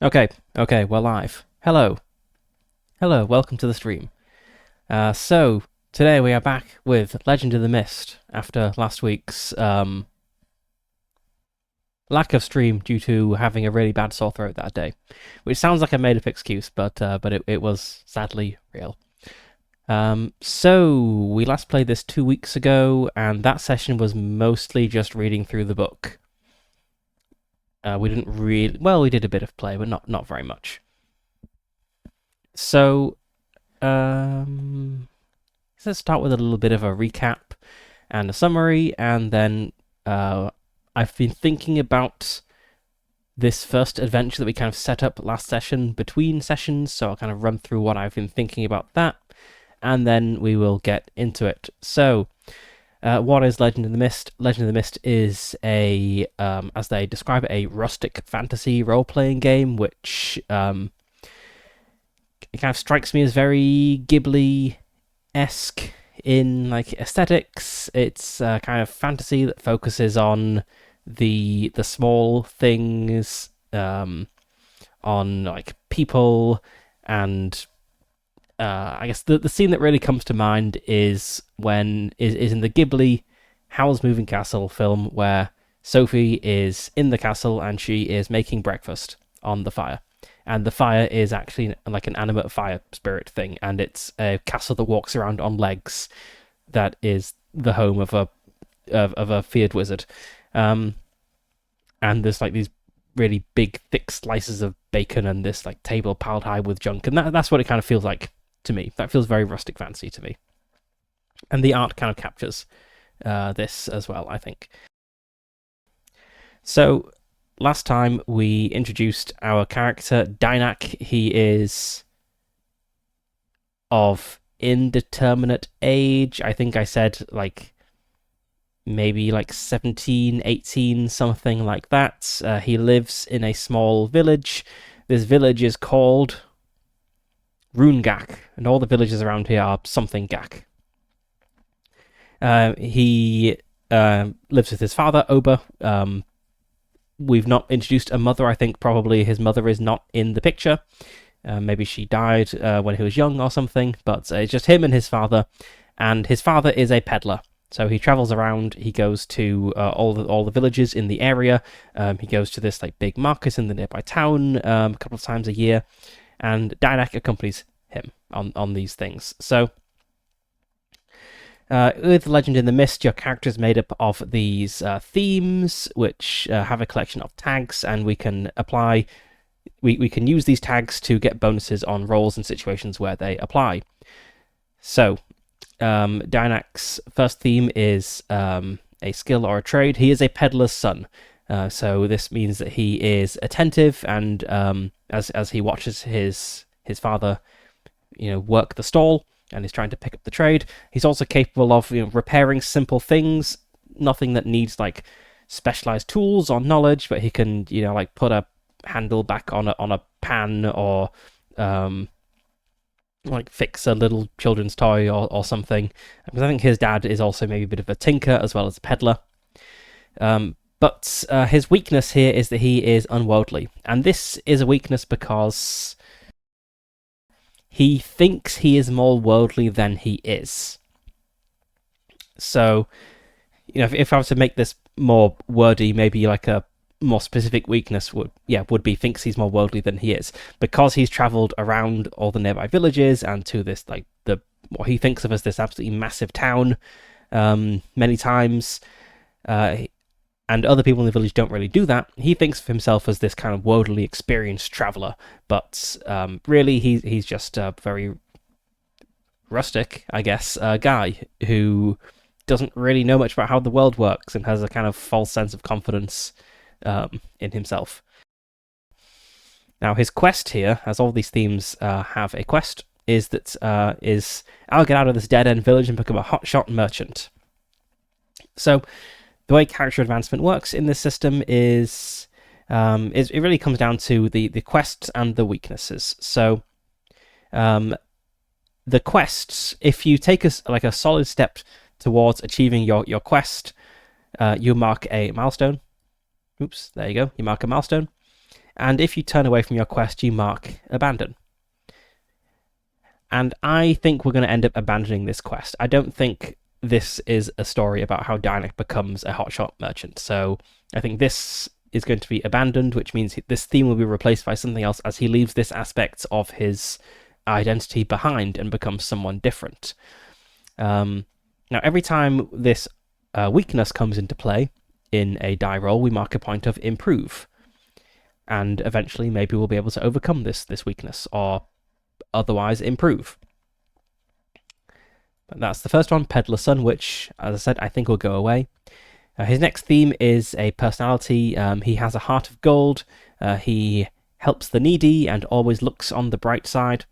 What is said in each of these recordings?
Okay, we're live. Hello, welcome to the stream. So, today we are back with Legend of the Mist after last week's lack of stream due to having a really bad sore throat that day, which sounds like a made-up excuse, but it was sadly real. So, we last played this 2 weeks ago, and that session was mostly just reading through the book. We didn't really... Well, we did a bit of play, but not very much. So, let's start with a little bit of a recap and a summary, and then I've been thinking about this first adventure that we kind of set up last session between sessions, so I'll kind of run through what I've been thinking about that, and then we will get into it. So, what is Legend of the Mist? Legend of the Mist is as they describe it, a rustic fantasy role-playing game, which it kind of strikes me as very Ghibli-esque in like aesthetics. It's kind of fantasy that focuses on the small things, on like people, and I guess the scene that really comes to mind is in the Ghibli Howl's Moving Castle film, where Sophie is in the castle and she is making breakfast on the fire. And the fire is actually like an animate fire spirit thing, and it's a castle that walks around on legs. That is the home of a feared wizard, and there's like these really big, thick slices of bacon and this like table piled high with junk, and that's what it kind of feels like to me. That feels very rustic fancy to me, and the art kind of captures this as well, I think. So last time we introduced our character, Dynak. He is of indeterminate age. I think I said like maybe like 17, 18, something like that. He lives in a small village. This village is called Rungak, and all the villages around here are something Gak. He lives with his father, Oba. We've not introduced a mother. I think probably his mother is not in the picture. Maybe she died when he was young or something, but it's just him and his father. And his father is a peddler. So he travels around. He goes to all the villages in the area. He goes to this like big market in the nearby town a couple of times a year. And Dynak accompanies him on these things. So with Legend in the Mist, your character is made up of these themes, which have a collection of tags, and we can apply. We can use these tags to get bonuses on rolls and situations where they apply. So, Dynak's first theme is a skill or a trade. He is a peddler's son, so this means that he is attentive, and as he watches his father, work the stall, and he's trying to pick up the trade. He's also capable of repairing simple things, nothing that needs like specialized tools or knowledge, but he can like put a handle back on a pan, or like fix a little children's toy or something. Because I think his dad is also maybe a bit of a tinker as well as a peddler. But his weakness here is that he is unworldly, and this is a weakness because he thinks he is more worldly than he is. So, if I was to make this more wordy, maybe like a more specific weakness would be thinks he's more worldly than he is, because he's travelled around all the nearby villages and to this like what he thinks of as this absolutely massive town many times. And other people in the village don't really do that. He thinks of himself as this kind of worldly experienced traveller, but really he's just a very rustic, I guess, guy who doesn't really know much about how the world works and has a kind of false sense of confidence in himself. Now, his quest here, as all these themes have a quest, is I'll get out of this dead-end village and become a hotshot merchant. So the way character advancement works in this system is it really comes down to the quests and the weaknesses. So the quests, if you take a solid step towards achieving your quest, you mark a milestone. Oops, there you go. You mark a milestone. And if you turn away from your quest, you mark abandon. And I think we're going to end up abandoning this quest. I don't think this is a story about how Dynak becomes a hotshot merchant. So I think this is going to be abandoned, which means this theme will be replaced by something else as he leaves this aspect of his identity behind and becomes someone different. Now, every time this weakness comes into play in a die roll, we mark a point of improve. And eventually, maybe we'll be able to overcome this weakness, or otherwise improve. But that's the first one, Peddler Son, which, as I said, I think will go away. His next theme is a personality. He has a heart of gold. He helps the needy and always looks on the bright side.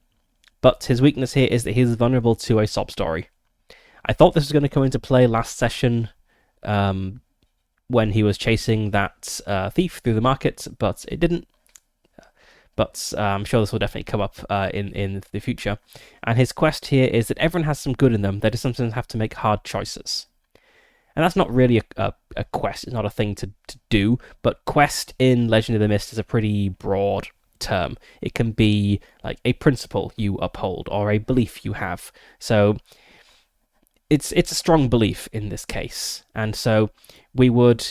But his weakness here is that he is vulnerable to a sob story. I thought this was going to come into play last session when he was chasing that thief through the market, but it didn't. But I'm sure this will definitely come up in the future. And his quest here is that everyone has some good in them. They just sometimes have to make hard choices. And that's not really a quest. It's not a thing to do. But quest in Legend of the Mist is a pretty broad term. It can be like a principle you uphold or a belief you have. So it's a strong belief in this case. And so we would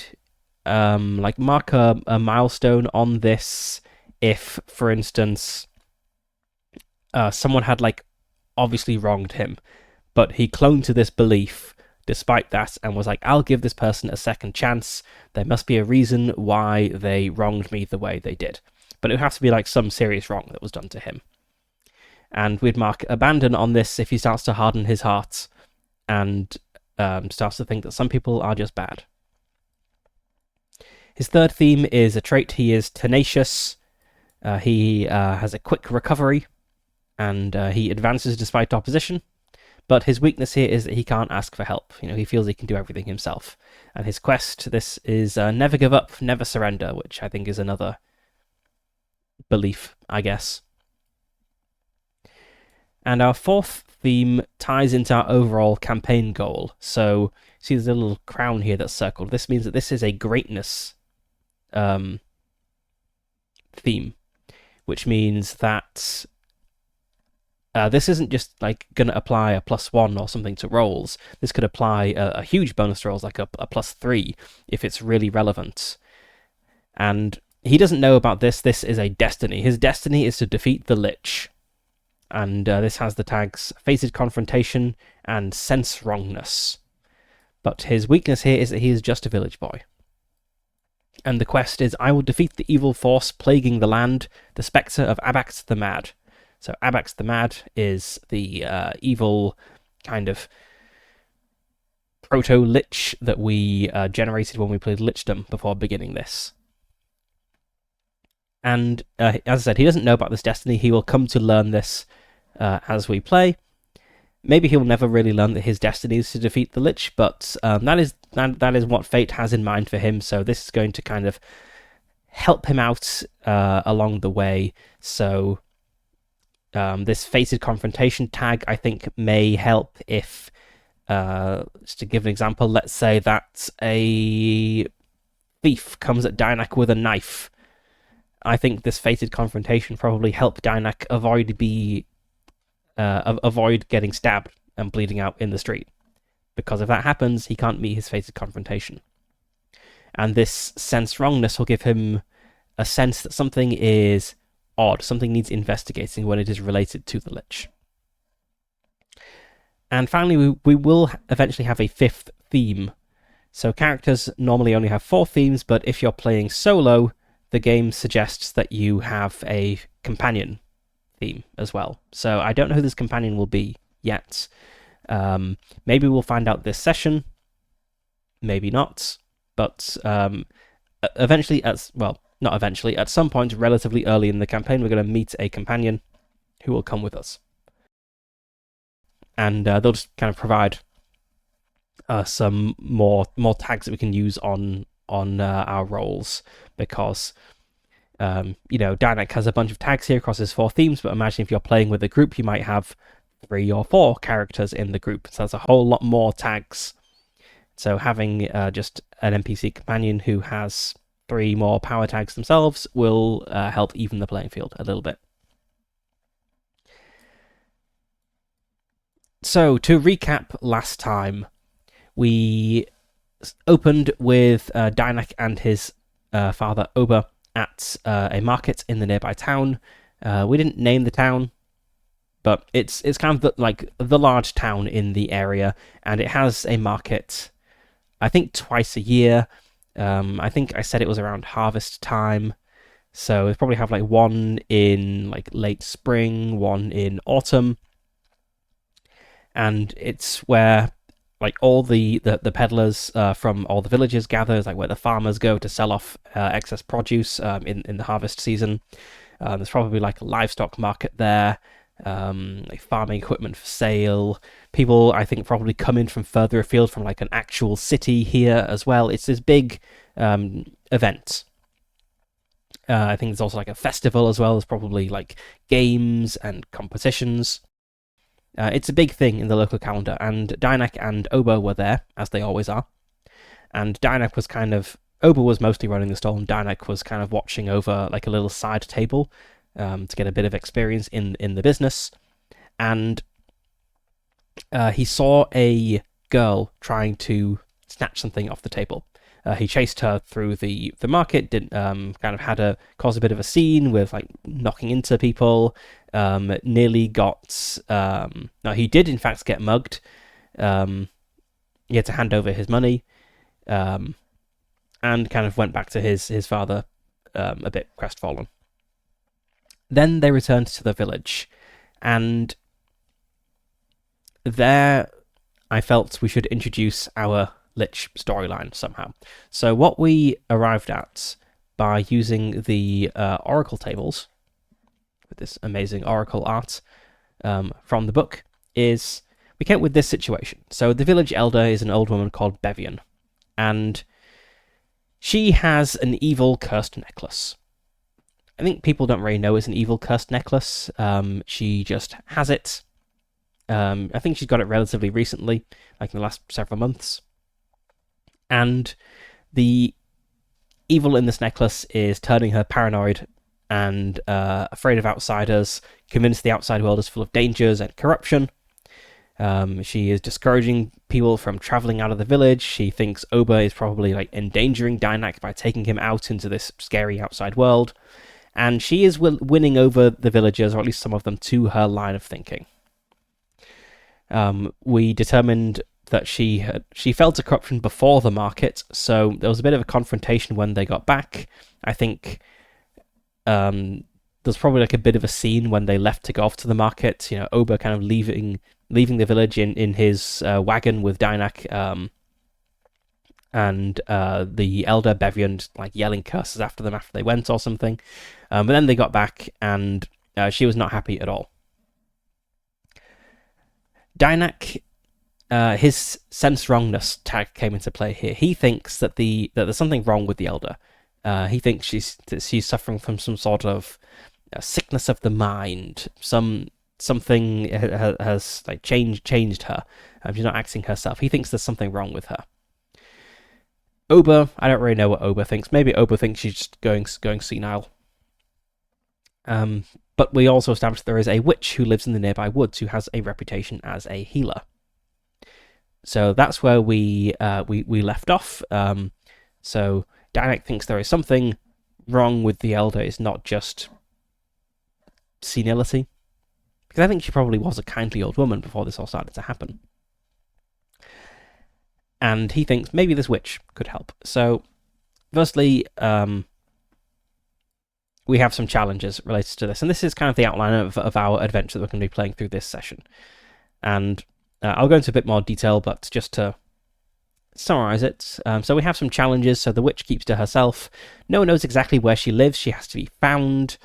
mark a milestone on this if, for instance, someone had obviously wronged him, but he clung to this belief despite that and was like, I'll give this person a second chance. There must be a reason why they wronged me the way they did. But it would have to be some serious wrong that was done to him. And we'd mark abandon on this if he starts to harden his heart and starts to think that some people are just bad. His third theme is a trait. He is tenacious. He has a quick recovery, and he advances despite opposition. But his weakness here is that he can't ask for help. He feels he can do everything himself. And his quest, this is never give up, never surrender, which I think is another belief, I guess. And our fourth theme ties into our overall campaign goal. So, see there's a little crown here that's circled. This means that this is a greatness theme, which means that this isn't just going to apply a +1 or something to rolls. This could apply a huge bonus to rolls, like a +3, if it's really relevant. And he doesn't know about this. This is a destiny. His destiny is to defeat the Lich. And this has the tags Fated Confrontation and Sense Wrongness. But his weakness here is that he is just a village boy. And the quest is, I will defeat the evil force plaguing the land, the spectre of Abax the Mad. So Abax the Mad is the evil kind of proto-lich that we generated when we played Lichdom before beginning this. And as I said, he doesn't know about this destiny. He will come to learn this as we play. Maybe he'll never really learn that his destiny is to defeat the Lich, but that is what fate has in mind for him. So this is going to kind of help him out along the way. So this Fated Confrontation tag, I think, may help if, just to give an example, let's say that a thief comes at Dynak with a knife. I think this Fated Confrontation probably help Dynak avoid getting stabbed and bleeding out in the street. Because if that happens, he can't meet his Fated Confrontation. And this Sense Wrongness will give him a sense that something is odd, something needs investigating when it is related to the Lich. And finally, we will eventually have a fifth theme. So characters normally only have 4 themes, but if you're playing solo, the game suggests that you have a companion theme as well. So I don't know who this companion will be yet. Maybe we'll find out this session, maybe not, but eventually, not eventually, at some point relatively early in the campaign, we're going to meet a companion who will come with us. And they'll just kind of provide some more tags that we can use on our roles, because Dynak has a bunch of tags here across his 4 themes, but imagine if you're playing with a group, you might have 3 or 4 characters in the group, so that's a whole lot more tags. So having just an NPC companion who has 3 more power tags themselves will help even the playing field a little bit. So, to recap last time, we opened with Dynak and his father Oba at a market in the nearby town. We didn't name the town, but it's kind of like the large town in the area, and it has a market, I think, twice a year. I think I said it was around harvest time, so we probably have like one in like late spring, one in autumn, and it's where like all the peddlers from all the villages gather, like where the farmers go to sell off excess produce in the harvest season. There's probably like a livestock market there, like farming equipment for sale. People, I think, probably come in from further afield from like an actual city here as well. It's this big event. I think there's also like a festival as well. There's probably like games and competitions. It's a big thing in the local calendar, and Dynak and Oba were there, as they always are. And Dynak was Oba was mostly running the stall, and Dynak was kind of watching over like a little side table to get a bit of experience in the business. And he saw a girl trying to snatch something off the table. He chased her through the market, caused a bit of a scene with like knocking into people. Nearly got no, he did in fact get mugged. He had to hand over his money, and kind of went back to his father, a bit crestfallen. Then they returned to the village, and there I felt we should introduce our Lich storyline somehow. So what we arrived at by using the Oracle tables, with this amazing Oracle art from the book, is we came up with this situation. So the village elder is an old woman called Bevian, and she has an evil cursed necklace. I think people don't really know it's an evil cursed necklace. She just has it. I think she's got it relatively recently, like in the last several months. And the evil in this necklace is turning her paranoid and afraid of outsiders, convinced the outside world is full of dangers and corruption. She is discouraging people from traveling out of the village. She thinks Oba is probably like endangering Dynak by taking him out into this scary outside world. And she is winning over the villagers, or at least some of them, to her line of thinking. We determined that she felt a corruption before the market, so there was a bit of a confrontation when they got back. I think there's probably like a bit of a scene when they left to go off to the market. You know, Oba kind of leaving the village in his wagon with Dynak, and the elder Bevian like yelling curses after them after they went or something. But then they got back, and she was not happy at all. Dynak, his sense wrongness tag came into play here. He thinks that there's something wrong with the elder. He thinks she's suffering from some sort of sickness of the mind. Something has like changed her. She's not acting herself. He thinks there's something wrong with her. Oba, I don't really know what Oba thinks. Maybe Oba thinks she's just going senile. But we also established there is a witch who lives in the nearby woods who has a reputation as a healer. So that's where we left off. So Dynak thinks there is something wrong with the elder. It's not just senility. Because I think she probably was a kindly old woman before this all started to happen. And he thinks maybe this witch could help. So, firstly, we have some challenges related to this. And this is kind of the outline of our adventure that we're going to be playing through this session. And I'll go into a bit more detail, but just to summarize it. So we have some challenges. So the witch keeps to herself. No one knows exactly where she lives. She has to be found.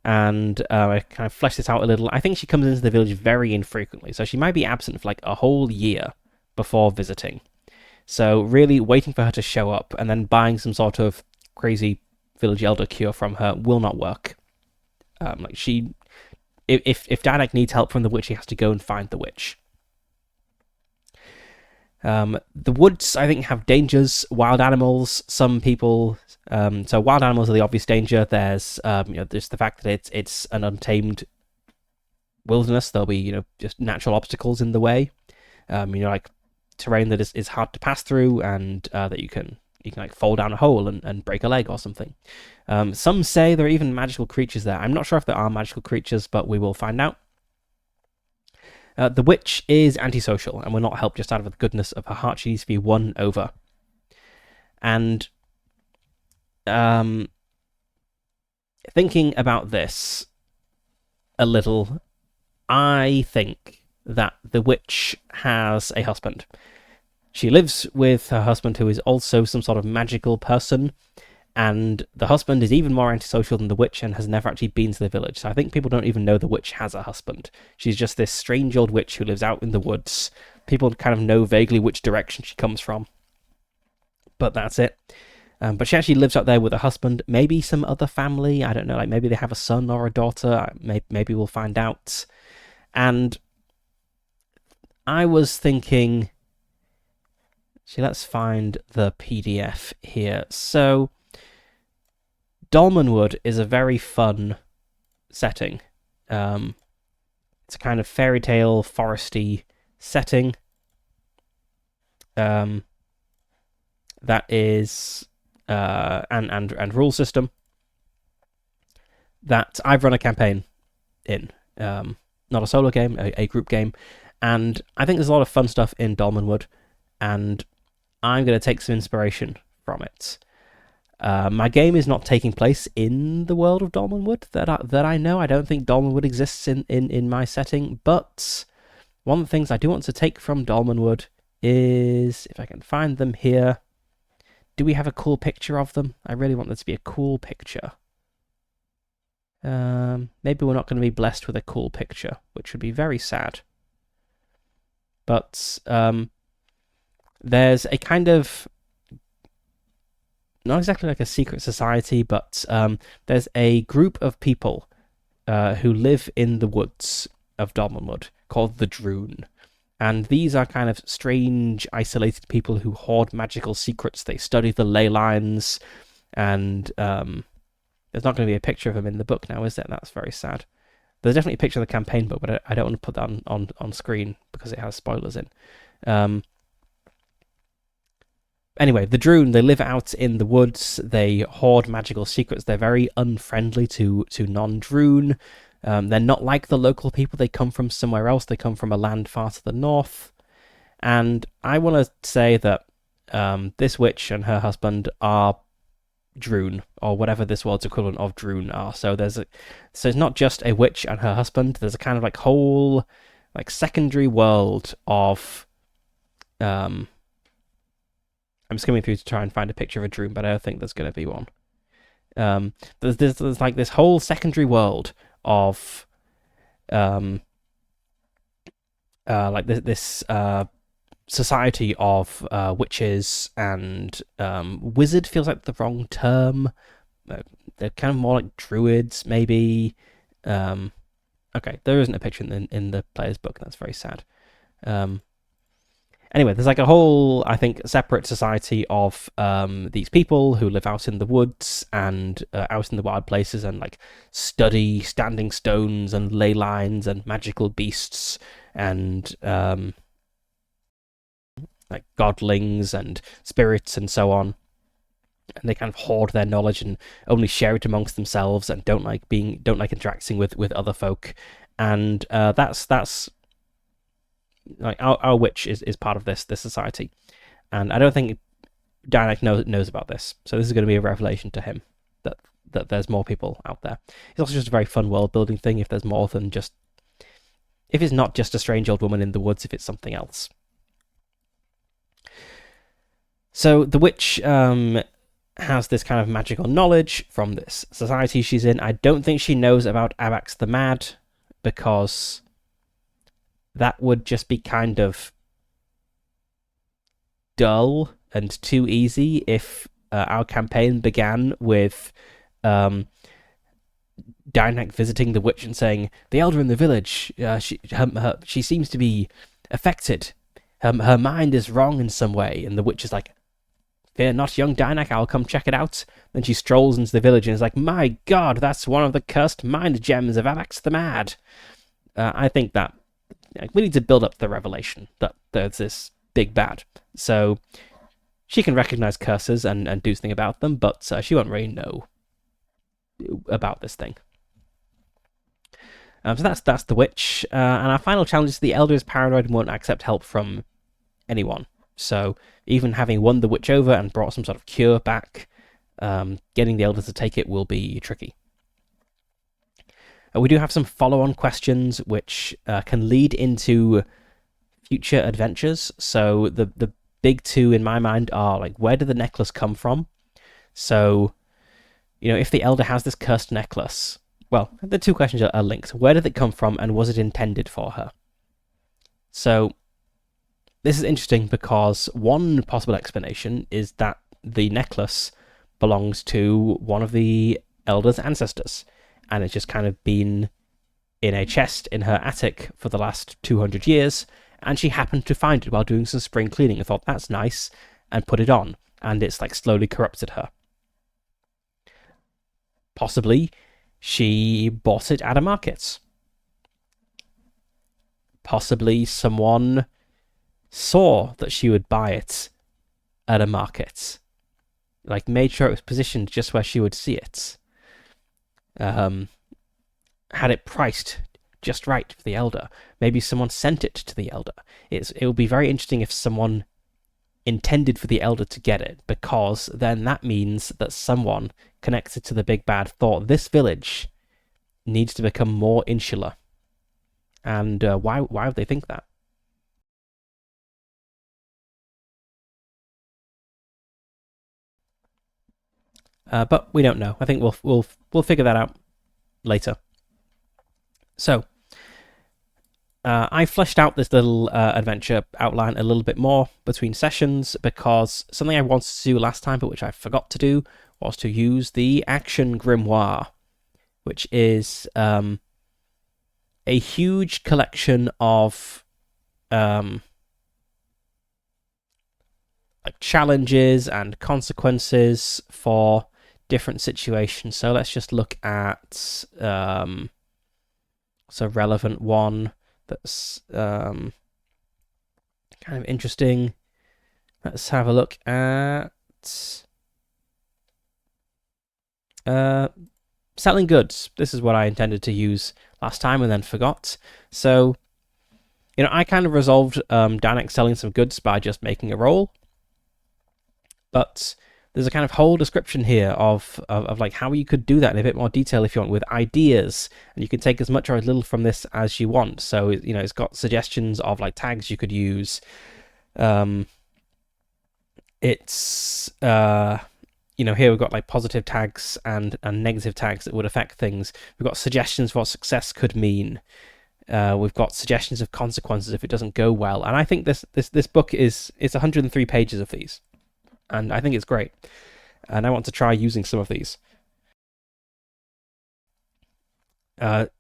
And I kind of flesh this out a little. I think she comes into the village very infrequently. So she might be absent for like a whole year before visiting. So really waiting for her to show up and then buying some sort of crazy village elder cure from her will not work. If Dynak needs help from the witch, he has to go and find the witch. The woods, I think, have dangers. Wild animals, some people. So wild animals are the obvious danger. There's there's the fact that it's an untamed wilderness. There'll be just natural obstacles in the way. Like terrain that is hard to pass through, and that you can like fall down a hole and break a leg or something. Some say there are even magical creatures there. I'm not sure if there are magical creatures, but we will find out. The witch is antisocial and will not help just out of the goodness of her heart. She needs to be won over. And thinking about this a little, I think that the witch has a husband. She lives with her husband, who is also some sort of magical person, and the husband is even more antisocial than the witch and has never actually been to the village. So I think people don't even know the witch has a husband. She's just this strange old witch who lives out in the woods. People kind of know vaguely which direction she comes from, but that's it. But she actually lives out there with her husband, maybe some other family. I don't know, like maybe they have a son or a daughter. Maybe we'll find out. And I was thinking, let's find the PDF here. So Dolmenwood is a very fun setting. It's a kind of fairy tale, foresty setting. That is and rule system that I've run a campaign in. Not a solo game, a group game. And I think there's a lot of fun stuff in Dolmenwood, and I'm going to take some inspiration from it. My game is not taking place in the world of Dolmenwood that I know. I don't think Dolmenwood exists in my setting, but one of the things I do want to take from Dolmenwood is, if I can find them here, do we have a cool picture of them? I really want there to be a cool picture. Maybe we're not going to be blessed with a cool picture, which would be very sad. But there's a kind of, not exactly like a secret society, but there's a group of people who live in the woods of Dolmenwood called the Droon. And these are kind of strange, isolated people who hoard magical secrets. They study the ley lines, and there's not going to be a picture of them in the book now, is there? That's very sad. There's definitely a picture of the campaign book, but I don't want to put that on screen because it has spoilers in. Anyway, the Droon, they live out in the woods. They hoard magical secrets. They're very unfriendly to non-Droon. They're not like the local people. They come from somewhere else. They come from a land far to the north. And I want to say that this witch and her husband are Droon, or whatever this world's equivalent of Droon are. So it's not just a witch and her husband. There's a kind of like whole like secondary world of I'm skimming through to try and find a picture of a Droon, but I don't think there's going to be one. There's like this whole secondary world of like this society of witches and wizard feels like the wrong term. They're kind of more like druids, maybe. Okay, there isn't a picture in the player's book. That's very sad. Anyway, there's like a whole, I think, separate society of these people who live out in the woods and out in the wild places and like study standing stones and ley lines and magical beasts and like godlings and spirits and so on. And they kind of hoard their knowledge and only share it amongst themselves and don't like interacting with other folk. And that's like our witch is part of this society, and I don't think Dianak knows about this. So this is going to be a revelation to him that there's more people out there. It's also just a very fun world building thing. If there's more than just, if it's not just a strange old woman in the woods, if it's something else. So the witch has this kind of magical knowledge from this society she's in. I don't think she knows about Abax the Mad, because that would just be kind of dull and too easy if our campaign began with Dianak visiting the witch and saying, "The elder in the village, she seems to be affected. her mind is wrong in some way. And the witch is like, fear not, young Dynak, I'll come check it out. Then she strolls into the village and is like, my god, that's one of the cursed mind gems of Avax the Mad. I think that we need to build up the revelation that there's this big bad. So she can recognize curses and do something about them, but she won't really know about this thing. So that's the witch. And our final challenge is the elder is paranoid and won't accept help from anyone. So even having won the witch over and brought some sort of cure back, getting the elder to take it will be tricky. We do have some follow-on questions which can lead into future adventures. So the big two in my mind are like, where did the necklace come from? So, if the elder has this cursed necklace, well, the two questions are linked. Where did it come from, and was it intended for her? So this is interesting because one possible explanation is that the necklace belongs to one of the elder's ancestors, and it's just kind of been in a chest in her attic for the last 200 years, and she happened to find it while doing some spring cleaning and thought, that's nice, and put it on, and it's like slowly corrupted her. Possibly she bought it at a market. Possibly someone saw that she would buy it at a market, like made sure it was positioned just where she would see it. Had it priced just right for the elder. Maybe someone sent it to the elder. It will be very interesting if someone intended for the elder to get it, because then that means that someone connected to the big bad thought this village needs to become more insular. And why would they think that? But we don't know. I think we'll figure that out later. So I fleshed out this little adventure outline a little bit more between sessions, because something I wanted to do last time, but which I forgot to do, was to use the Action Grimoire, which is a huge collection of like challenges and consequences for different situations. So let's just look at a relevant one that's kind of interesting. Let's have a look at selling goods. This is what I intended to use last time and then forgot. So, I kind of resolved Dynak selling some goods by just making a roll. But there's a kind of whole description here of like how you could do that in a bit more detail if you want, with ideas, and you can take as much or as little from this as you want. So it's got suggestions of like tags you could use. It's here we've got like positive tags and negative tags that would affect things. We've got suggestions for what success could mean. We've got suggestions of consequences if it doesn't go well. And I think this book it's 103 pages of these. And I think it's great. And I want to try using some of these.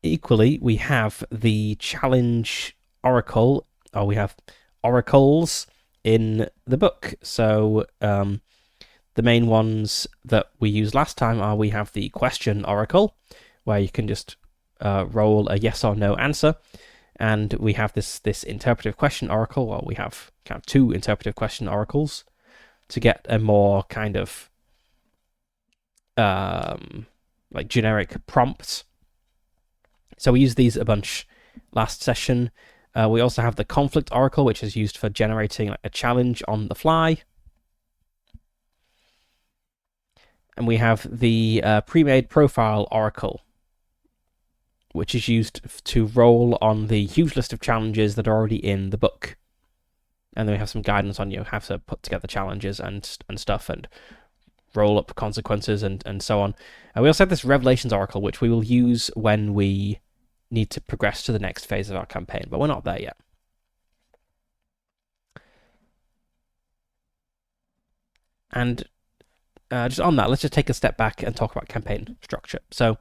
Equally, we have the challenge oracle, or we have oracles in the book. So the main ones that we used last time are, we have the question oracle, where you can just roll a yes or no answer. And we have this interpretive question oracle, or we have kind of two interpretive question oracles, to get a more kind of like generic prompt. So we used these a bunch last session. We also have the conflict oracle, which is used for generating like a challenge on the fly. And we have the pre-made profile oracle, which is used to roll on the huge list of challenges that are already in the book. And then we have some guidance on how to put together challenges and stuff, and roll up consequences and so on. And we also have this Revelations Oracle, which we will use when we need to progress to the next phase of our campaign, but we're not there yet. And just on that, let's just take a step back and talk about campaign structure. So,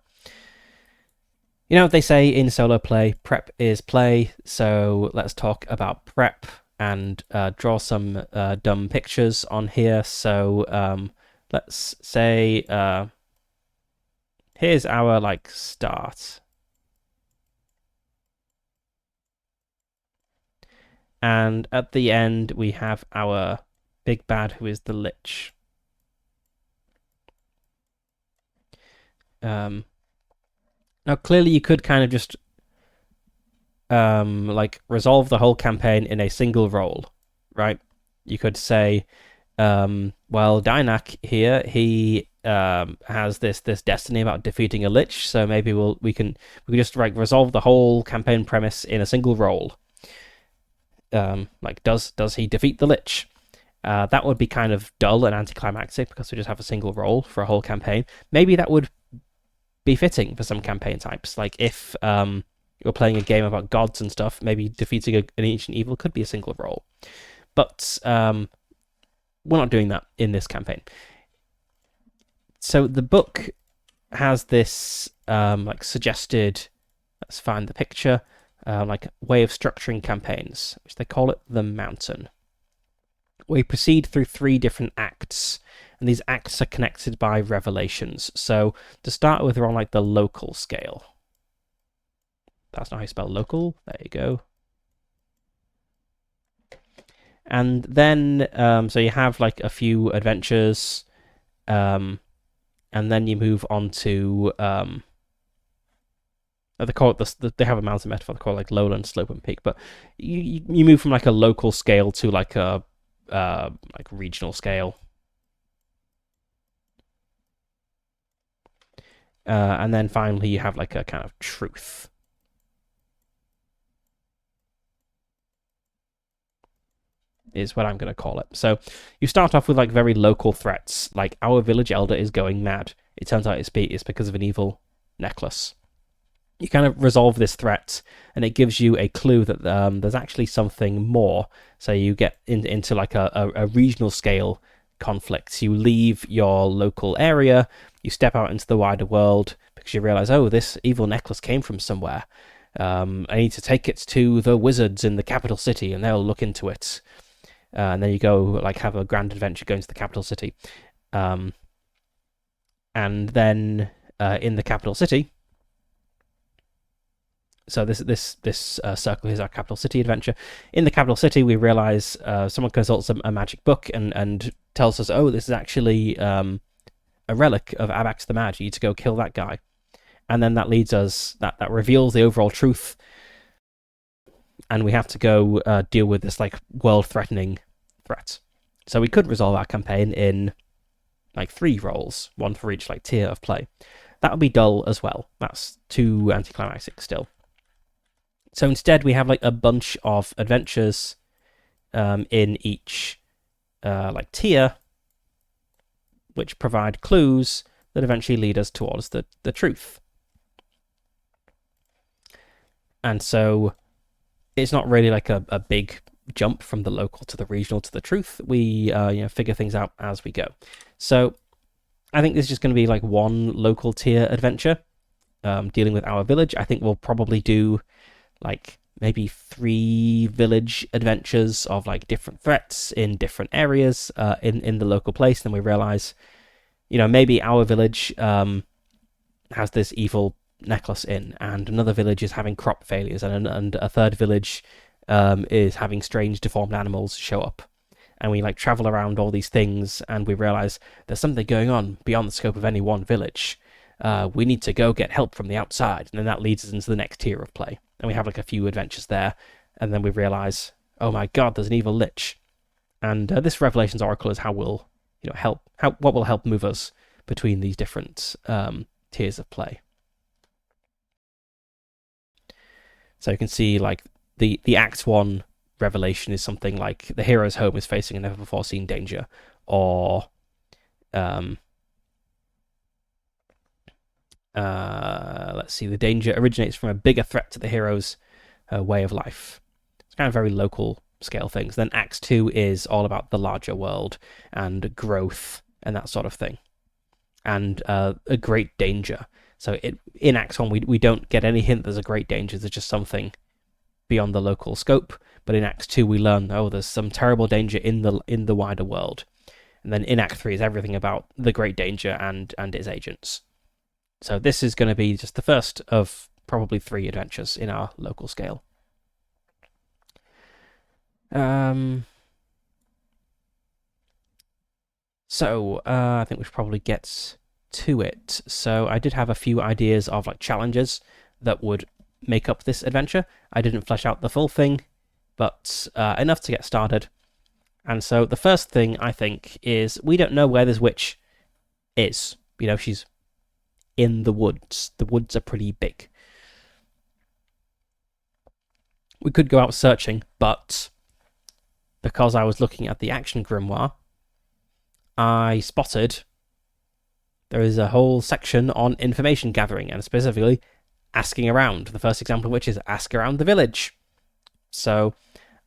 they say in solo play, prep is play, so let's talk about prep. and draw some dumb pictures on here. So let's say here's our like start. And at the end, we have our big bad, who is the Lich. Now, clearly, you could kind of just like resolve the whole campaign in a single roll, right? You could say, well, Dynak here, he has this destiny about defeating a Lich, so maybe we can just like resolve the whole campaign premise in a single roll. Like, does he defeat the Lich? That would be kind of dull and anticlimactic because we just have a single roll for a whole campaign. Maybe that would be fitting for some campaign types. Like if you're playing a game about gods and stuff, maybe defeating an ancient evil could be a single roll. But we're not doing that in this campaign. So the book has this like suggested, let's find the picture, like way of structuring campaigns, which they call it the Mountain. We proceed through 3 different acts, and these acts are connected by revelations. So to start with, we're on like the local scale. That's not how you spell local. There you go. And then, so you have like a few adventures, and then you move on to, they call it they have a mountain metaphor. They call it like lowland, slope, and peak. But you move from like a local scale to like a like regional scale. And then finally you have like a kind of truth. Is what I'm going to call it. So you start off with like very local threats, like our village elder is going mad. It turns out it's because of an evil necklace. You kind of resolve this threat, and it gives you a clue that there's actually something more. So you get into like a regional scale conflict. You leave your local area, you step out into the wider world because you realize, oh, this evil necklace came from somewhere. I need to take it to the wizards in the capital city, and they'll look into it. And then you go like have a grand adventure going to the capital city, and then in the capital city. So this circle is our capital city adventure. In the capital city, we realize someone consults a magic book and tells us, oh, this is actually a relic of Abax the Mad. You need to go kill that guy. And then that leads us, that reveals the overall truth. And we have to go deal with this like world-threatening threat. So we could resolve our campaign in like 3 rolls, 1 for each like tier of play. That would be dull as well. That's too anticlimactic still. So instead, we have like a bunch of adventures in each like tier, which provide clues that eventually lead us towards the truth. And so it's not really like a big jump from the local to the regional to the truth. We figure things out as we go. So I think this is just going to be like 1 local tier adventure dealing with our village. I think we'll probably do like maybe 3 village adventures of like different threats in different areas in the local place. Then we realize, maybe our village has this evil necklace in, and another village is having crop failures, and a third village is having strange deformed animals show up. And we like travel around all these things, and we realize there's something going on beyond the scope of any one village. We need to go get help from the outside, and then that leads us into the next tier of play. And we have like a few adventures there, and then we realize, oh my god, there's an evil lich. And this Revelations Oracle is how we'll what will help move us between these different tiers of play. So you can see like the Act 1 revelation is something like the hero's home is facing a never before seen danger, or let's see, the danger originates from a bigger threat to the hero's way of life. It's kind of very local scale things. Then Act 2 is all about the larger world and growth and that sort of thing, and a great danger. So in Act 1 we don't get any hint there's a great danger. There's just something beyond the local scope, but in Act 2 we learn, oh, there's some terrible danger in the wider world. And then in Act 3 is everything about the Great Danger and its agents. So this is going to be just the first of probably 3 adventures in our local scale. So I think we should probably get to it. So I did have a few ideas of like challenges that would make up this adventure. I didn't flesh out the full thing, but enough to get started. And so the first thing I think is we don't know where this witch is. You know, she's in the woods. The woods are pretty big. We could go out searching, but because I was looking at the action grimoire, I spotted there is a whole section on information gathering, and specifically asking around. The first example of which is ask around the village. So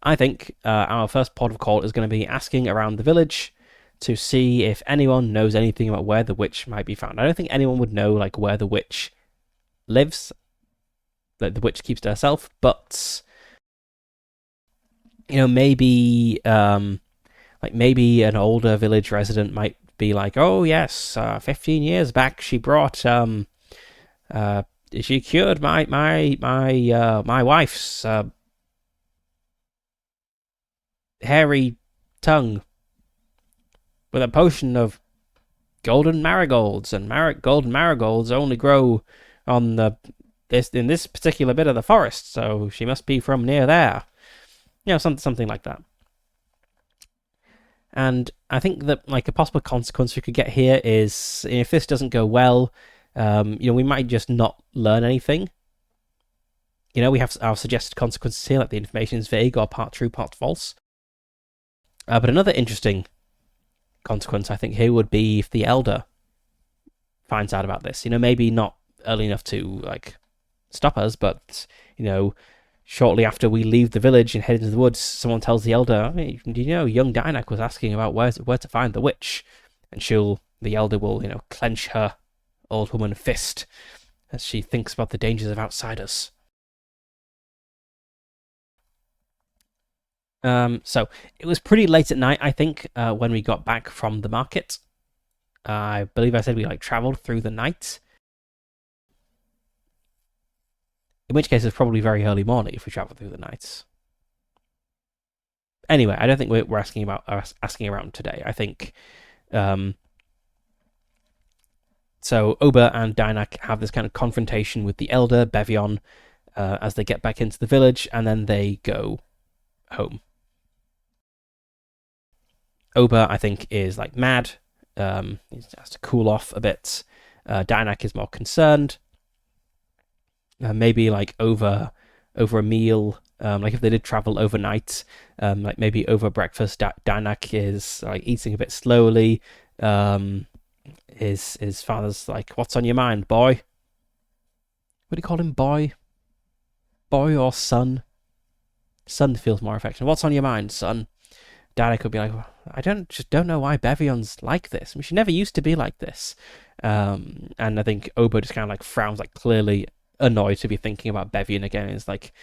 I think our first port of call is going to be asking around the village to see if anyone knows anything about where the witch might be found. I don't think anyone would know like where the witch lives, that the witch keeps to herself, but you know, maybe maybe an older village resident might be like, oh yes, 15 years back she brought she cured my wife's hairy tongue with a potion of golden marigolds, and golden marigolds only grow on in this particular bit of the forest, so she must be from near there. You know, something like that. And I think that like a possible consequence we could get here is if this doesn't go well, you know, we might just not learn anything. You know, we have our suggested consequences here, like the information is vague or part true, part false. But another interesting consequence I think here would be if the elder finds out about this. You know, maybe not early enough to like stop us, but you know, shortly after we leave the village and head into the woods, someone tells the elder, hey, do you know, young Dynak was asking about where to find the witch, and the elder will, you know, clench her old woman fist as she thinks about the dangers of outsiders. So it was pretty late at night, I think, when we got back from the market. I believe I said we like traveled through the night. In which case, it's probably very early morning if we travel through the night. Anyway, I don't think we're asking around today. I think, so Oba and Dynak have this kind of confrontation with the elder Bevion as they get back into the village, and then they go home. Oba, I think, is like mad. He has to cool off a bit. Dynak is more concerned. Maybe like over a meal, like if they did travel overnight, like maybe over breakfast, Dynak is like eating a bit slowly. His father's like, "What's on your mind, boy?" What do you call him, boy? Boy or son? Son feels more affectionate. What's on your mind, son? Dynak could be like, I just don't know why Bevion's like this. I mean, she never used to be like this. And I think Oba just kind of like frowns, like clearly annoyed to be thinking about Bevion again. It's like,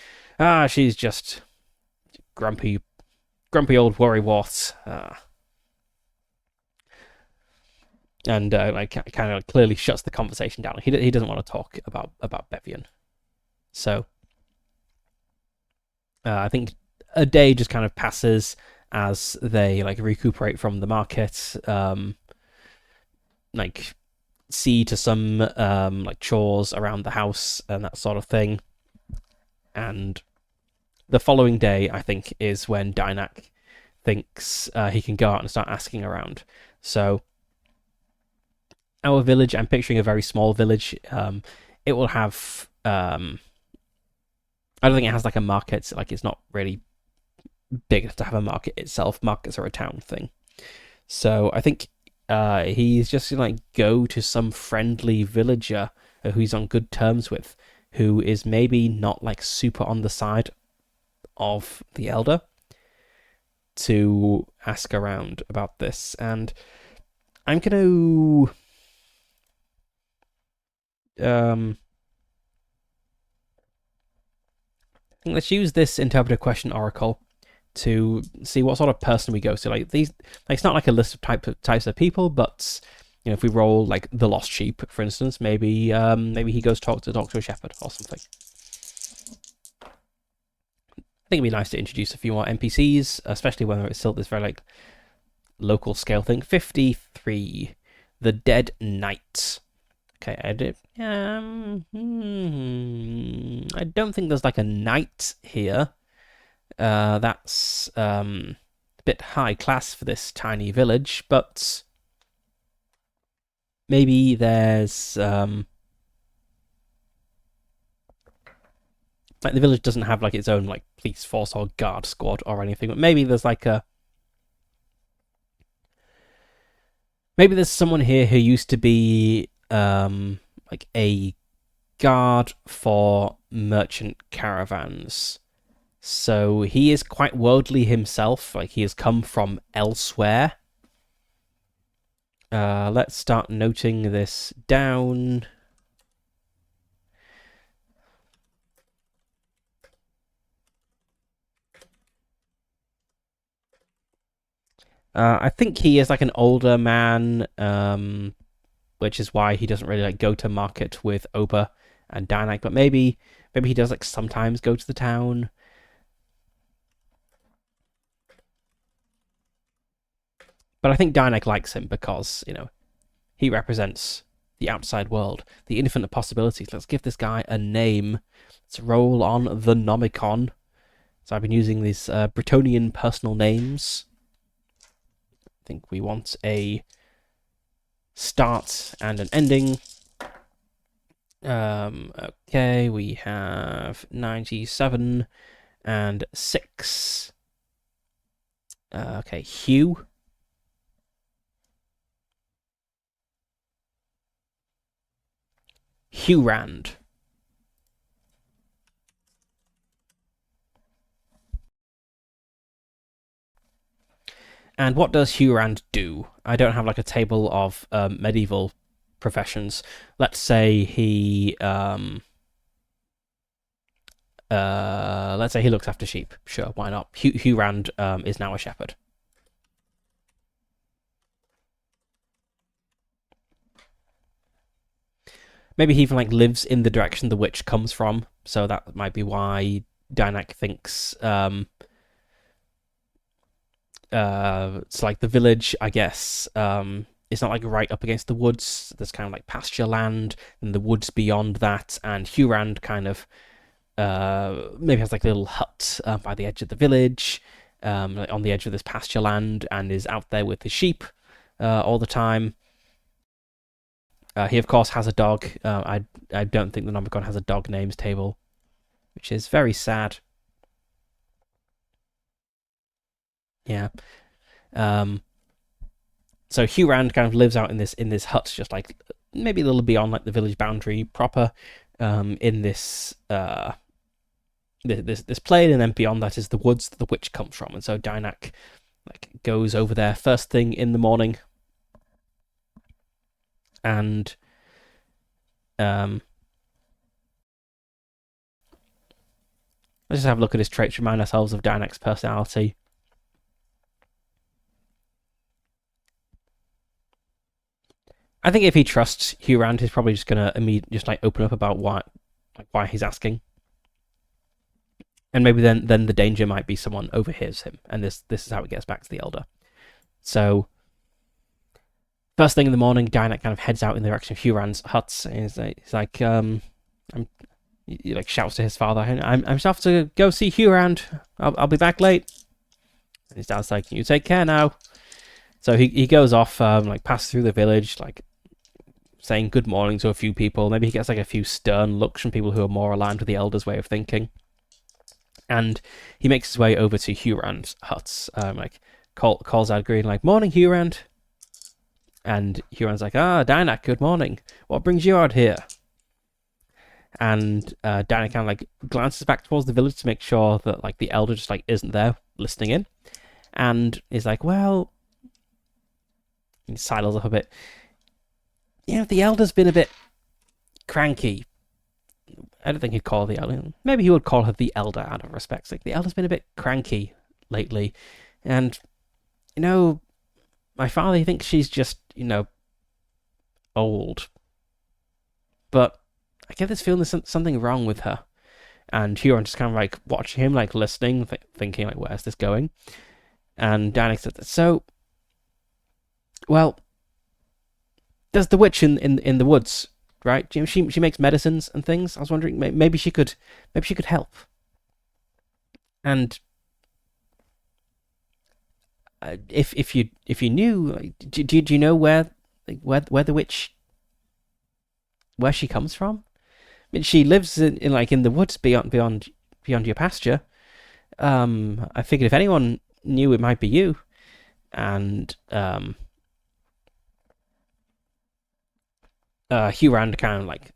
she's just grumpy old worrywart. And like kind of clearly shuts the conversation down. He doesn't want to talk about Bevion. So I think a day just kind of passes as they like recuperate from the market, like see to some like chores around the house and that sort of thing. And the following day, I think, is when Dynak thinks he can go out and start asking around. So our village, I'm picturing a very small village. It will have I don't think it has like a market. Like it's not really big enough to have a market itself. Markets are a town thing. So I think he's just gonna like go to some friendly villager who he's on good terms with, who is maybe not like super on the side of the elder, to ask around about this. And I'm gonna let's use this interpreter question oracle to see what sort of person we go to. Like these, like, it's not like a list of types of people, but if we roll like the lost sheep, for instance, maybe he goes talk to a shepherd or something. I think it'd be nice to introduce a few more NPCs, especially when it's still this very like local scale thing. 53, the Dead Knight. Okay, edit. I don't think there's like a knight here. That's a bit high class for this tiny village, but maybe there's like the village doesn't have like its own like police force or guard squad or anything, but maybe there's like maybe there's someone here who used to be like a guard for merchant caravans. So he is quite worldly himself, like he has come from elsewhere. Let's start noting this down. I think he is like an older man, which is why he doesn't really like go to market with Oba and Danak, but maybe he does like sometimes go to the town. But I think Danak likes him because, he represents the outside world, the infinite possibilities. Let's give this guy a name. Let's roll on the Nomicon. So I've been using these Bretonnian personal names. I think we want a start and an ending. Okay, we have 97 and 6. Okay, Hugh. Hughrand. And what does Hughrand do? I don't have like a table of medieval professions. Let's say he looks after sheep. Sure, why not? Hughrand is now a shepherd. Maybe he even like lives in the direction the witch comes from, so that might be why Danak thinks it's like the village, I guess. It's not like right up against the woods. There's kind of like pasture land and the woods beyond that, and Hughrand kind of maybe has like a little hut by the edge of the village, like on the edge of this pasture land, and is out there with his sheep all the time. He of course has a dog. I don't think the Nomicon has a dog names table, which is very sad. Yeah. So Hughrand kind of lives out in this hut, just like maybe a little beyond like the village boundary proper, in this this plain, and then beyond that is the woods that the witch comes from. And so Danak like goes over there first thing in the morning, and let's just have a look at his traits, remind ourselves of Danak's personality. I think if he trusts Hughrand, he's probably just gonna immediately just like open up about why he's asking, and maybe then the danger might be someone overhears him, and this is how it gets back to the Elder. So first thing in the morning, Danak kind of heads out in the direction of Hughrand's huts, and he's like he like shouts to his father, I'm off to go see Hughrand. I'll be back late. And his dad's like, you take care now. So he goes off, like passes through the village, like saying good morning to a few people. Maybe he gets like a few stern looks from people who are more aligned with the Elder's way of thinking. And he makes his way over to Hughrand's huts, like calls out green, like, morning, Hughrand. And Hughrand's like, Danak, good morning. What brings you out here? And Danak kind of like glances back towards the village to make sure that like the Elder just like isn't there listening in. And is like, well, he sidles up a bit. The Elder's been a bit cranky. I don't think he'd call the Elder. Maybe he would call her the Elder out of respect. Like, the Elder's been a bit cranky lately, and you know, my father thinks she's just old, but I get this feeling there's something wrong with her. And Huron just kind of like watching him, like listening, thinking like, where's this going? And Danik said, so, well, there's the witch in the woods, right? She makes medicines and things. I was wondering maybe she could help. And if you knew, like, do you know where the witch, where she comes from? I mean, she lives in like in the woods beyond your pasture. I figured if anyone knew, it might be you. And Huron kind of like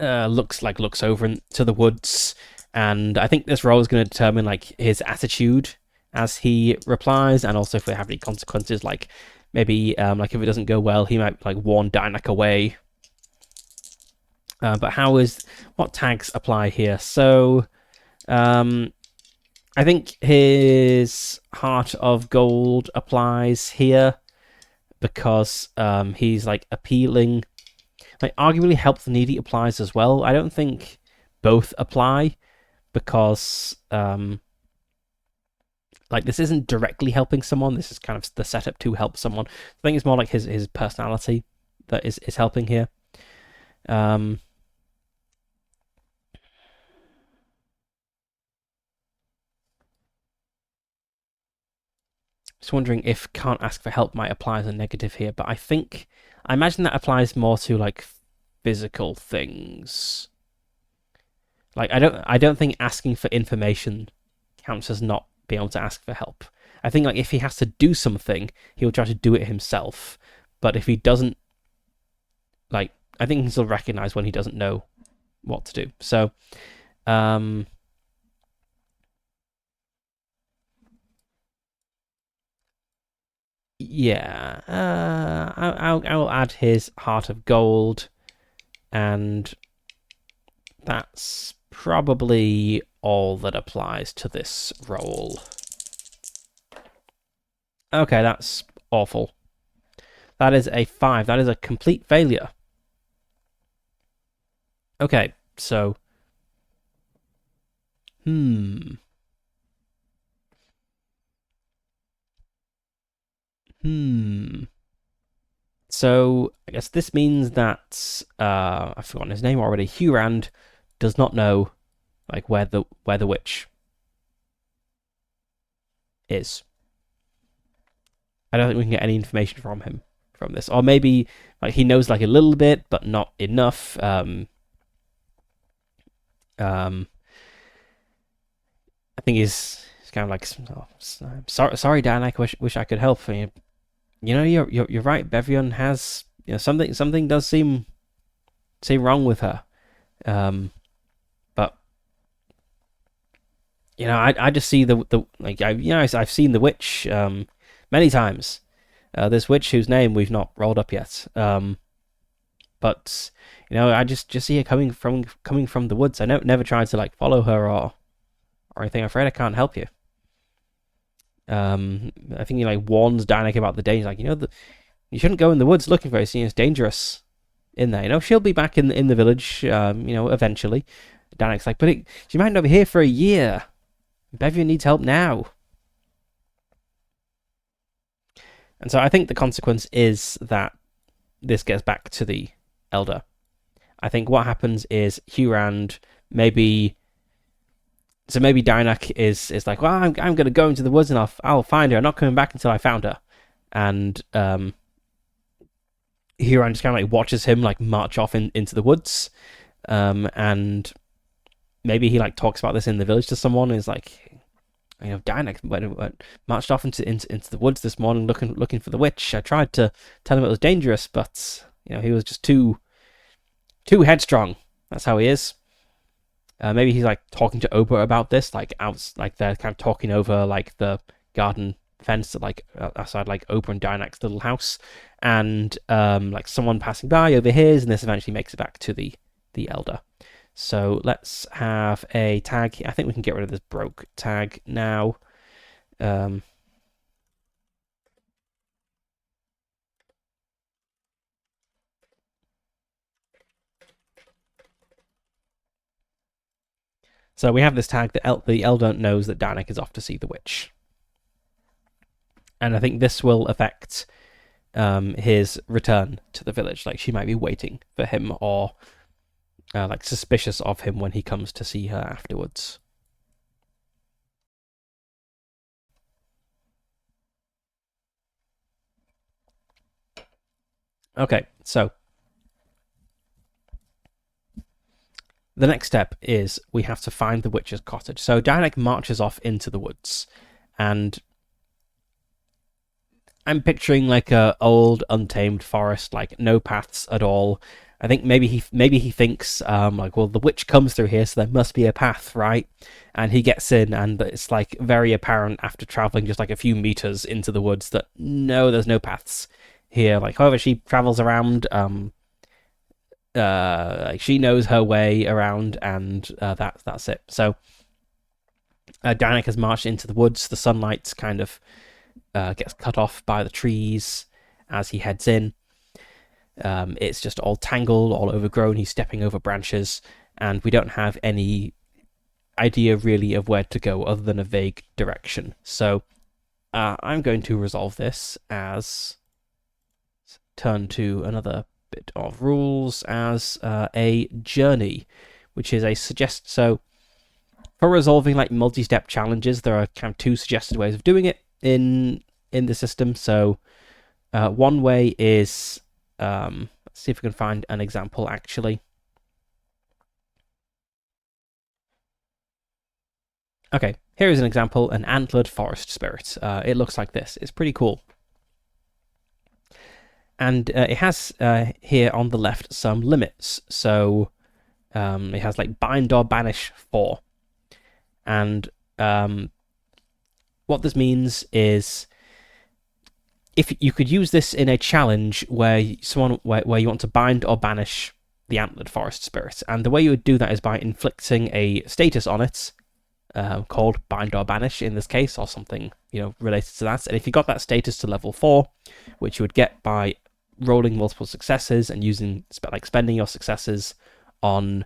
looks over into the woods, and I think this role is going to determine like his attitude as he replies, and also if we have any consequences, like maybe like if it doesn't go well, he might like warn Dynak away. But what tags apply here? So I think his Heart of Gold applies here because he's like appealing. Like arguably Help the Needy applies as well. I don't think both apply because like this isn't directly helping someone. This is kind of the setup to help someone. I think it's more like his personality that is helping here. Just wondering if can't ask for help might apply as a negative here, but I imagine that applies more to like physical things. Like I don't think asking for information counts as not being able to ask for help. I think like if he has to do something, he'll try to do it himself. But if he doesn't, like I think he can still recognize when he doesn't know what to do. So yeah, I'll add his Heart of Gold, and that's probably all that applies to this roll. Okay, that's awful. That is a 5. That is a complete failure. Okay, so So I guess this means that I've forgotten his name already. Hurand does not know like where the witch is. I don't think we can get any information from him from this, or maybe like he knows like a little bit, but not enough. I think he's kind of like, oh, sorry, Dan. I wish I could help. You're right. Bevion has something does seem wrong with her. But I just see the like I've seen the witch many times. This witch whose name we've not rolled up yet. But I just see her coming from the woods. I never tried to like follow her or anything. I'm afraid I can't help you. I think he like warns Danik about the danger. Like you shouldn't go in the woods looking for her. It's dangerous in there. She'll be back in the village. Eventually. Danik's like, but she might not be here for a year. Bevian needs help now. And so I think the consequence is that this gets back to the Elder. I think what happens is Hurand maybe Dynak is like, well, I'm going to go into the woods and I'll find her. I'm not coming back until I found her. And Huron just kind of like watches him like march off into the woods, and maybe he like talks about this in the village to someone. And is like, Dynak went marched off into the woods this morning looking for the witch. I tried to tell him it was dangerous, but he was just too headstrong. That's how he is. Maybe he's like talking to Oba about this, like they're kind of talking over like the garden fence, like outside like Oba and Dynak's little house, and like someone passing by overhears, and this eventually makes it back to the Elder. So let's have a tag. I think we can get rid of this broke tag now. So we have this tag that the Eldon knows that Danik is off to see the witch. And I think this will affect his return to the village. Like, she might be waiting for him, or like suspicious of him when he comes to see her afterwards. Okay, so the next step is we have to find the witch's cottage. So Danik marches off into the woods, and I'm picturing like a old untamed forest, like no paths at all. I think maybe he thinks like, well, the witch comes through here, so there must be a path, right? And he gets in, and it's like very apparent after traveling just like a few meters into the woods that no, there's no paths here. Like, however, she travels around. Like, she knows her way around, and that's it. So Danik has marched into the woods. The sunlight kind of gets cut off by the trees as he heads in. It's just all tangled, all overgrown. He's stepping over branches, and we don't have any idea really of where to go other than a vague direction. So I'm going to resolve this as turn to another bit of rules as a journey, which is a suggest. So for resolving like multi-step challenges, there are kind of two suggested ways of doing it in the system. So one way is let's see if we can find an example actually. Okay, here is an example, an antlered forest spirit. It looks like this. It's pretty cool. And it has here on the left some limits. So it has like bind or banish 4. And what this means is if you could use this in a challenge where where you want to bind or banish the antlered forest spirit, and the way you would do that is by inflicting a status on it called bind or banish in this case, or something related to that. And if you got that status to level 4, which you would get by rolling multiple successes and using like spending your successes on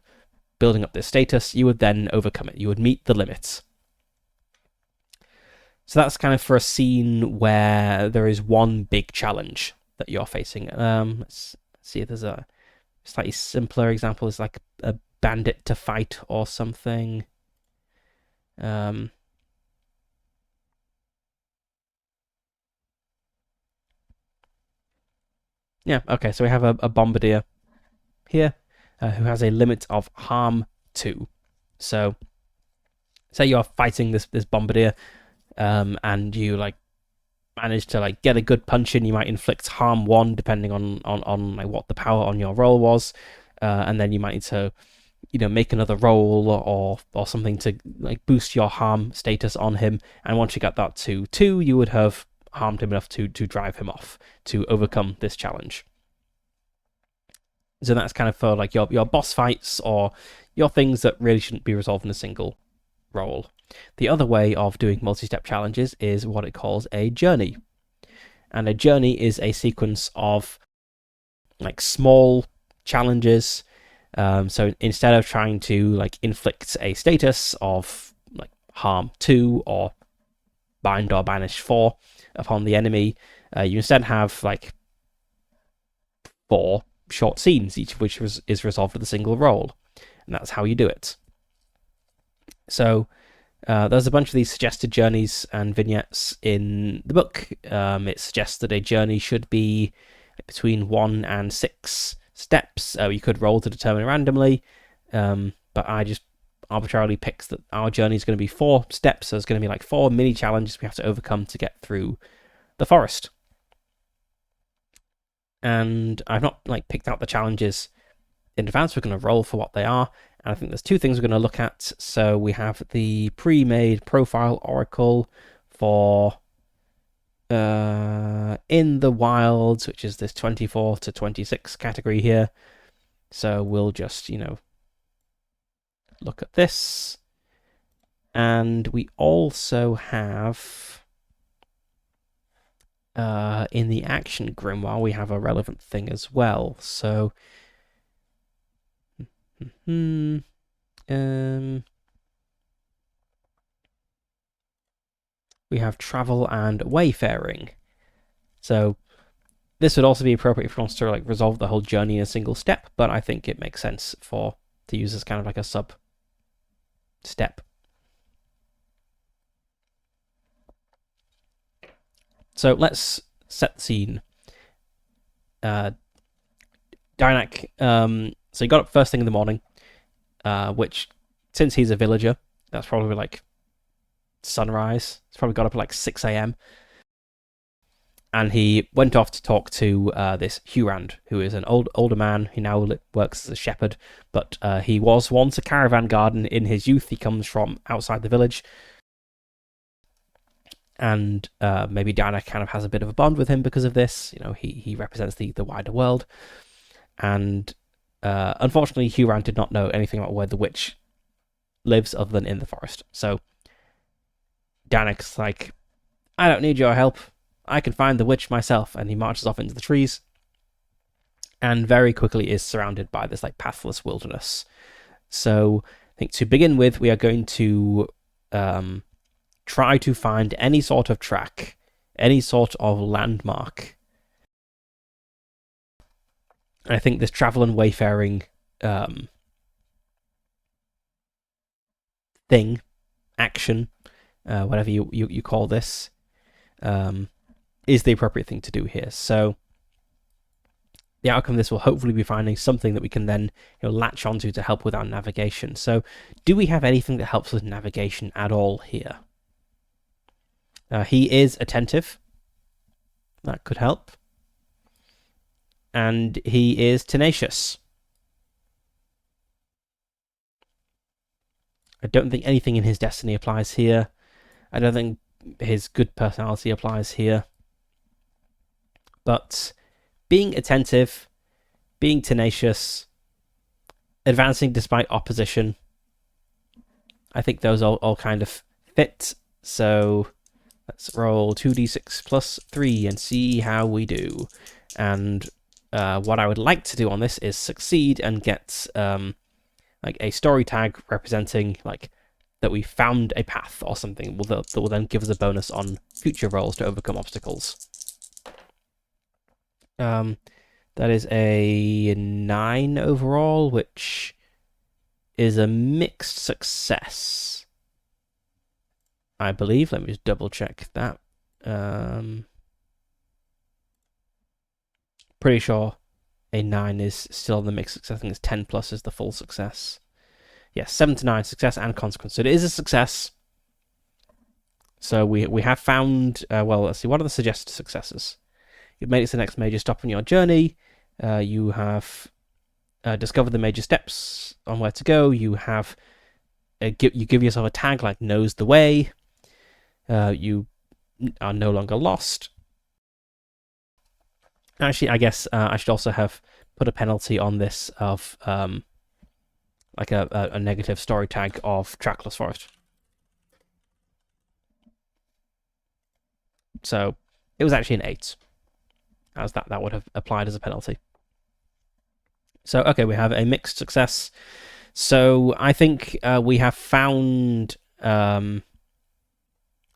building up this status, you would then overcome it. You would meet the limits. So that's kind of for a scene where there is one big challenge that you're facing. Let's see if there's a slightly simpler example. Is like a bandit to fight or something. Yeah, okay, so we have a bombardier here who has a limit of harm 2. So say you're fighting this bombardier and you like manage to like get a good punch in, you might inflict harm 1 depending on like what the power on your roll was, and then you might need to make another roll or something to like boost your harm status on him, and once you got that to 2, you would have harmed him enough to drive him off to overcome this challenge. So that's kind of for like your boss fights or your things that really shouldn't be resolved in a single roll. The other way of doing multi-step challenges is what it calls a journey. And a journey is a sequence of like small challenges. So instead of trying to like inflict a status of like harm 2 or bind or banish 4 upon the enemy, you instead have like 4 short scenes, each of which is resolved with a single roll. And that's how you do it. So there's a bunch of these suggested journeys and vignettes in the book. It suggests that a journey should be between 1 and 6 steps. You could roll to determine randomly, but I just arbitrarily picked that our journey is going to be 4 steps. So there's going to be like 4 mini challenges we have to overcome to get through the forest. And I've not like picked out the challenges in advance. We're going to roll for what they are. And I think there's 2 things we're going to look at. So we have the pre-made profile oracle for In the Wilds, which is this 24 to 26 category here. So we'll just, look at this. And we also have, in the action grimoire, we have a relevant thing as well. So, we have travel and wayfaring. So this would also be appropriate if you want to like resolve the whole journey in a single step, but I think it makes sense to use as kind of like a sub step. So let's set the scene. Dynak, so he got up first thing in the morning, which, since he's a villager, that's probably like sunrise. He's probably got up at like 6 a.m. And he went off to talk to this Hurand, who is an older man. He now works as a shepherd, but he was once a caravan guard in his youth. He comes from outside the village. And maybe Diana kind of has a bit of a bond with him because of this. You know, he represents the wider world. And unfortunately, Hurand did not know anything about where the witch lives other than in the forest. So Danek's like, I don't need your help. I can find the witch myself. And he marches off into the trees and very quickly is surrounded by this like pathless wilderness. So I think to begin with, we are going to try to find any sort of track, any sort of landmark. I think this travel and wayfaring thing, action, whatever you call this, is the appropriate thing to do here. So the outcome of this will hopefully be finding something that we can then latch onto to help with our navigation. So do we have anything that helps with navigation at all here? He is attentive. That could help. And he is tenacious. I don't think anything in his destiny applies here. I don't think his good personality applies here. But being attentive, being tenacious, advancing despite opposition, I think those all kind of fit. So let's roll 2d6 plus 3 and see how we do. And what I would like to do on this is succeed and get like a story tag representing like that we found a path or something that will then give us a bonus on future rolls to overcome obstacles. That is a 9 overall, which is a mixed success, I believe. Let me just double check that. Pretty sure a 9 is still the mixed success. I think it's 10 plus is the full success. Yes, 7 to 9, success and consequence. So it is a success. So we have found, well, let's see, what are the suggested successes? You've made it to the next major stop on your journey. You have discovered the major steps on where to go. You have you give yourself a tag like knows the way. You are no longer lost. Actually, I guess I should also have put a penalty on this of like a negative story tag of trackless forest. So it was actually an 8. As that would have applied as a penalty. So, okay, we have a mixed success. So I think we have found some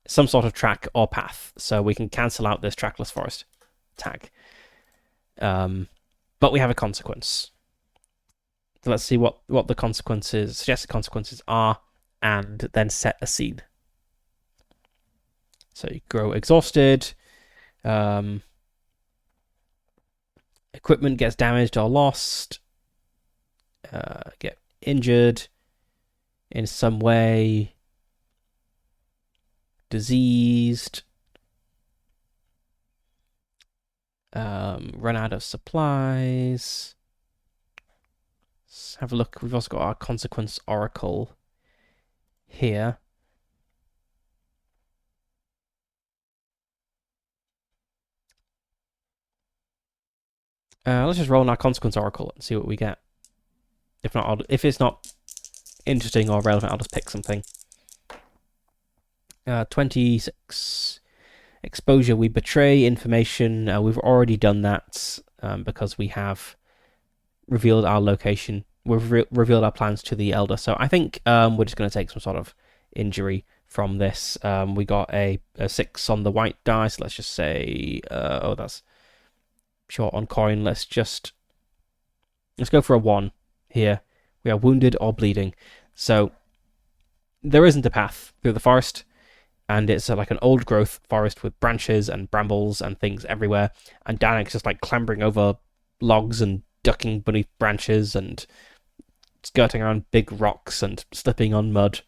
sort of track or path. So we can cancel out this trackless forest tag. But we have a consequence. So let's see what the consequences, suggested consequences are, and then set a scene. So you grow exhausted. Equipment gets damaged or lost. Get injured in some way. Diseased. Run out of supplies. Let's have a look. We've also got our consequence oracle here. Let's just roll in our consequence oracle and see what we get. If it's not interesting or relevant, I'll just pick something. 26. Exposure, we betray information. We've already done that because we have revealed our location. We've revealed our plans to the Elder. So I think we're just going to take some sort of injury from this. We got a 6 on the white dice. Let's just say, that's short on coin. Let's go for a 1 here. We are wounded or bleeding. So there isn't a path through the forest. And it's like an old growth forest with branches and brambles and things everywhere. And Danek's just like clambering over logs and ducking beneath branches and skirting around big rocks and slipping on mud.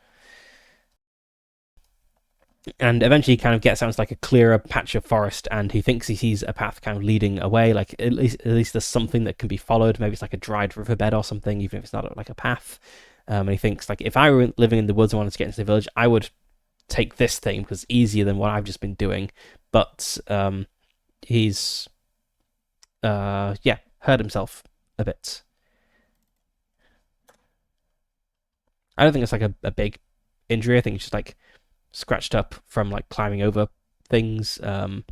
And eventually he kind of gets out to like a clearer patch of forest, and he thinks he sees a path kind of leading away. Like at least there's something that can be followed. Maybe it's like a dried riverbed or something, even if it's not like a path. And he thinks like, if I were living in the woods and wanted to get into the village, I would take this thing because it's easier than what I've just been doing. But he's hurt himself a bit. I don't think it's like a big injury. I think it's just like scratched up from like climbing over things and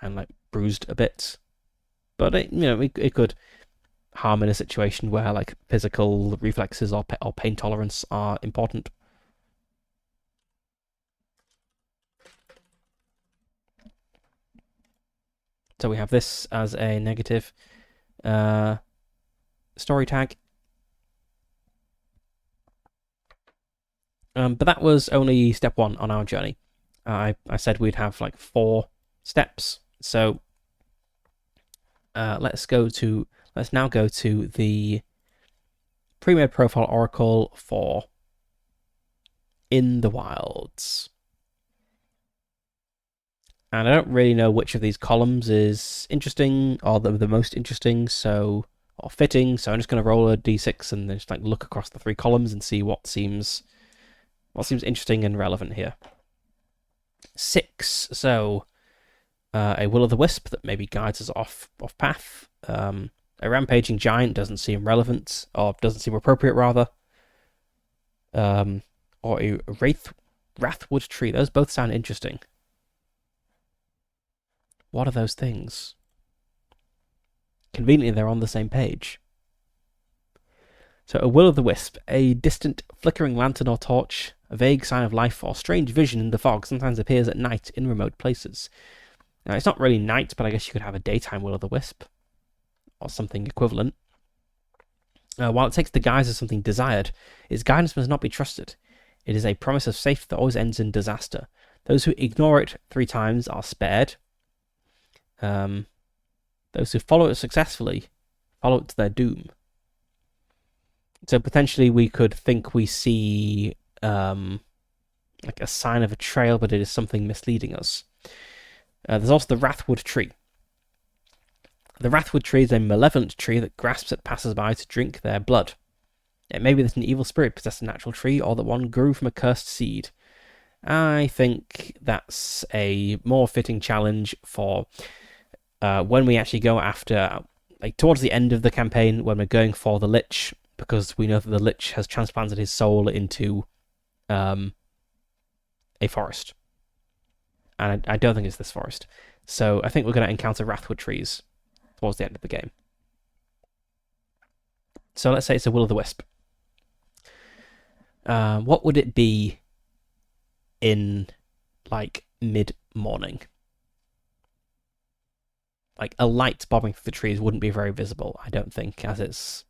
like bruised a bit. But it could harm in a situation where like physical reflexes or pain tolerance are important. So we have this as a negative story tag. But that was only step 1 on our journey. I said we'd have like 4 steps. So let's now go to the pre-made profile oracle for In the Wilds. And I don't really know which of these columns is interesting or the most interesting, or fitting. So I'm just going to roll a d6 and then just like look across the 3 columns and see what seems interesting and relevant here. 6. So a will-o'-the-wisp that maybe guides us off path. A rampaging giant doesn't seem relevant, or doesn't seem appropriate rather. Or a wrathwood tree. Those both sound interesting. What are those things? Conveniently, they're on the same page. So a will-o'-the-wisp, a distant flickering lantern or torch, a vague sign of life or strange vision in the fog, sometimes appears at night in remote places. Now, it's not really night, but I guess you could have a daytime will-o'-the-wisp, or something equivalent. While it takes the guise of something desired, its guidance must not be trusted. It is a promise of safety that always ends in disaster. Those who ignore it 3 times are spared. Those who follow it successfully follow it to their doom. So potentially we could think we see like a sign of a trail, but it is something misleading us. There's also the Wrathwood tree. The Wrathwood tree is a malevolent tree that grasps at passers-by to drink their blood. It may be that an evil spirit possessed a natural tree, or that one grew from a cursed seed. I think that's a more fitting challenge for when we actually go after, like towards the end of the campaign, when we're going for the Lich, because we know that the Lich has transplanted his soul into a forest. And I don't think it's this forest. So I think we're going to encounter Wrathwood trees towards the end of the game. So let's say it's a will-o'-the-wisp. What would it be in, like, mid-morning? Like, a light bobbing through the trees wouldn't be very visible, I don't think, as it's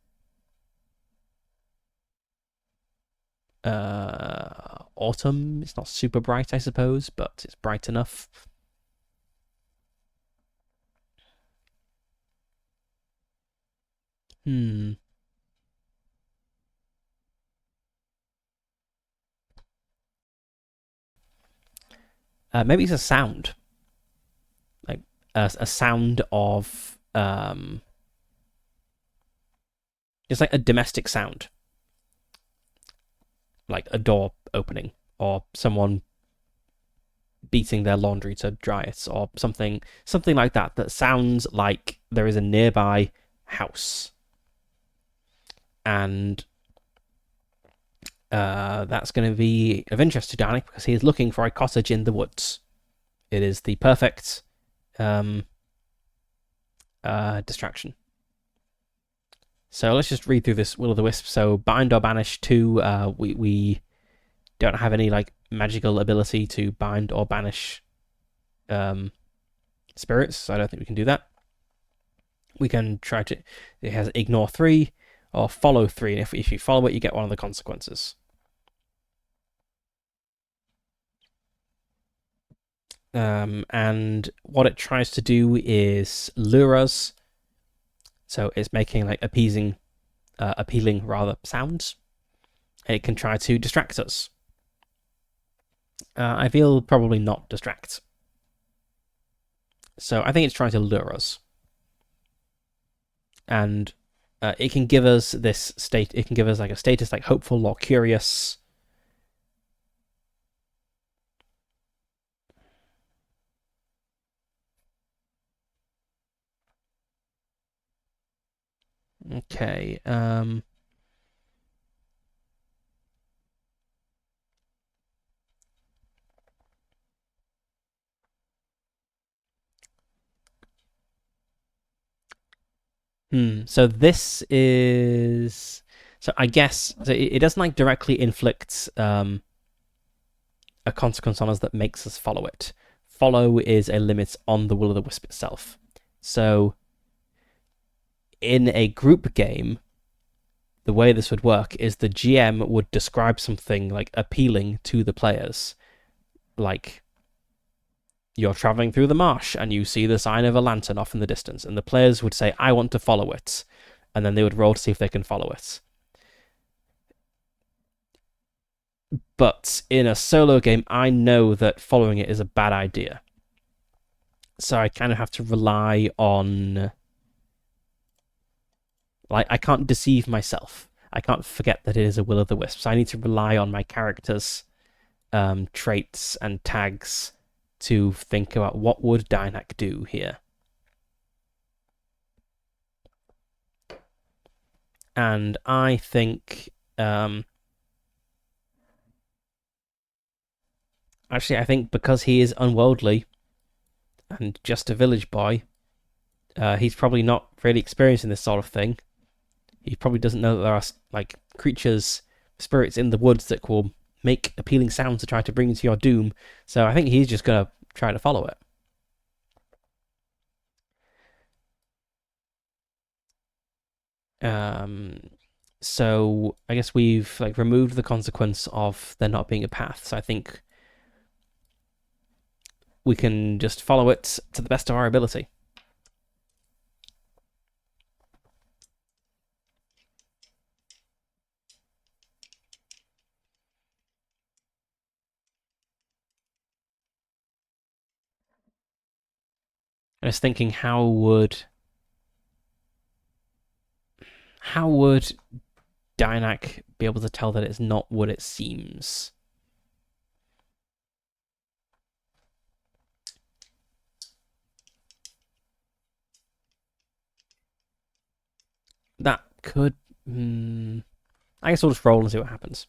autumn. It's not super bright, I suppose, but it's bright enough. Maybe it's a sound. Like a sound of it's like a domestic sound. Like a door opening, or someone beating their laundry to dry it, or something like that sounds like there is a nearby house. And that's going to be of interest to Danik because he is looking for a cottage in the woods. It is the perfect distraction. So let's just read through this Will o' the Wisp. So bind or banish 2. We don't have any like magical ability to bind or banish spirits, so I don't think we can do that. We can try to. It has ignore 3 or follow 3, and if you follow it, you get one of the consequences. And what it tries to do is lure us. So it's making like appealing sounds. It can try to distract us. I feel probably not distract. So I think it's trying to lure us. And it can give us this state. It can give us like a status like hopeful or curious. Okay. So this is. So I guess so it doesn't like directly inflict a consequence on us that makes us follow it. Follow is a limit on the Will o' the Wisp itself. So in a group game, the way this would work is the GM would describe something like appealing to the players, like you're traveling through the marsh and you see the sign of a lantern off in the distance, and the players would say, I want to follow it, and then they would roll to see if they can follow it. But in a solo game, I know that following it is a bad idea. So I kind of have to rely on... Like, I can't deceive myself. I can't forget that it is a Will o' the Wisp. So I need to rely on my character's traits and tags to think about what would Dynak do here. And I think... actually, I think because he is unworldly and just a village boy, he's probably not really experiencing this sort of thing. He probably doesn't know that there are like creatures, spirits in the woods that will make appealing sounds to try to bring you to your doom. So I think he's just gonna try to follow it. So I guess we've like removed the consequence of there not being a path. So I think we can just follow it to the best of our ability. I was thinking, how would Dynak be able to tell that it's not what it seems? That could... I guess we'll just roll and see what happens.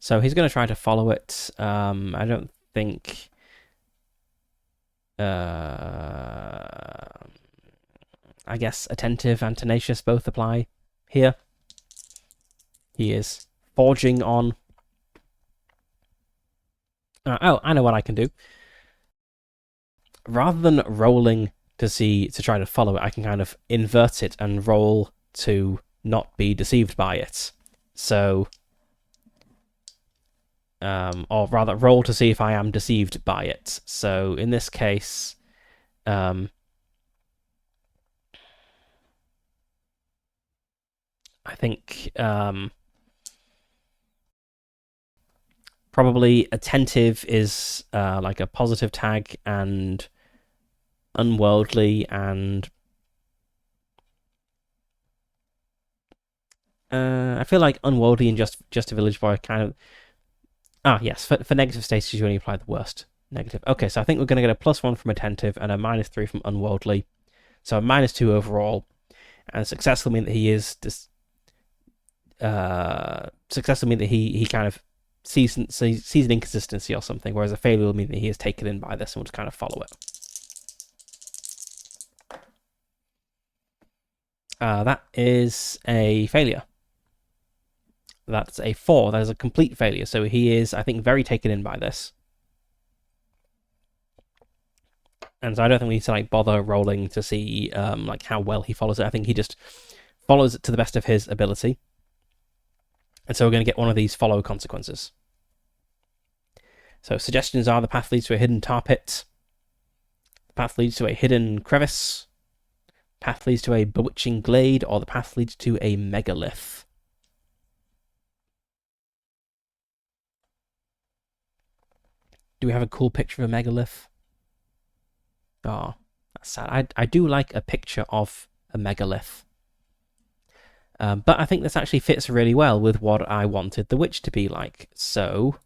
So he's going to try to follow it. I don't think... I guess attentive and tenacious both apply here. He is forging on. Oh, I know what I can do. Rather than rolling to try to follow it, I can kind of invert it and roll to not be deceived by it. So, or rather, roll to see if I am deceived by it. So in this case, I think probably attentive is like a positive tag, and unworldly and I feel like unworldly and just a village boy kind of... yes, for negative status you only apply the worst negative. Okay, so I think we're going to get a +1 from attentive and a -3 from unworldly, so a -2 overall, and success will mean that he is success will mean that he kind of sees an inconsistency or something, whereas a failure will mean that he is taken in by this and will just kind of follow it. That is a failure. That's a 4. That is a complete failure. So he is, I think, very taken in by this. And so I don't think we need to like bother rolling to see like how well he follows it. I think he just follows it to the best of his ability. And so we're going to get one of these follow consequences. So suggestions are: the path leads to a hidden tar pit. The path leads to a hidden crevice. Path leads to a bewitching glade, or the path leads to a megalith. Do we have a cool picture of a megalith? Oh, that's sad. I do like a picture of a megalith. But I think this actually fits really well with what I wanted the witch to be like. So,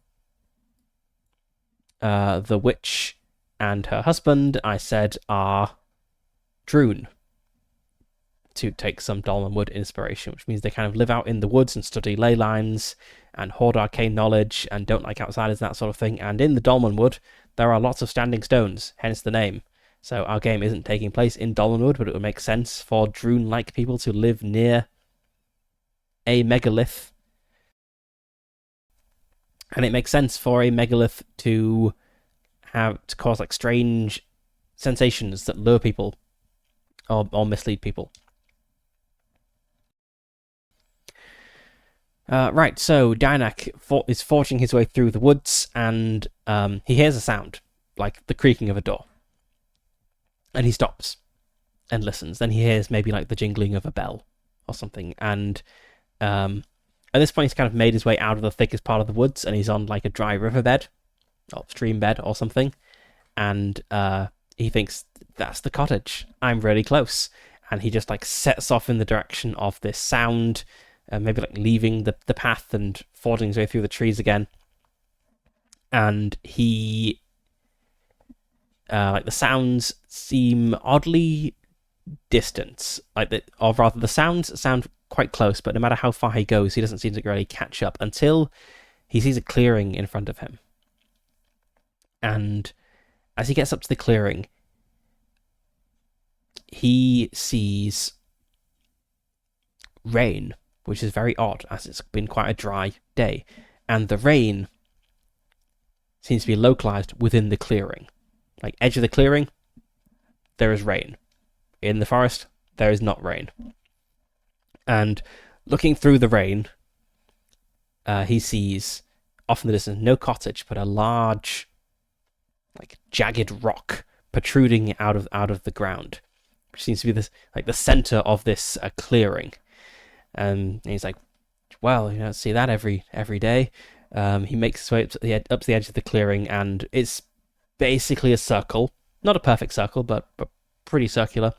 the witch and her husband, I said, are Droon, to take some Dolmenwood inspiration, which means they kind of live out in the woods and study ley lines and hoard arcane knowledge and don't like outsiders, that sort of thing. And in the Dolmenwood, there are lots of standing stones, hence the name. So our game isn't taking place in Dolmenwood, but it would make sense for Droon-like people to live near a megalith. And it makes sense for a megalith to cause like strange sensations that lure people or mislead people. Right, so Dynak is forging his way through the woods, and he hears a sound, like the creaking of a door. And he stops and listens. Then he hears maybe like the jingling of a bell or something. And at this point, he's kind of made his way out of the thickest part of the woods, and he's on like a dry riverbed or stream bed or something. And he thinks, that's the cottage. I'm really close. And he just like sets off in the direction of this sound, maybe like leaving the path and forging his way through the trees again. And he like the sounds seem oddly distant, or rather the sounds sound quite close, but no matter how far he goes, he doesn't seem to really catch up until he sees a clearing in front of him. And as he gets up to the clearing, he sees rain, which is very odd, as it's been quite a dry day. And the rain seems to be localized within the clearing. Like, edge of the clearing, there is rain. In the forest, there is not rain. And looking through the rain, he sees, off in the distance, no cottage, but a large, like, jagged rock protruding out of the ground, which seems to be this, like, the center of this clearing. And he's like, well, you don't see that every day. He makes his way up to the edge of the clearing, and it's basically a circle, not a perfect circle, but pretty circular,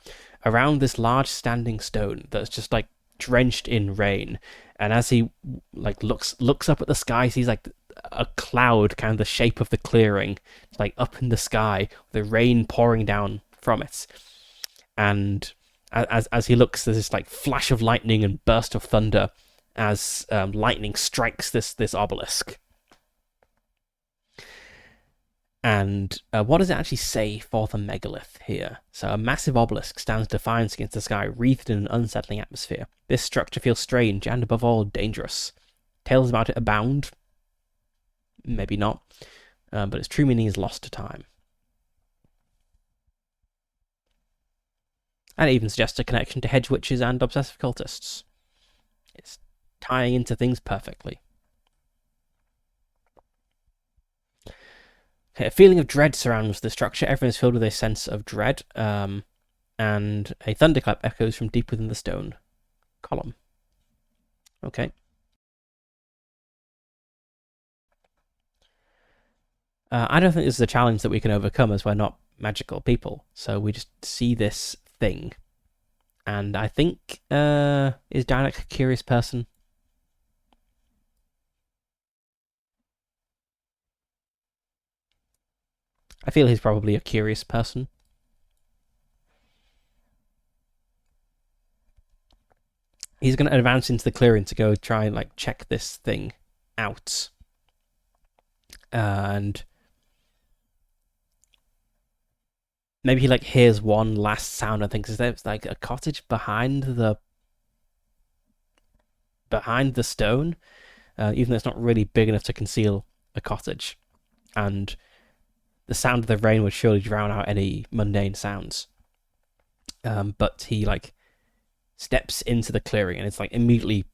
around this large standing stone that's just like drenched in rain. And as he like looks up at the sky, sees like a cloud, kind of the shape of the clearing, like up in the sky, the rain pouring down from it. And as he looks, there's this like flash of lightning and burst of thunder as lightning strikes this obelisk. And what does it actually say for the megalith here? So a massive obelisk stands defiant against the sky, wreathed in an unsettling atmosphere. This structure feels strange and, above all, dangerous. Tales about it abound. Maybe not. But its true meaning is lost to time. And it even suggests a connection to hedge witches and obsessive cultists. It's tying into things perfectly. A feeling of dread surrounds the structure. Everyone is filled with a sense of dread, and a thunderclap echoes from deep within the stone column. Okay. I don't think this is a challenge that we can overcome, as we're not magical people. So we just see this thing, and I think is Dynak a curious person? I feel he's probably a curious person. he's going to advance into the clearing to go try and like check this thing out. And maybe he like hears one last sound and thinks there's like a cottage behind the stone, even though it's not really big enough to conceal a cottage. And the sound of the rain would surely drown out any mundane sounds. But he like steps into the clearing and it's like immediately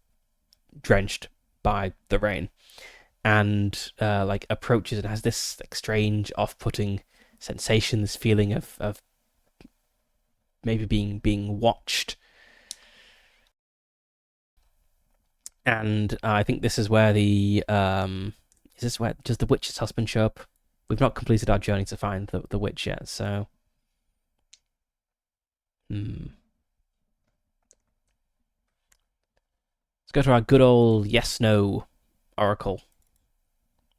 drenched by the rain, and like approaches and has this like strange, off-putting sensation, this feeling of maybe being watched. And I think this is where is this where does the witch's husband show up? We've not completed our journey to find the witch yet, so let's go to our good old yes/no oracle,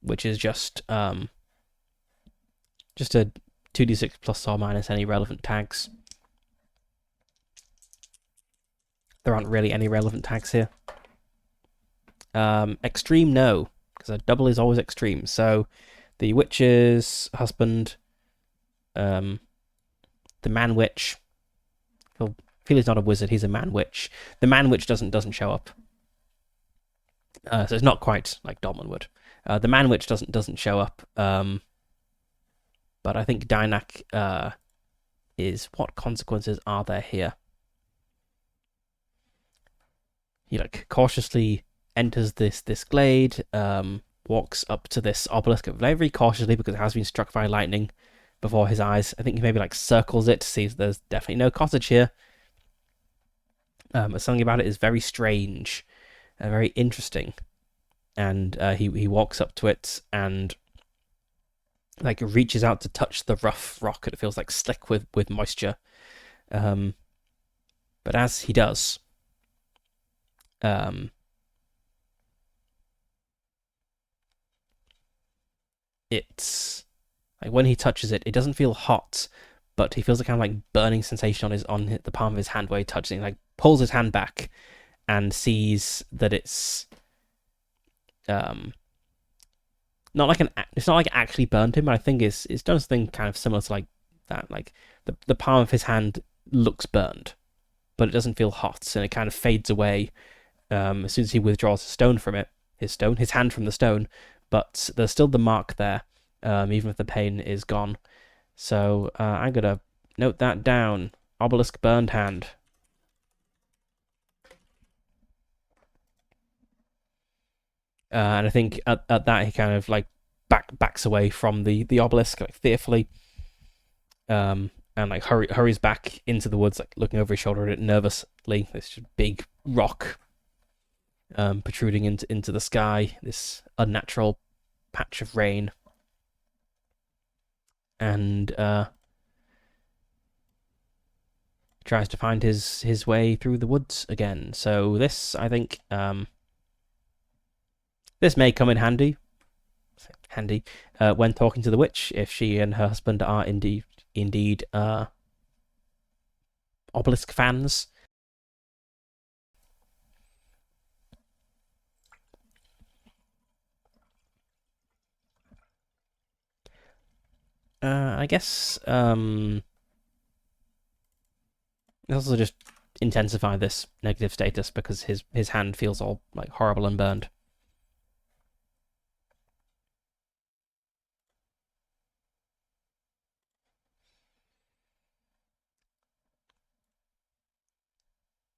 which is just a 2d6 plus or minus any relevant tags. There aren't really any relevant tags here. Extreme no, because a double is always extreme. So the witch's husband, the man witch. I feel he's not a wizard; he's a man witch. The man witch doesn't show up. So it's not quite like Dolmen would. The man witch doesn't show up. But I think Dynak is what consequences are there here? He like cautiously enters this glade, walks up to this obelisk very cautiously because it has been struck by lightning before his eyes. I think he maybe like circles it to see if there's definitely no cottage here. Something about it is very strange, very interesting, and he walks up to it and like reaches out to touch the rough rock. It feels like slick with moisture, but as he does, it's like when he touches it, it doesn't feel hot, but he feels a kind of like burning sensation on the palm of his hand where he touches it. He like pulls his hand back and sees that it's not like it's not like it actually burned him, but I think it's done something kind of similar to like that. Like the palm of his hand looks burned, but it doesn't feel hot, and it kind of fades away as soon as he withdraws his hand from the stone. But there's still the mark there, even if the pain is gone. So I'm gonna note that down. Obelisk burned hand. And I think at that he kind of like backs away from the obelisk like fearfully, and like hurries back into the woods, like looking over his shoulder at it nervously. This just big rock protruding into the sky, this unnatural patch of rain, and tries to find his way through the woods again. So this, I think, this may come in handy when talking to the witch if she and her husband are indeed obelisk fans. I guess also just intensify this negative status because his hand feels all like horrible and burned.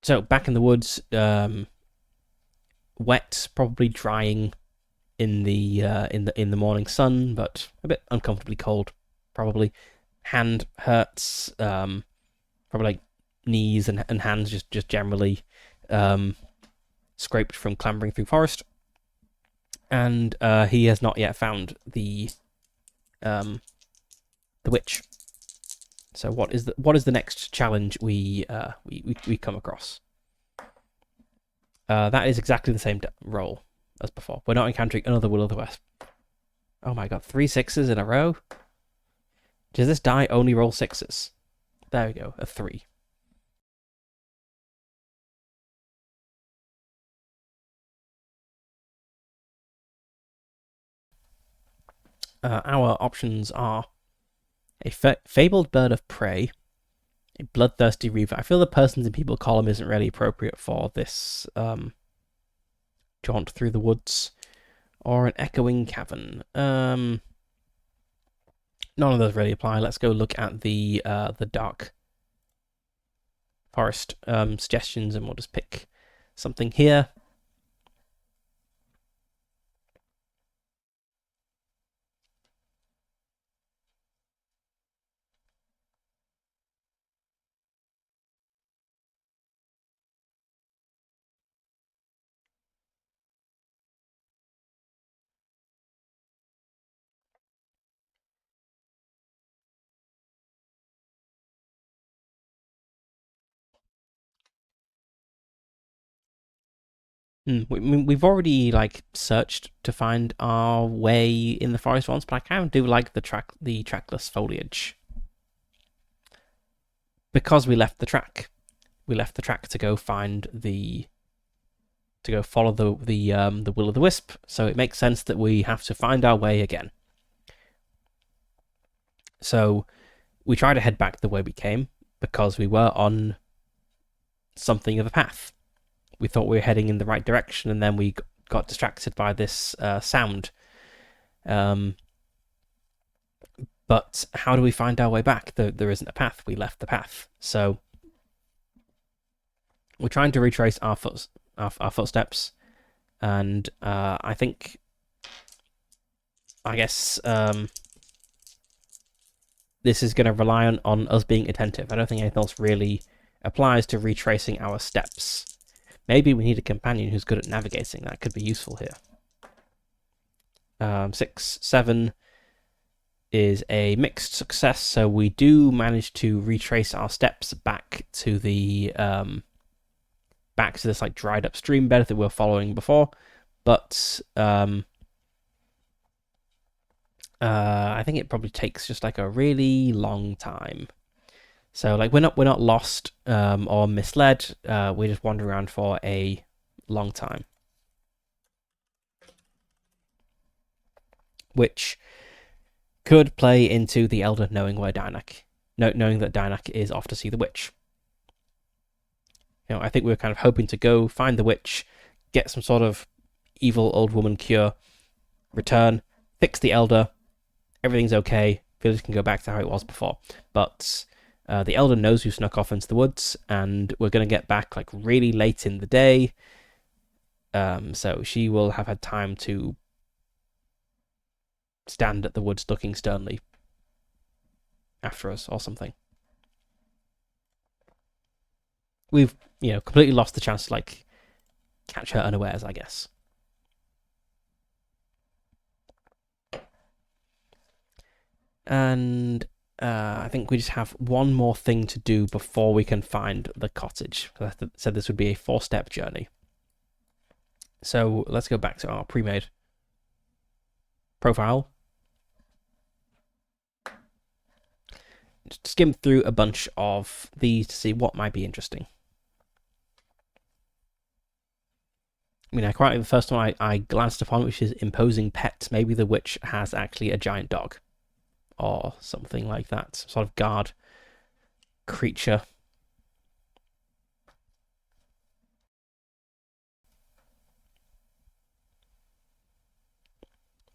So back in the woods, wet, probably drying in the morning sun, but a bit uncomfortably cold. Probably hand hurts. Probably like knees and hands just generally scraped from clambering through forest. And he has not yet found the witch. So what is the next challenge we come across? That is exactly the same roll as before. We're not encountering another Will of the Wisp. Oh my god, 3 6s in a row? Does this die only roll 6s? There we go, a 3. Our options are a fabled bird of prey, a bloodthirsty reaver. I feel the persons and people column isn't really appropriate for this jaunt through the woods, or an echoing cavern. None of those really apply. Let's go look at the dark forest suggestions, and we'll just pick something here. We've already like searched to find our way in the forest once, but I kind of do like the trackless foliage because we left the track. We left the track to go find to go follow the will o' the wisp. So it makes sense that we have to find our way again. So we try to head back the way we came because we were on something of a path. We thought we were heading in the right direction, and then we got distracted by this sound. But how do we find our way back? There isn't a path. We left the path. So we're trying to retrace our footsteps, and I guess this is going to rely on us being attentive. I don't think anything else really applies to retracing our steps. Maybe we need a companion who's good at navigating. That could be useful here. 6, 7 is a mixed success, so we do manage to retrace our steps back to the this like dried up stream bed that we were following before. But I think it probably takes just like a really long time. So like we're not lost or misled. We just wander around for a long time, which could play into the Elder knowing where knowing that Dynak is off to see the witch. I think we were kind of hoping to go find the witch, get some sort of evil old woman cure, return, fix the Elder, everything's okay. Village can go back to how it was before, but. The Elder knows who snuck off into the woods, and we're going to get back like really late in the day. So she will have had time to stand at the woods looking sternly after us or something. We've, completely lost the chance to like catch her unawares, I guess. And I think we just have one more thing to do before we can find the cottage. I said this would be a 4-step journey. So let's go back to our pre-made profile. Just skim through a bunch of these to see what might be interesting. I mean, I quite like the first one I glanced upon, which is imposing pet. Maybe the witch has actually a giant dog. Or something like that. Some sort of guard creature.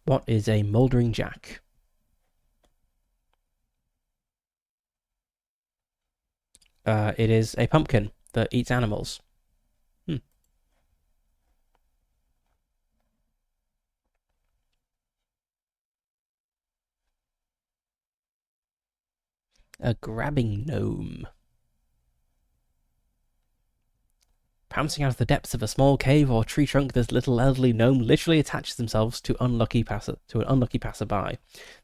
What is a mouldering jack? It is a pumpkin that eats animals. A grabbing gnome. Pouncing out of the depths of a small cave or tree trunk, this little elderly gnome literally attaches themselves to an unlucky passerby.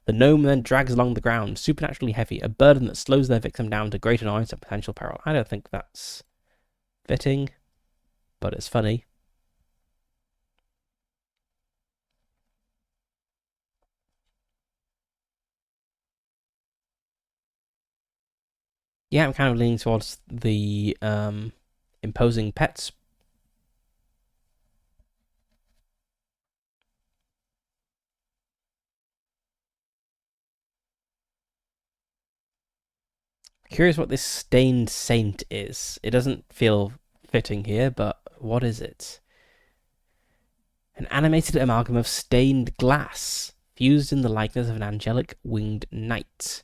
The gnome then drags along the ground, supernaturally heavy, a burden that slows their victim down to great annoyance and potential peril. I don't think that's fitting, but it's funny. Yeah, I'm kind of leaning towards the imposing pets. Curious what this stained saint is. It doesn't feel fitting here, but what is it? An animated amalgam of stained glass, fused in the likeness of an angelic winged knight.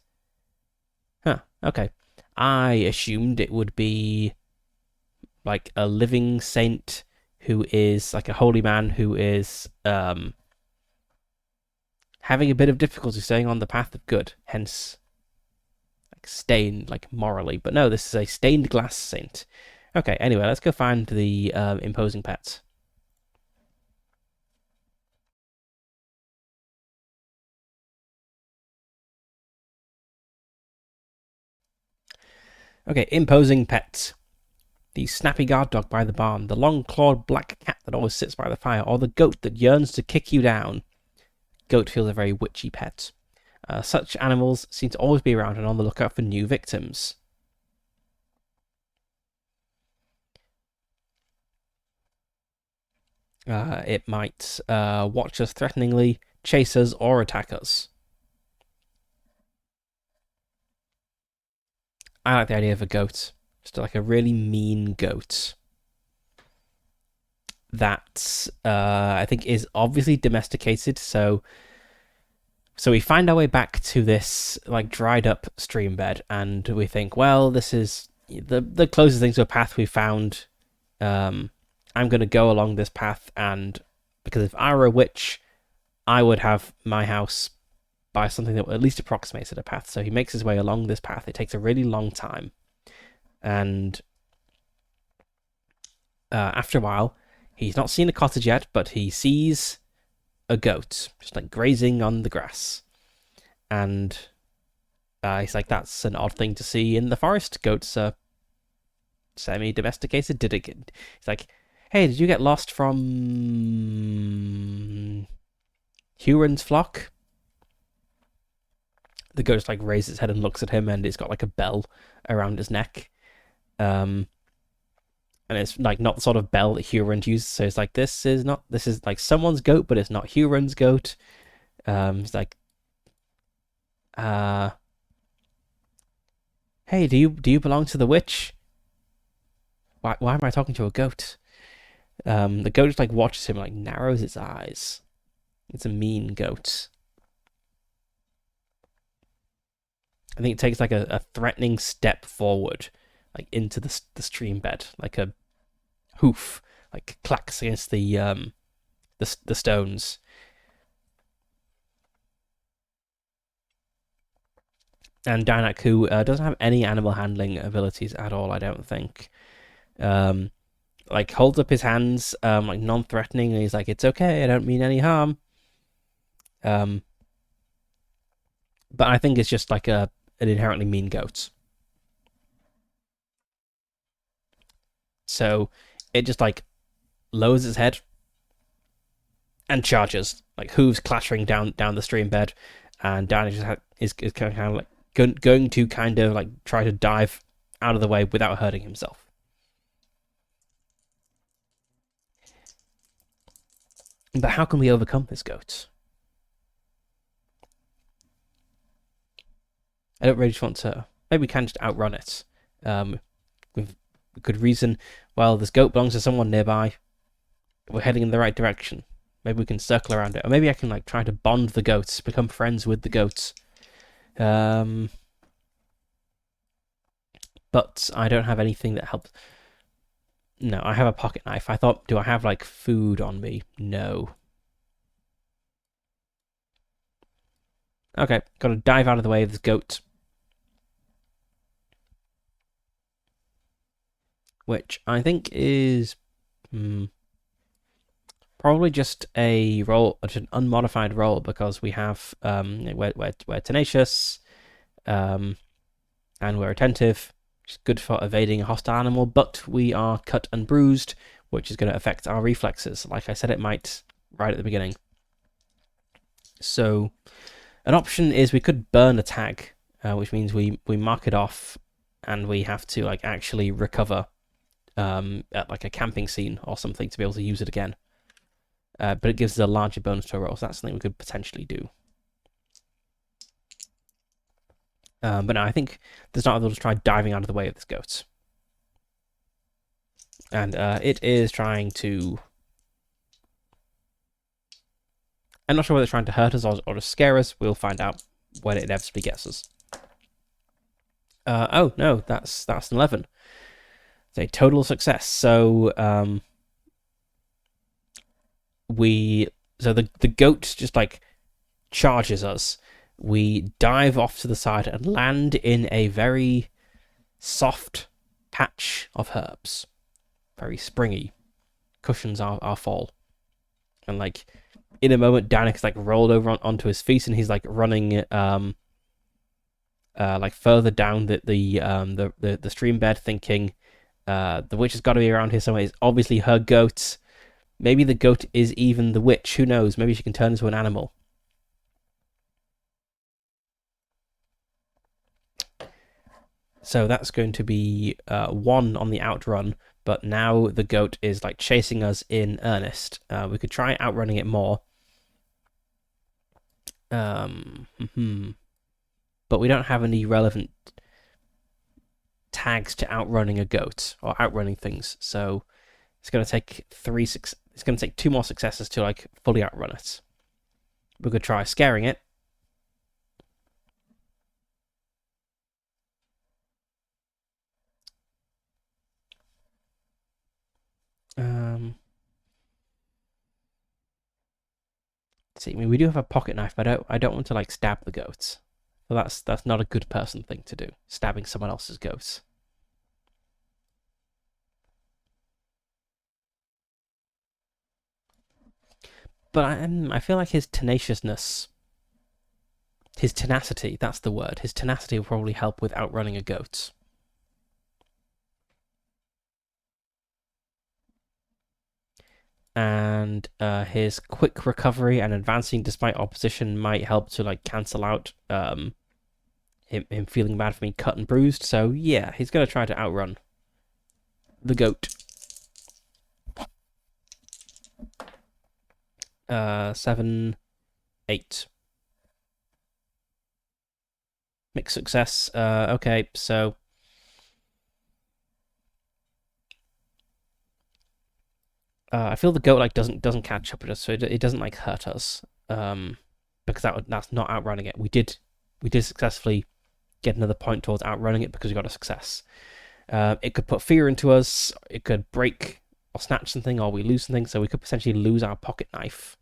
Huh, okay. I assumed it would be like a living saint who is like a holy man who is having a bit of difficulty staying on the path of good, hence like stained, like morally. But no, this is a stained glass saint. Okay, anyway, let's go find the imposing pets. Okay, imposing pets. The snappy guard dog by the barn, the long-clawed black cat that always sits by the fire, or the goat that yearns to kick you down. Goat feels a very witchy pet. Such animals seem to always be around and on the lookout for new victims. It might watch us threateningly, chase us, or attack us. I like the idea of a goat. Just like a really mean goat. That I think is obviously domesticated, so we find our way back to this like dried up stream bed, and we think, well, this is the closest thing to a path we found. I'm gonna go along this path, and because if I were a witch, I would have my house by something that at least approximates at a path. So he makes his way along this path. It takes a really long time, and after a while, he's not seen a cottage yet, but he sees a goat just like grazing on the grass, and he's like, "That's an odd thing to see in the forest. Goats are semi-domesticated. Did it get?" He's like, "Hey, did you get lost from Huron's flock?" The goat like raises its head and looks at him, and it's got like a bell around his neck. And it's like not the sort of bell that Huron uses. So it's like, this is like someone's goat, but it's not Huron's goat. It's like, hey, do you belong to the witch? Why am I talking to a goat? The goat just like watches him, like narrows its eyes. It's a mean goat. I think it takes like a threatening step forward, like into the stream bed, like a hoof, like clacks against the stones. And Dinak, who doesn't have any animal handling abilities at all, I don't think. Like holds up his hands, like non-threatening, and he's like, "It's okay, I don't mean any harm." But I think it's just like an inherently mean goat. So it just like lowers its head and charges, like hooves clattering down the stream bed, and Danny is kind of like going to kind of like try to dive out of the way without hurting himself. But how can we overcome this goat? I don't really just want to. Maybe we can just outrun it. With good reason. Well, this goat belongs to someone nearby. We're heading in the right direction. Maybe we can circle around it, or maybe I can like try to bond the goats, become friends with the goats. But I don't have anything that helps. No, I have a pocket knife. I thought, do I have like food on me? No. Okay, gotta dive out of the way of this goat. Which I think is probably just a roll, just an unmodified roll, because we have we're tenacious, and we're attentive, which is good for evading a hostile animal. But we are cut and bruised, which is going to affect our reflexes. Like I said, it might right at the beginning. So an option is we could burn a tag, which means we mark it off, and we have to like actually recover at like a camping scene or something to be able to use it again. But it gives us a larger bonus to a roll, so that's something we could potentially do. But no, I think the Snipe will just try diving out of the way of this goat. And it is trying to... I'm not sure whether it's trying to hurt us or to scare us. We'll find out when it inevitably gets us. Oh, no, that's an 11. It's a total success. So, the goat just, like, charges us. We dive off to the side and land in a very soft patch of herbs. Very springy. Cushions our fall. And, like, in a moment, Danik's, like, rolled over onto his feet, and he's, like, running, like, further down the stream bed, thinking, the witch has got to be around here somewhere. It's obviously her goat. Maybe the goat is even the witch. Who knows? Maybe she can turn into an animal. So that's going to be 1 on the outrun, but now the goat is like chasing us in earnest. We could try outrunning it more. But we don't have any relevant tags to outrunning a goat or outrunning things, so it's going to take it's going to take 2 more successes to like fully outrun it. We could try scaring it. See, I mean, we do have a pocket knife, but I don't want to like stab the goats. So that's not a good person thing to do. Stabbing someone else's goats. But I feel like his tenaciousness, his tenacity, that's the word. His tenacity will probably help with outrunning a goat. And his quick recovery and advancing despite opposition might help to like cancel out him feeling bad for being cut and bruised. So yeah, he's gonna try to outrun the goat. 7, 8. Mixed success. Okay, so I feel the goat like doesn't catch up with us, so it doesn't like hurt us. Because that's not outrunning it. We did successfully get another point towards outrunning it because we got a success. It could put fear into us. It could break or snatch something, or we lose something. So we could potentially lose our pocket knife.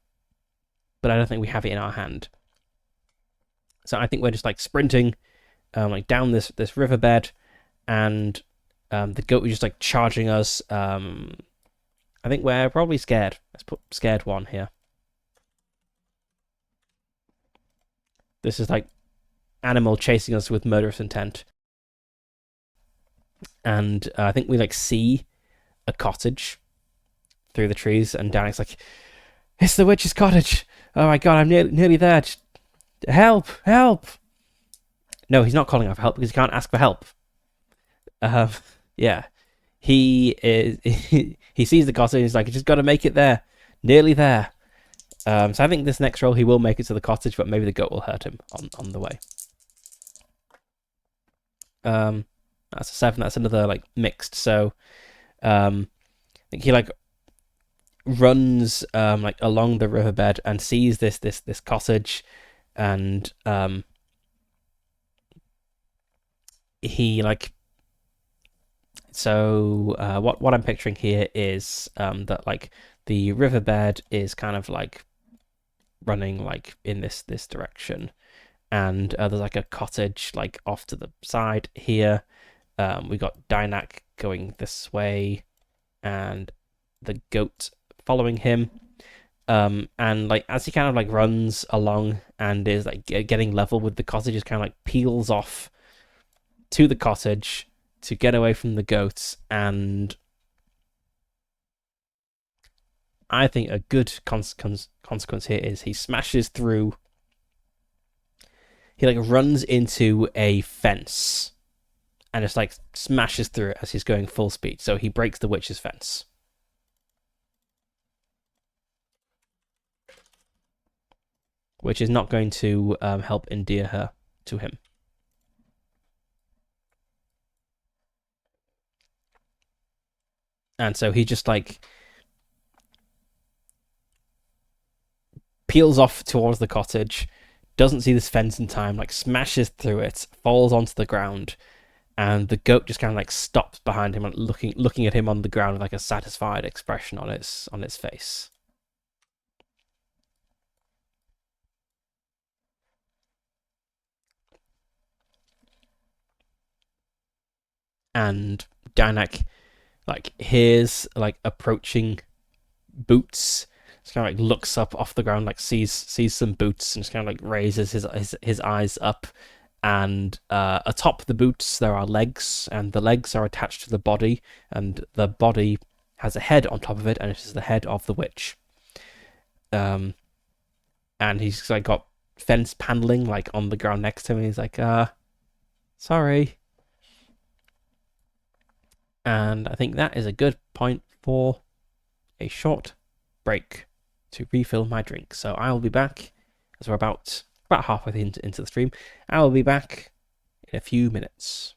But I don't think we have it in our hand. So I think we're just like sprinting, like down this riverbed, and the goat was just like charging us. I think we're probably scared. Let's put scared 1 here. This is like animal chasing us with murderous intent. And I think we like see a cottage through the trees, and Danik's like, "It's the witch's cottage! Oh my god, I'm nearly there! Just help! Help!" No, he's not calling out for help because he can't ask for help. Yeah, he sees the cottage and he's like, "I just got to make it there, nearly there." So I think this next roll he will make it to the cottage, but maybe the goat will hurt him on the way. That's a 7. That's another like mixed. So I think he like runs like along the riverbed and sees this cottage, and he like, so what I'm picturing here is that like the riverbed is kind of like running like in this direction, and there's like a cottage like off to the side here. We got Dynak going this way, and the goat following him. And like as he kind of like runs along and is like getting level with the cottage, just kind of like peels off to the cottage to get away from the goats. And I think a good consequence here is he smashes through. He like runs into a fence and just like smashes through it as he's going full speed. So he breaks the witch's fence, which is not going to help endear her to him. And so he just like peels off towards the cottage, doesn't see this fence in time, like smashes through it, falls onto the ground, and the goat just kind of like stops behind him and looking at him on the ground with like a satisfied expression on its face. And Danak like hears like approaching boots. Just kind of like looks up off the ground, like sees some boots, and just kind of like raises his eyes up. And atop the boots there are legs, and the legs are attached to the body, and the body has a head on top of it, and it is the head of the witch. Um, and he's like got fence paneling like on the ground next to him. And he's like, sorry. And I think that is a good point for a short break to refill my drink. So I will be back as we're about halfway into the stream. I will be back in a few minutes.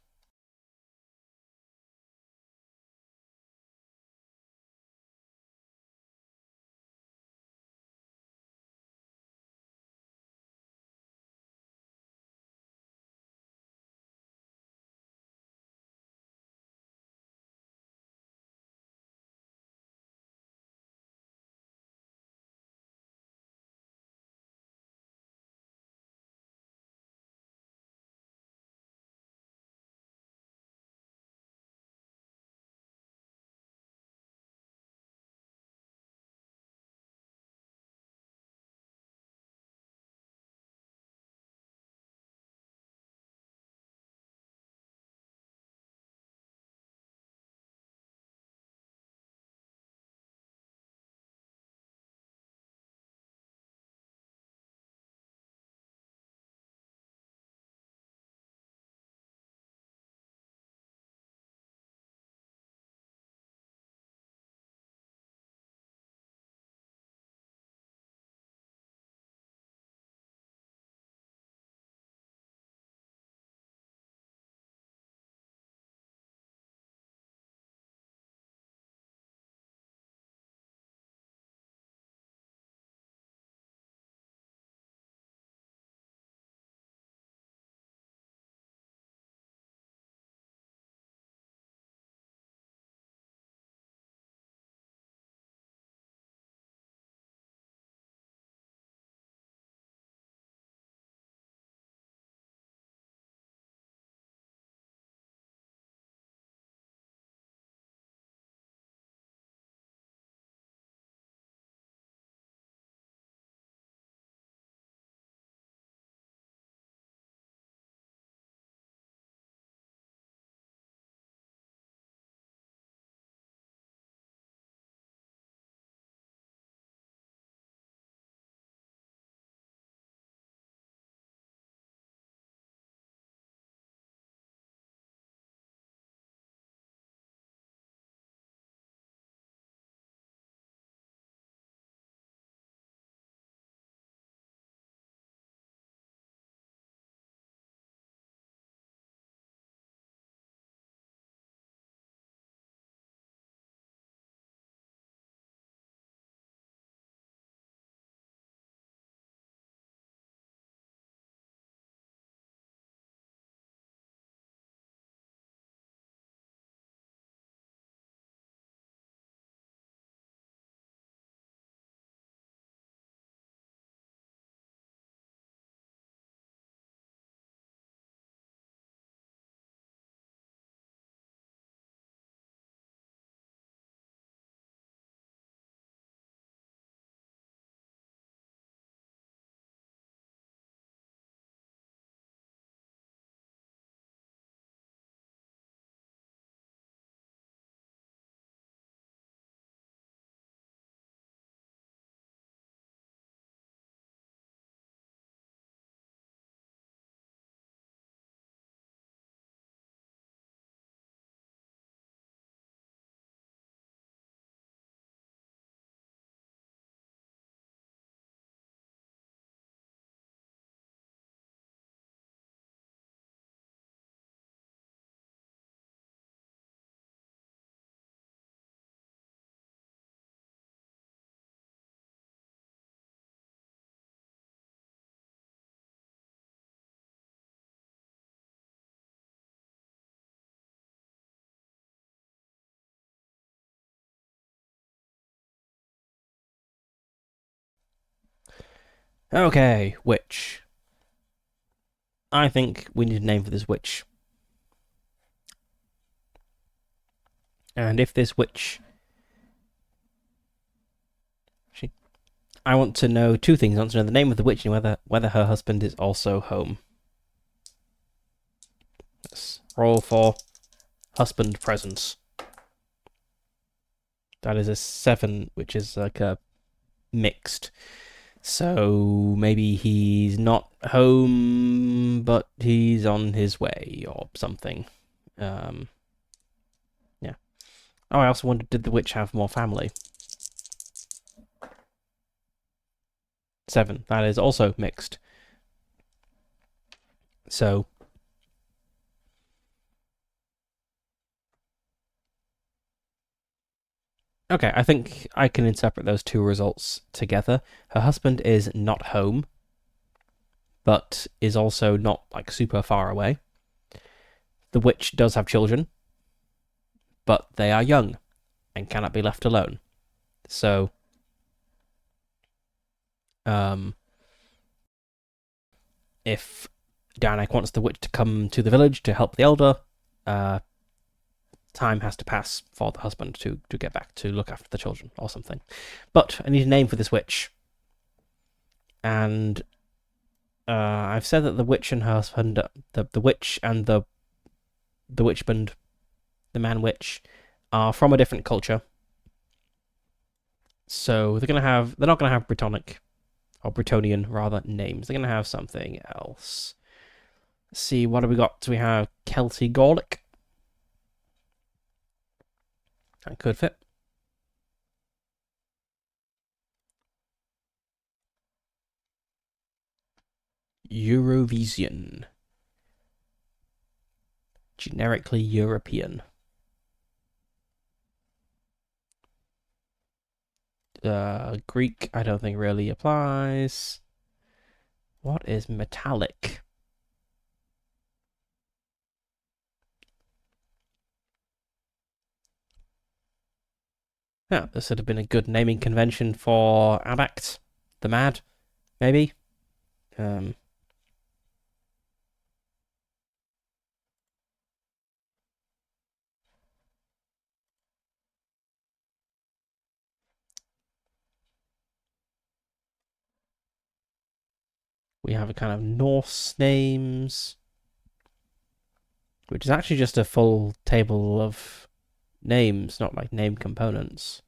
Okay, witch. I think we need a name for this witch. And if this witch... I want to know two things. I want to know the name of the witch and whether her husband is also home. Let's roll for husband presence. That is a 7, which is like a mixed. So maybe he's not home, but he's on his way or something. Yeah. Oh, I also wondered, did the witch have more family? 7. That is also mixed. So... Okay, I think I can interpret those two results together. Her husband is not home, but is also not like super far away. The witch does have children, but they are young and cannot be left alone. So, if Dianak wants the witch to come to the village to help the elder, time has to pass for the husband to get back to look after the children or something. But I need a name for this witch. And I've said that the witch and her husband, the witch and the witchband, the man witch, are from a different culture. So they're not gonna have Brittonic or Bretonian rather names. They're gonna have something else. Let's see, what have we got? Do we have Celtic Gaelic? That could fit. Eurovision. Generically European. Greek, I don't think really applies. What is metallic? Yeah, this would have been a good naming convention for Abact, the Mad, maybe. We have a kind of Norse names, which is actually just a full table of names, not like name components.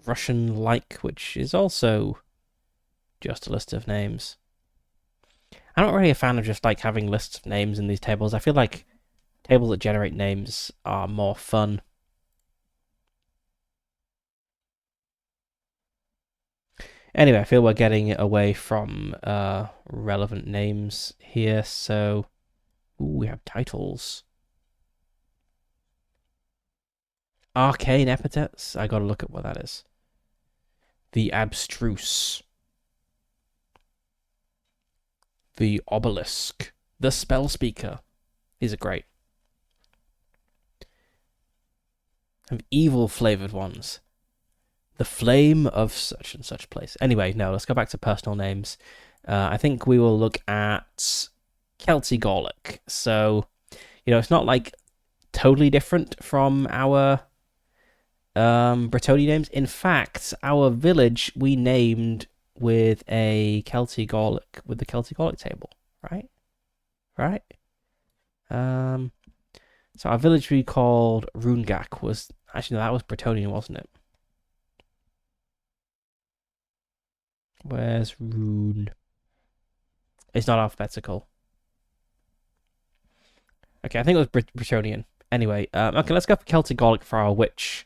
Russian-like, which is also just a list of names. I'm not really a fan of just like having lists of names in these tables. I feel like tables that generate names are more fun. Anyway, I feel we're getting away from relevant names here, so we have titles. Arcane epithets. I gotta look at what that is. The abstruse. The obelisk. The spell speaker. These are great. Have evil flavored ones. The flame of such and such place. Anyway, no, let's go back to personal names. I think we will look at Celtic Gaelic. So, it's not like totally different from our Bretonnian names. In fact, our village we named with a Celtic Gaelic, with the Celtic Gaelic table, right? Right? So our village we called Rungak was actually no, that was Bretonnian, wasn't it? Where's Rune? It's not alphabetical. Okay, I think it was Bretonnian. Anyway, okay, let's go for Celtic Gaelic for our witch.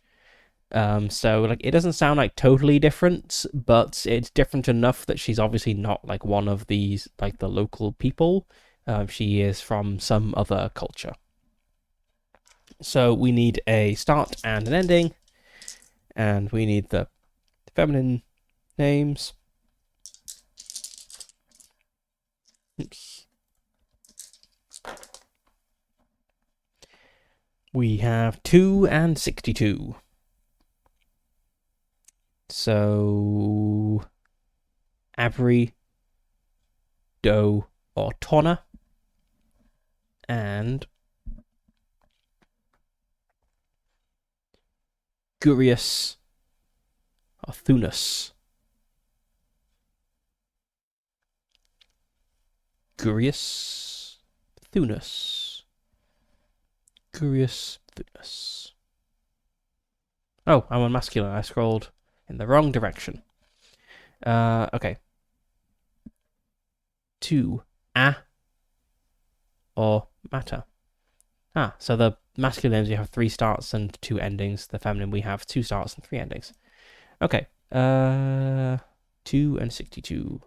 So like it doesn't sound like totally different, but it's different enough that she's obviously not like one of these like the local people. She is from some other culture. So we need a start and an ending, and we need the feminine names. Oops. We have 2 and 62. So Avery, Doe, or Tonna. And Gurius or Thunus. Gurius, Thunus. Gurius, Thunus. Oh, I'm on masculine. I scrolled in the wrong direction. Okay. 2. Or matter. So the masculine names, you have 3 starts and 2 endings. The feminine, we have 2 starts and 3 endings. Okay. 2 and 62.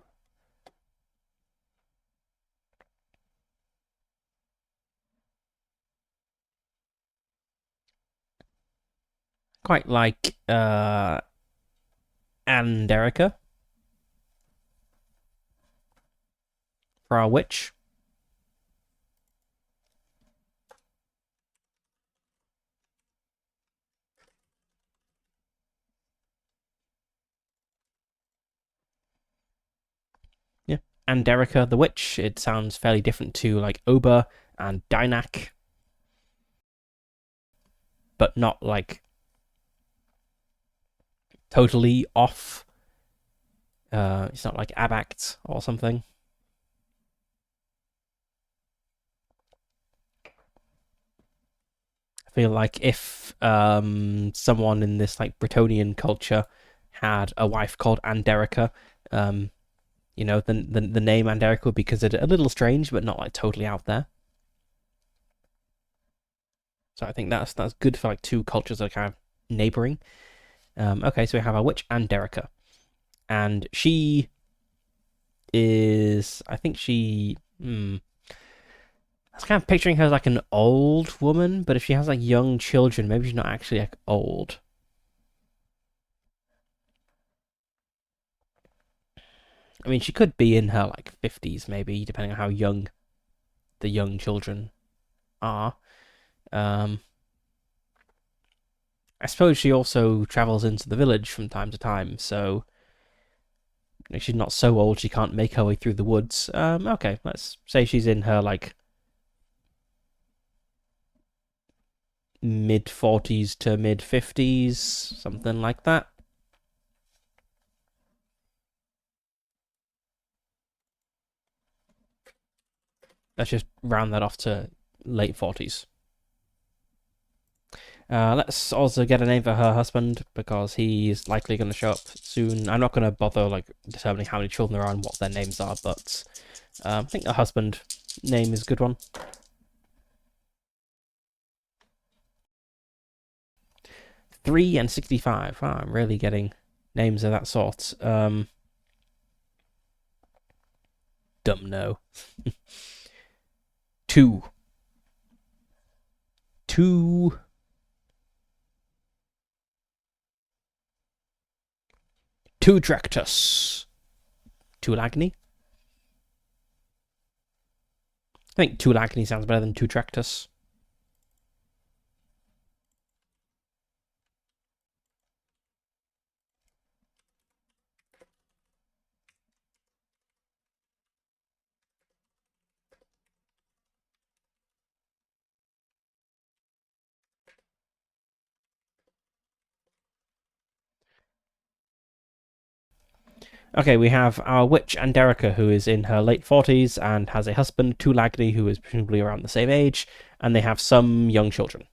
Quite like Anderica for our witch. Yeah, Anderica the witch. It sounds fairly different to like Oba and Dynak, but not like totally off. It's not like Abact or something. I feel like if someone in this like Bretonian culture had a wife called Anderica, you know, then the name Anderica would be considered a little strange, but not like totally out there. So I think that's good for like 2 cultures that are kind of neighboring. Okay, so we have our witch Anderica, and she is, I think she. I was kind of picturing her as like an old woman, but if she has like young children, maybe she's not actually like old. I mean, she could be in her like 50s, maybe, depending on how young the young children are. I suppose she also travels into the village from time to time, so she's not so old she can't make her way through the woods. Okay, let's say she's in her like mid 40s to mid 50s, something like that. Let's just round that off to late 40s. Let's also get a name for her husband because he's likely going to show up soon. I'm not going to bother like determining how many children there are and what their names are, but I think the husband name is a good one. 3 and 65. Wow, I'm really getting names of that sort. Dumb no. 2. 2. Tutractus. Tulagny? I think Tulagny sounds better than Tutractus. Okay, we have our witch Anderica, who is in her late 40s and has a husband, Tulagny, who is presumably around the same age, and they have some young children.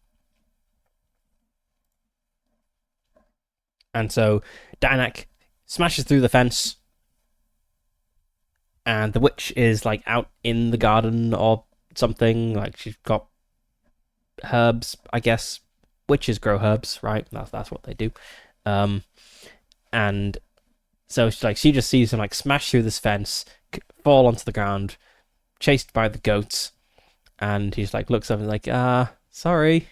And so Dynak smashes through the fence, and the witch is like out in the garden or something. Like she's got herbs, I guess. Witches grow herbs, right? That's what they do. And so she just sees him like smash through this fence, fall onto the ground, chased by the goats, and he's like looks up and is like, sorry.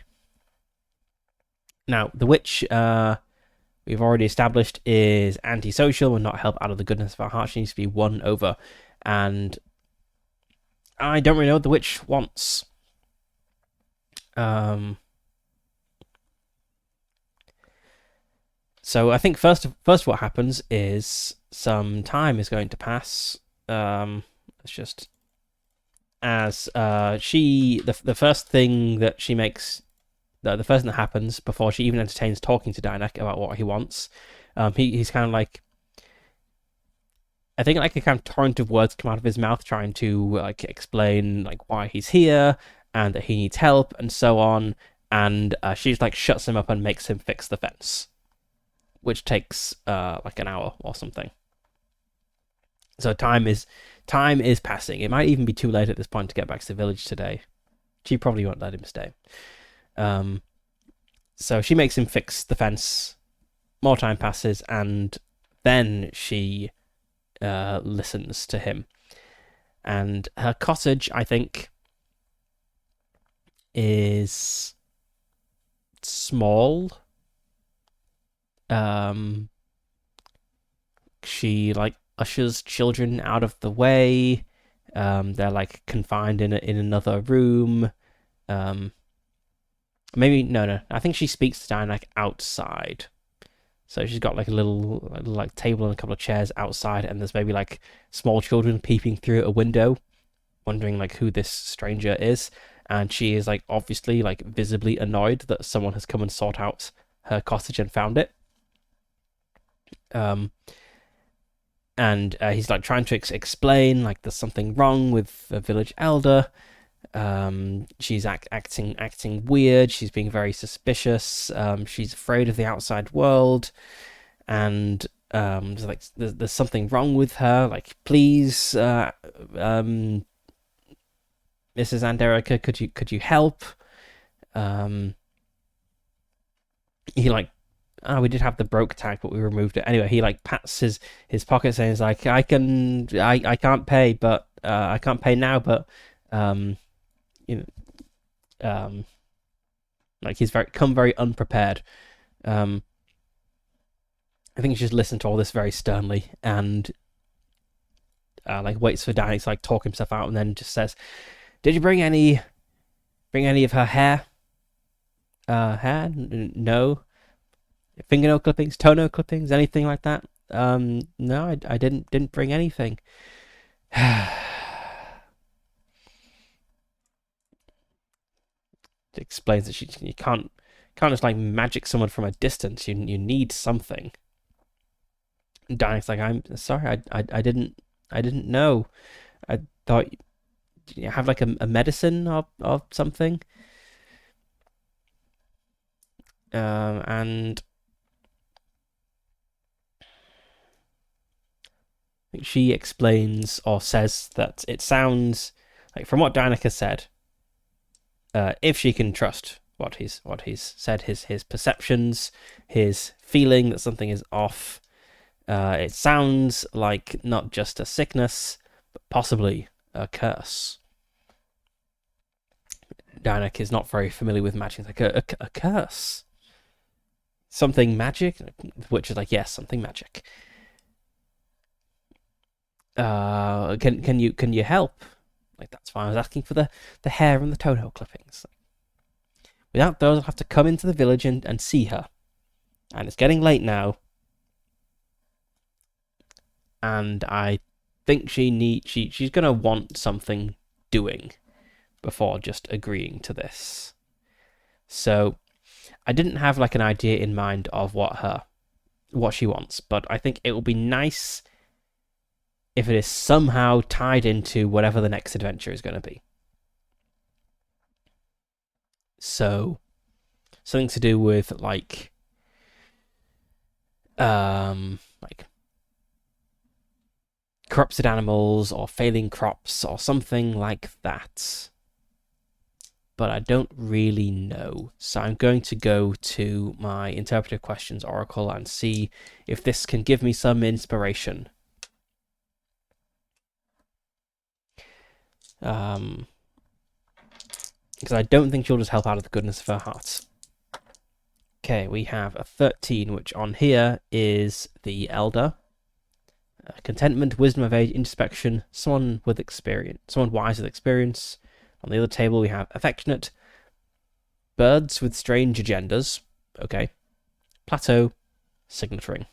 Now the witch, we've already established is antisocial and not help out of the goodness of our heart. She needs to be won over, and I don't really know what the witch wants. So I think first what happens is some time is going to pass. It's just as the first thing that she makes, the first thing that happens before she even entertains talking to Dinek about what he wants, he's kind of like, I think like a kind of torrent of words come out of his mouth trying to like explain like why he's here and that he needs help and so on, and she like shuts him up and makes him fix the fence, which takes like an hour or something. So time is passing. It might even be too late at this point to get back to the village today. She probably won't let him stay. So she makes him fix the fence. More time passes, and then she listens to him. And her cottage, I think, is small. She like ushers children out of the way. They're like confined in another room. Maybe no. I think she speaks to Dinek outside. So she's got like a little like table and a couple of chairs outside, and there's maybe like small children peeping through a window, wondering like who this stranger is. And she is like obviously like visibly annoyed that someone has come and sought out her cottage and found it. And he's like trying to explain like there's something wrong with the village elder. She's acting weird. She's being very suspicious. She's afraid of the outside world, and there's something wrong with her. Like, please, Mrs. Anderika, could you help? He like, we did have the broke tag, but we removed it anyway. He like pats his pocket, saying, "Like I can't pay, but I can't pay now, but like he's very unprepared." I think he just listened to all this very sternly and like waits for Danny to like talk himself out, and then just says, "Did you bring any of her hair? No. Fingernail clippings, toenail clippings, anything like that? No, I didn't bring anything." It explains that you can't just like magic someone from a distance. You need something. And Dinek's like, "I'm sorry, I didn't know. I thought you have like a medicine or something." And she explains or says that it sounds like, from what Dinek has said, if she can trust what he's said, his perceptions, his feeling that something is off, it sounds like not just a sickness, but possibly a curse. Dinek is not very familiar with magic. Like a curse, something magic, which is like, yes, something magic. Can you help? Like, that's fine. I was asking for the hair and the toenail clippings. Without those, I'll have to come into the village and see her. And it's getting late now. And I think she's gonna want something doing before just agreeing to this. So I didn't have like an idea in mind of what she wants, but I think it will be nice if it is somehow tied into whatever the next adventure is going to be. So something to do with like corrupted animals or failing crops or something like that. But I don't really know. So I'm going to go to my interpretive questions oracle and see if this can give me some inspiration. Because I don't think she'll just help out of the goodness of her heart. Okay, we have a 13, which on here is the elder. Contentment, wisdom of age, introspection, someone with experience, someone wise with experience. On the other table, we have affectionate, birds with strange agendas. Okay. Plateau, signet ring.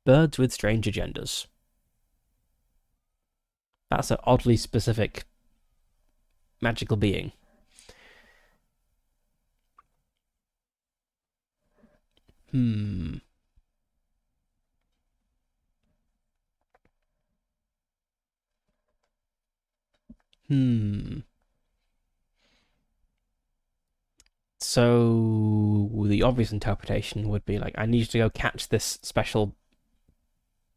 Birds with strange agendas. That's an oddly specific magical being. Hmm. So the obvious interpretation would be like, I need you to go catch this special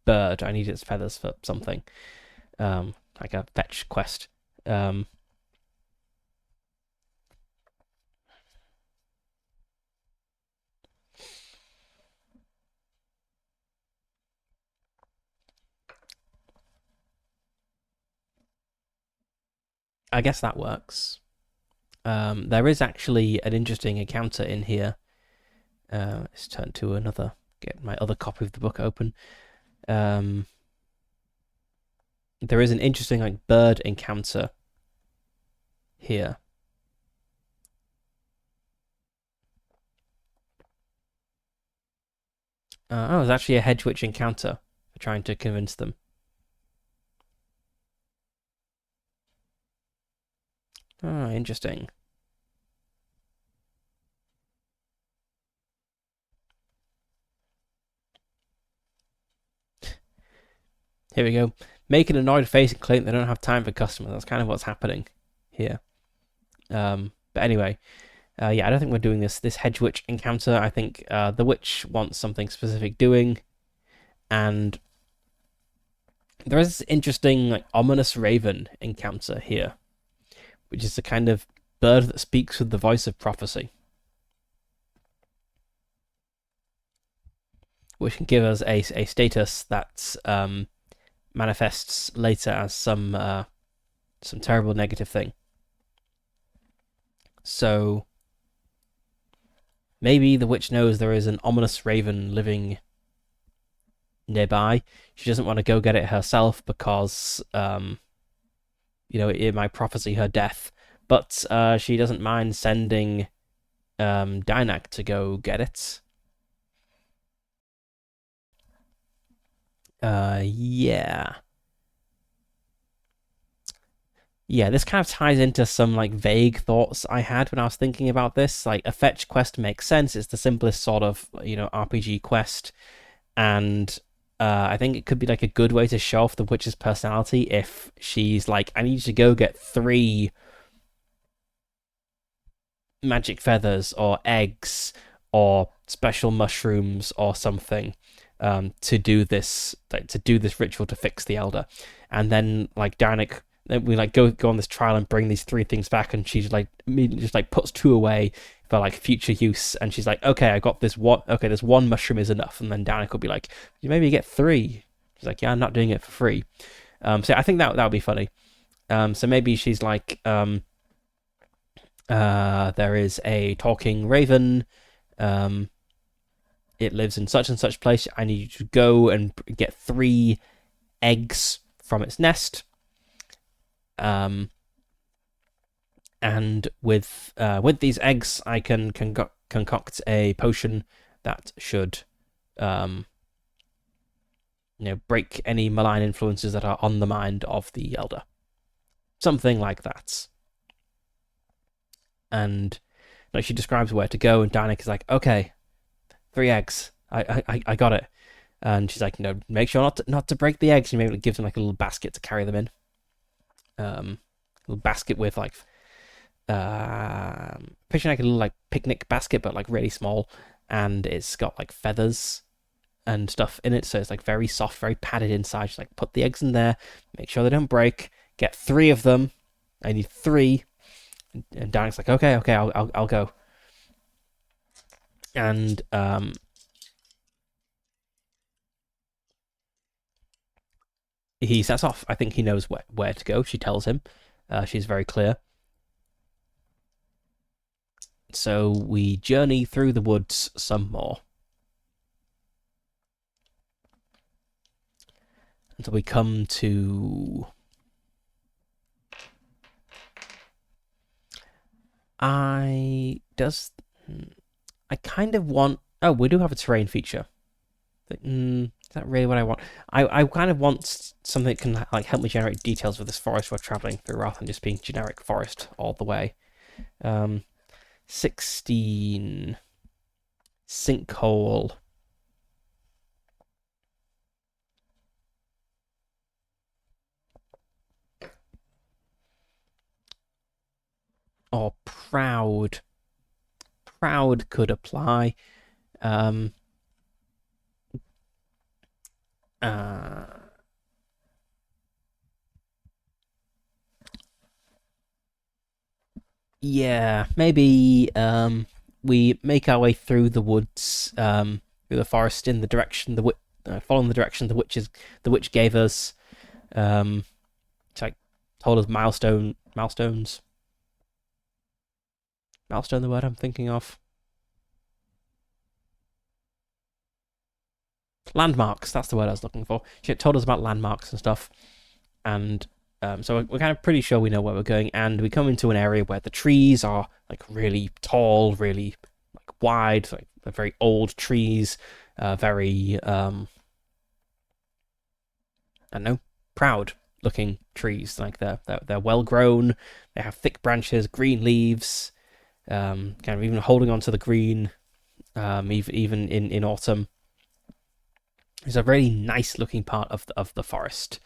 bird. I need its feathers for something, like a fetch quest. I guess that works. There is actually an interesting encounter in here. Let's turn to another. Get my other copy of the book open. There is an interesting like bird encounter here. Oh, it's actually a hedge witch encounter for trying to convince them. Oh, interesting. Here we go. Make an annoyed face and claim they don't have time for customers. That's kind of what's happening here. But anyway, yeah, I don't think we're doing this hedge witch encounter. I think the witch wants something specific doing, and there is this interesting, like, ominous raven encounter here, which is the kind of bird that speaks with the voice of prophecy, which can give us a status that manifests later as some terrible negative thing. So maybe the witch knows there is an ominous raven living nearby. She doesn't want to go get it herself because, it might prophesy her death. But she doesn't mind sending Dynak to go get it. Yeah. Yeah, this kind of ties into some like vague thoughts I had when I was thinking about this. Like a fetch quest makes sense. It's the simplest sort of, RPG quest. And I think it could be like a good way to show off the witch's personality if she's like, I need you to go get 3 magic feathers or eggs or special mushrooms or something to do this ritual to fix the elder. And then like Danik, then we like go on this trial and bring these 3 things back, and she's like immediately just like puts 2 away for like future use, and she's like, okay, I got this one. Okay, this 1 mushroom is enough. And then Danik will be like, you maybe get 3. She's like, yeah, I'm not doing it for free. So I think that would be funny. So maybe she's like, there is a talking raven. It lives in such and such place. I need you to go and get 3 eggs from its nest. And with these eggs, I can concoct a potion that should, break any malign influences that are on the mind of the elder. Something like that. And like she describes where to go, and Danik is like, okay, 3 eggs. I got it. And she's like, no, make sure not to break the eggs. And maybe gives them like a little basket to carry them in. A little basket with like, picture like a little like picnic basket, but like really small, and it's got like feathers and stuff in it, so it's like very soft, very padded inside. Just like put the eggs in there, make sure they don't break. Get 3 of them. I need 3. And Danik's like, okay, I'll go. And he sets off. I think he knows where to go. She tells him. She's very clear. So we journey through the woods some more until we come to. I kind of want. Oh, we do have a terrain feature. Is that really what I want? I kind of want something that can like help me generate details of this forest we're traveling through, rather than just being generic forest all the way. 16 sinkhole. Or proud. Proud could apply. Um, uh, yeah, maybe we make our way through the woods, through the forest in the direction following the direction the witch gave us. It's like told us milestones. Milestone, the word I'm thinking of. Landmarks, that's the word I was looking for. She told us about landmarks and stuff. And so we're kind of pretty sure we know where we're going. And we come into an area where the trees are like really tall, really like wide, like they're very old trees, very, I don't know, proud looking trees. Like they're well grown, they have thick branches, green leaves, kind of even holding on to the green, even in autumn. It's a really nice looking part of the forest.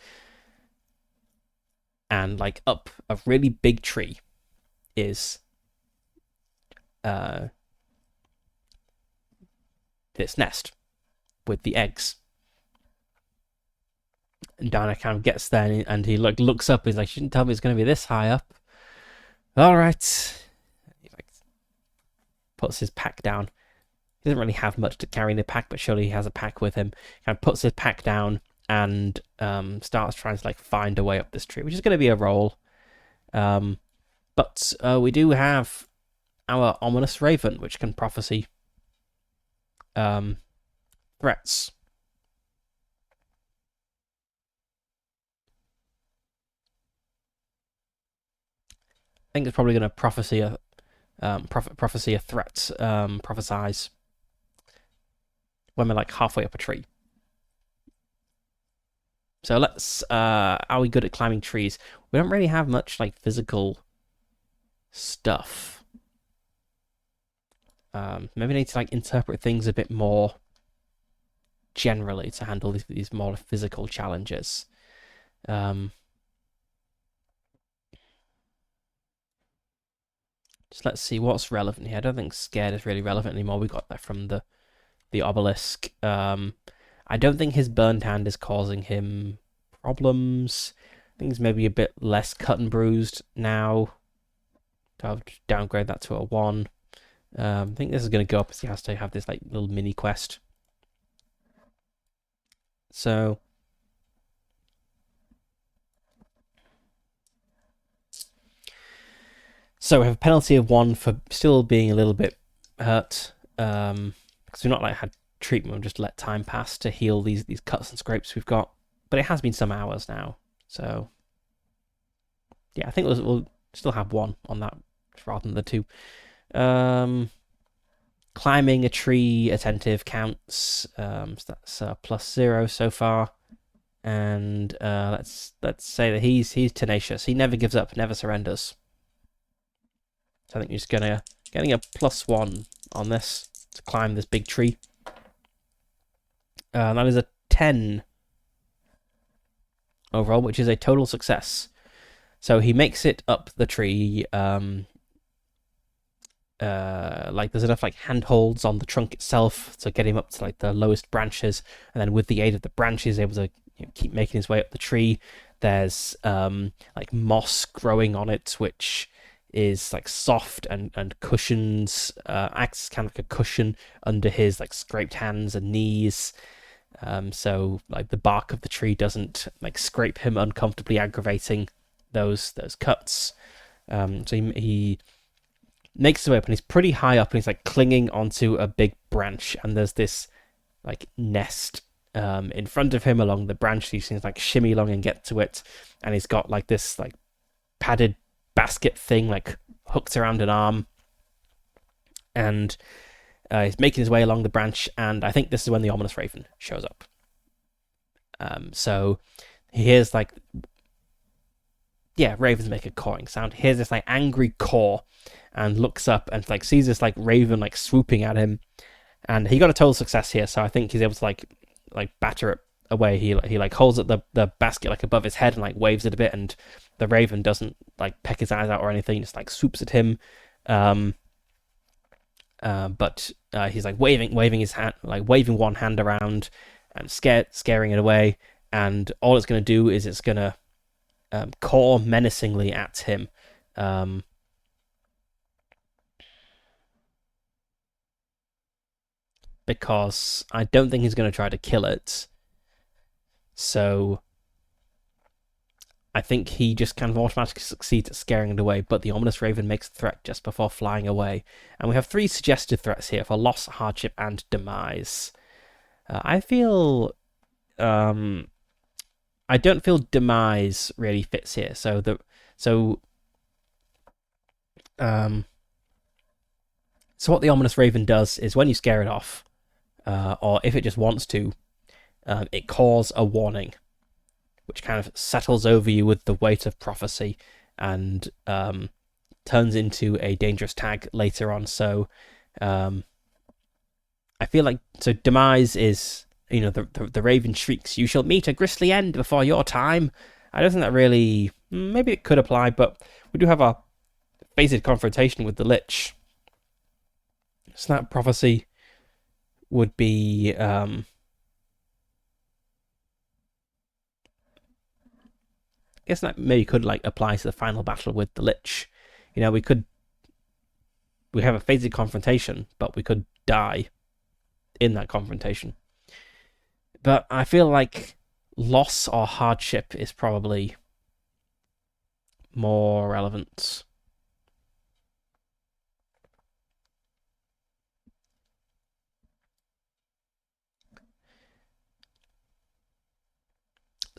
And like up a really big tree is this nest with the eggs. And Dana kind of gets there and he like looks up. He's like, "You shouldn't tell me it's going to be this high up." All right. He like puts his pack down. He doesn't really have much to carry in the pack, but surely he has a pack with him. Kind of puts his pack down and starts trying to like find a way up this tree, which is going to be a roll. But we do have our ominous raven, which can prophesy threats. I think it's probably going to prophesy a threat, prophesize when we're like halfway up a tree. So let's. Are we good at climbing trees? We don't really have much like physical stuff. Maybe we need to like interpret things a bit more generally to handle these more physical challenges. Just let's see what's relevant here. I don't think scared is really relevant anymore. We got that from the obelisk. I don't think his burned hand is causing him problems. I think he's maybe a bit less cut and bruised now. I'll downgrade that to a 1. I think this is going to go up as he has to have this like little mini quest. So we have a penalty of 1 for still being a little bit hurt, because we've not like had treatment. We've just let time pass to heal these cuts and scrapes we've got. But it has been some hours now, so yeah, I think we'll still have 1 on that rather than the 2. Climbing a tree, attentive counts. So that's +0 so far. And let's say that he's tenacious. He never gives up, never surrenders. So I think you're just getting a +1 on this to climb this big tree. That is a 10 overall, which is a total success. So he makes it up the tree. Like there's enough like handholds on the trunk itself to get him up to like the lowest branches, and then with the aid of the branches, able to keep making his way up the tree. There's like moss growing on it, which is like soft and cushions, acts kind of like a cushion under his like scraped hands and knees. So like the bark of the tree doesn't like scrape him uncomfortably, aggravating those cuts. So he makes his way up, and he's pretty high up, and he's like clinging onto a big branch, and there's this like nest in front of him along the branch. He seems like shimmy along and get to it, and he's got like this like padded basket thing like hooked around an arm, and He's making his way along the branch, and I think this is when the ominous raven shows up. So he hears like, yeah, ravens make a cawing sound. He hears this like angry caw, and looks up and like sees this like raven like swooping at him, and he got a total success here. So I think he's able to like batter it away. He like holds up the basket like above his head and like waves it a bit, and the raven doesn't like peck his eyes out or anything. Just like swoops at him. But he's like waving his hand, like waving one hand around and scaring it away. And all it's going to do is it's going to caw menacingly at him. Because I don't think he's going to try to kill it. So I think he just kind of automatically succeeds at scaring it away, but the ominous raven makes a threat just before flying away. And we have 3 suggested threats here for loss, hardship, and demise. I feel... I don't feel demise really fits here. So what the ominous raven does is when you scare it off, or if it just wants to, it caws a warning, which kind of settles over you with the weight of prophecy and turns into a dangerous tag later on. So I feel like, so demise is, you know, the raven shrieks, "You shall meet a grisly end before your time." I don't think that really, maybe it could apply, but we do have a fated confrontation with the Lich. So that prophecy would be I guess that maybe could like apply to the final battle with the Lich. You know, we have a fated confrontation, but we could die in that confrontation. But I feel like loss or hardship is probably more relevant.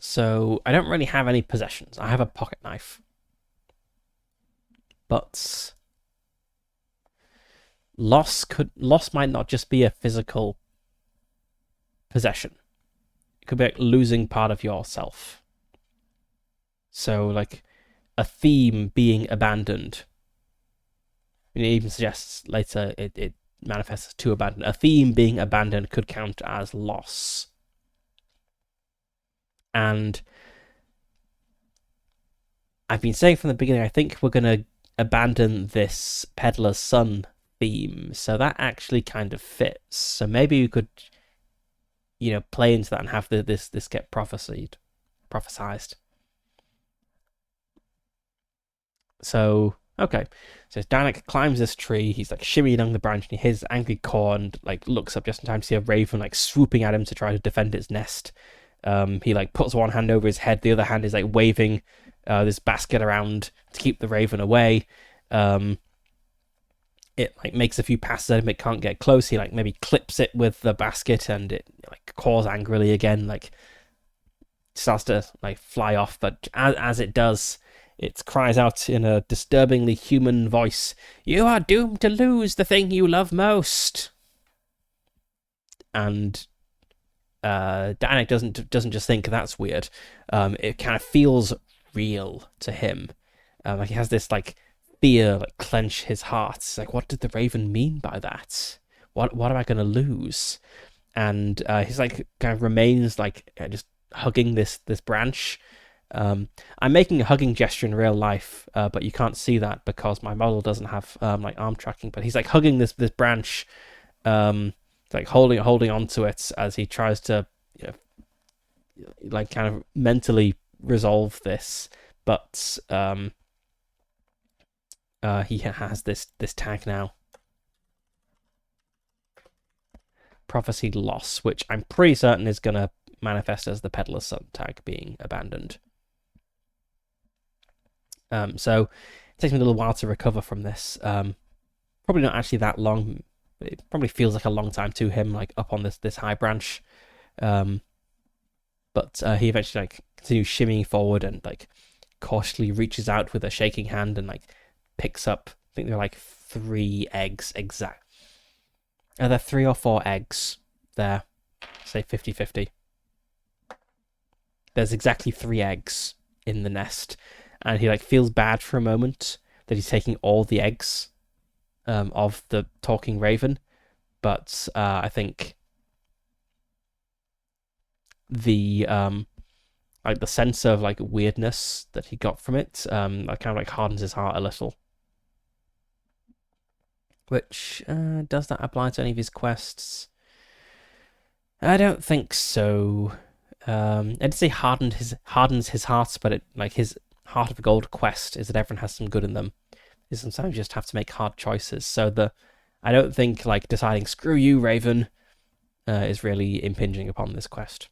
So I don't really have any possessions. I have a pocket knife. But loss might not just be a physical possession. It could be like losing part of yourself. So like a theme being abandoned. It even suggests later it manifests as to abandon. A theme being abandoned could count as loss. And I've been saying from the beginning, I think we're going to abandon this Peddler's Son theme. So that actually kind of fits. So maybe we could, you know, play into that and have this get prophesied. So, okay. So Danik climbs this tree, he's like shimmying along the branch, and he hears angry caw and like looks up just in time to see a raven like swooping at him to try to defend its nest. He like puts one hand over his head, the other hand is like waving this basket around to keep the raven away. It like makes a few passes at him, it can't get close. He like maybe clips it with the basket, and it like caws angrily again, like starts to like fly off. But as it does, it cries out in a disturbingly human voice, "You are doomed to lose the thing you love most." And Danik doesn't just think that's weird. It kind of feels real to him. Like he has this like fear like clench his heart. It's like, what did the raven mean by that? What am I gonna lose? And he's like kind of remains like just hugging this branch. I'm making a hugging gesture in real life, but you can't see that because my model doesn't have like arm tracking. But he's like hugging this branch, like holding onto it as he tries to, you know, like kind of mentally resolve this. But he has this tag now, prophesied loss, which I'm pretty certain is gonna manifest as the Peddler's Son tag being abandoned. So it takes me a little while to recover from this. Probably not actually that long. It probably feels like a long time to him, like up on this high branch. But he eventually like continues shimmying forward and like cautiously reaches out with a shaking hand and like picks up, I think they're like 3 eggs exact. Are there 3 or 4 eggs there? Say 50-50. There's exactly 3 eggs in the nest, and he like feels bad for a moment that he's taking all the eggs of the talking raven, but I think the like the sense of like weirdness that he got from it kind of like hardens his heart a little. Which does that apply to any of his quests? I don't think so. I'd say hardens his heart, but it like his Heart of Gold quest is that everyone has some good in them. You sometimes just have to make hard choices. So I don't think like deciding screw you, Raven, is really impinging upon this quest.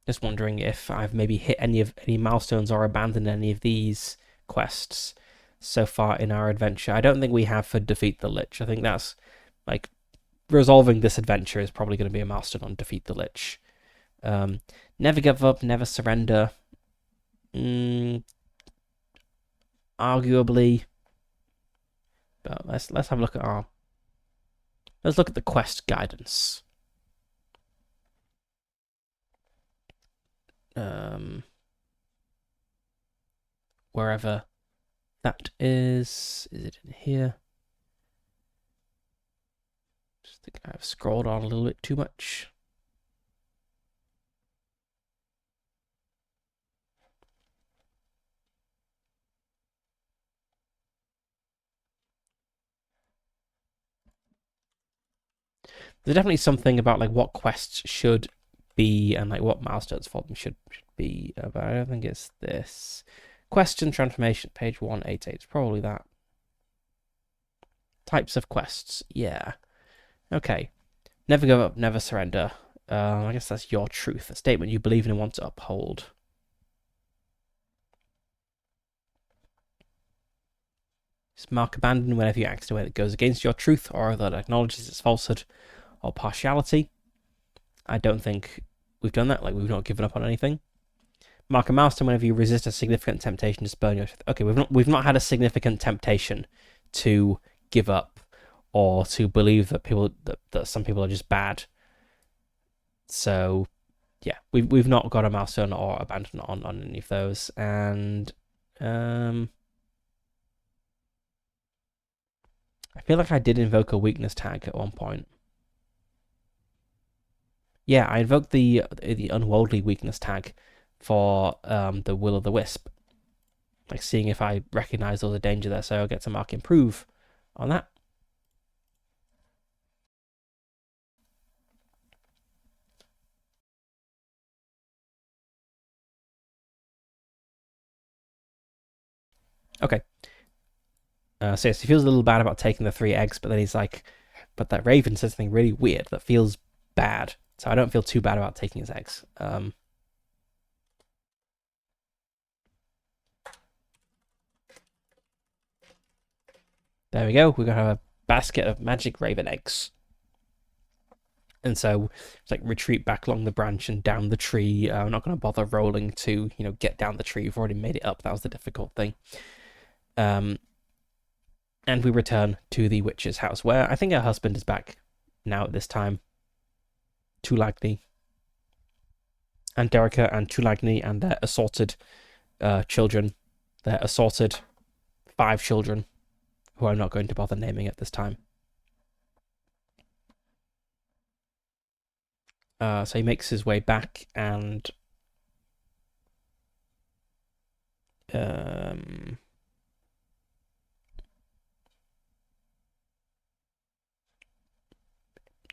Just wondering if I've maybe hit any milestones or abandoned any of these quests so far in our adventure. I don't think we have for Defeat the Lich. I think that's like resolving this adventure is probably going to be a milestone on Defeat the Lich. Never give up, never surrender. Arguably, but let's have a look at let's look at the quest guidance. Wherever that is it in here? Just think I've scrolled on a little bit too much. There's definitely something about like what quests should be and like what milestones for them should be, but I don't think it's this. Question transformation, page 188. It's probably that. Types of quests, yeah. Okay. Never give up, never surrender. I guess that's your truth, a statement you believe in and want to uphold. Mark abandon whenever you act in a way that goes against your truth or that acknowledges its falsehood or partiality. I don't think we've done that. Like, we've not given up on anything. Mark a milestone whenever you resist a significant temptation to spurn your truth. Okay, we've not had a significant temptation to give up or to believe that some people are just bad. So yeah, we've not got a milestone or abandon on any of those. And I feel like I did invoke a weakness tag at one point. Yeah, I invoked the unworldly weakness tag for the Will of the Wisp. Like seeing if I recognize there's a danger there, so I'll get to mark improve on that. Okay. So yes, he feels a little bad about taking the 3 eggs, but then he's like, but that Raven says something really weird that feels bad. So I don't feel too bad about taking his eggs. There we go. We're going to have a basket of magic Raven eggs. And so it's like retreat back along the branch and down the tree. I'm not going to bother rolling to, get down the tree. We've already made it up. That was the difficult thing. And we return to the witch's house, where I think her husband is back now at this time. Tulagny. Anderica and Tulagny and their assorted children. Their assorted 5 children, who I'm not going to bother naming at this time. So he makes his way back and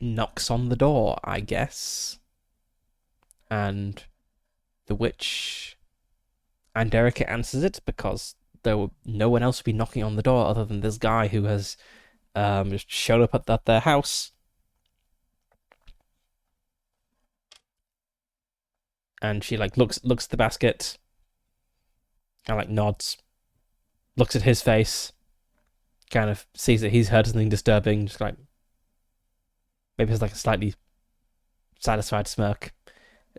knocks on the door, I guess. And the witch Anderica answers it because no one else would be knocking on the door other than this guy who has just shown up at their house. And she like looks at the basket and like nods, looks at his face, kind of sees that he's heard something disturbing, just like maybe has like a slightly satisfied smirk,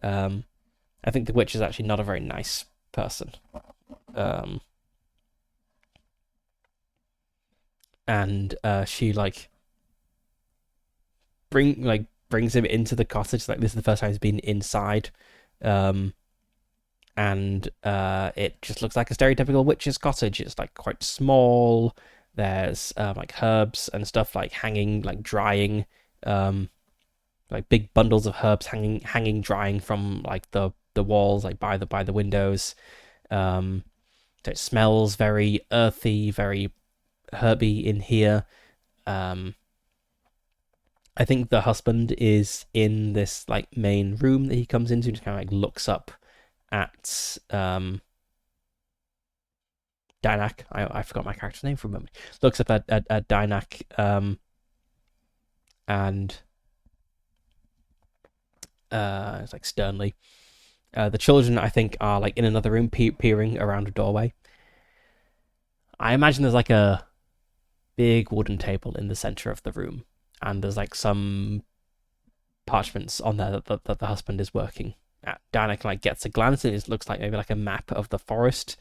I think the witch is actually not a very nice person. And she brings him into the cottage. Like, this is the first time he's been inside. And it just looks like a stereotypical witch's cottage. It's like quite small. There's like herbs and stuff like hanging, like drying, like big bundles of herbs hanging drying from like the walls, like by the windows. So it smells very earthy, very herby in here. I think the husband is in this like main room that he comes into, just kind of like looks up at Dynak. I forgot my character's name for a moment. Looks up at Dynak, and it's like sternly. The children, I think, are like in another room, peering around a doorway. I imagine there's like a big wooden table in the center of the room, and there's like some parchments on there that the husband is working at. Danik like gets a glance, and it looks like maybe like a map of the forest.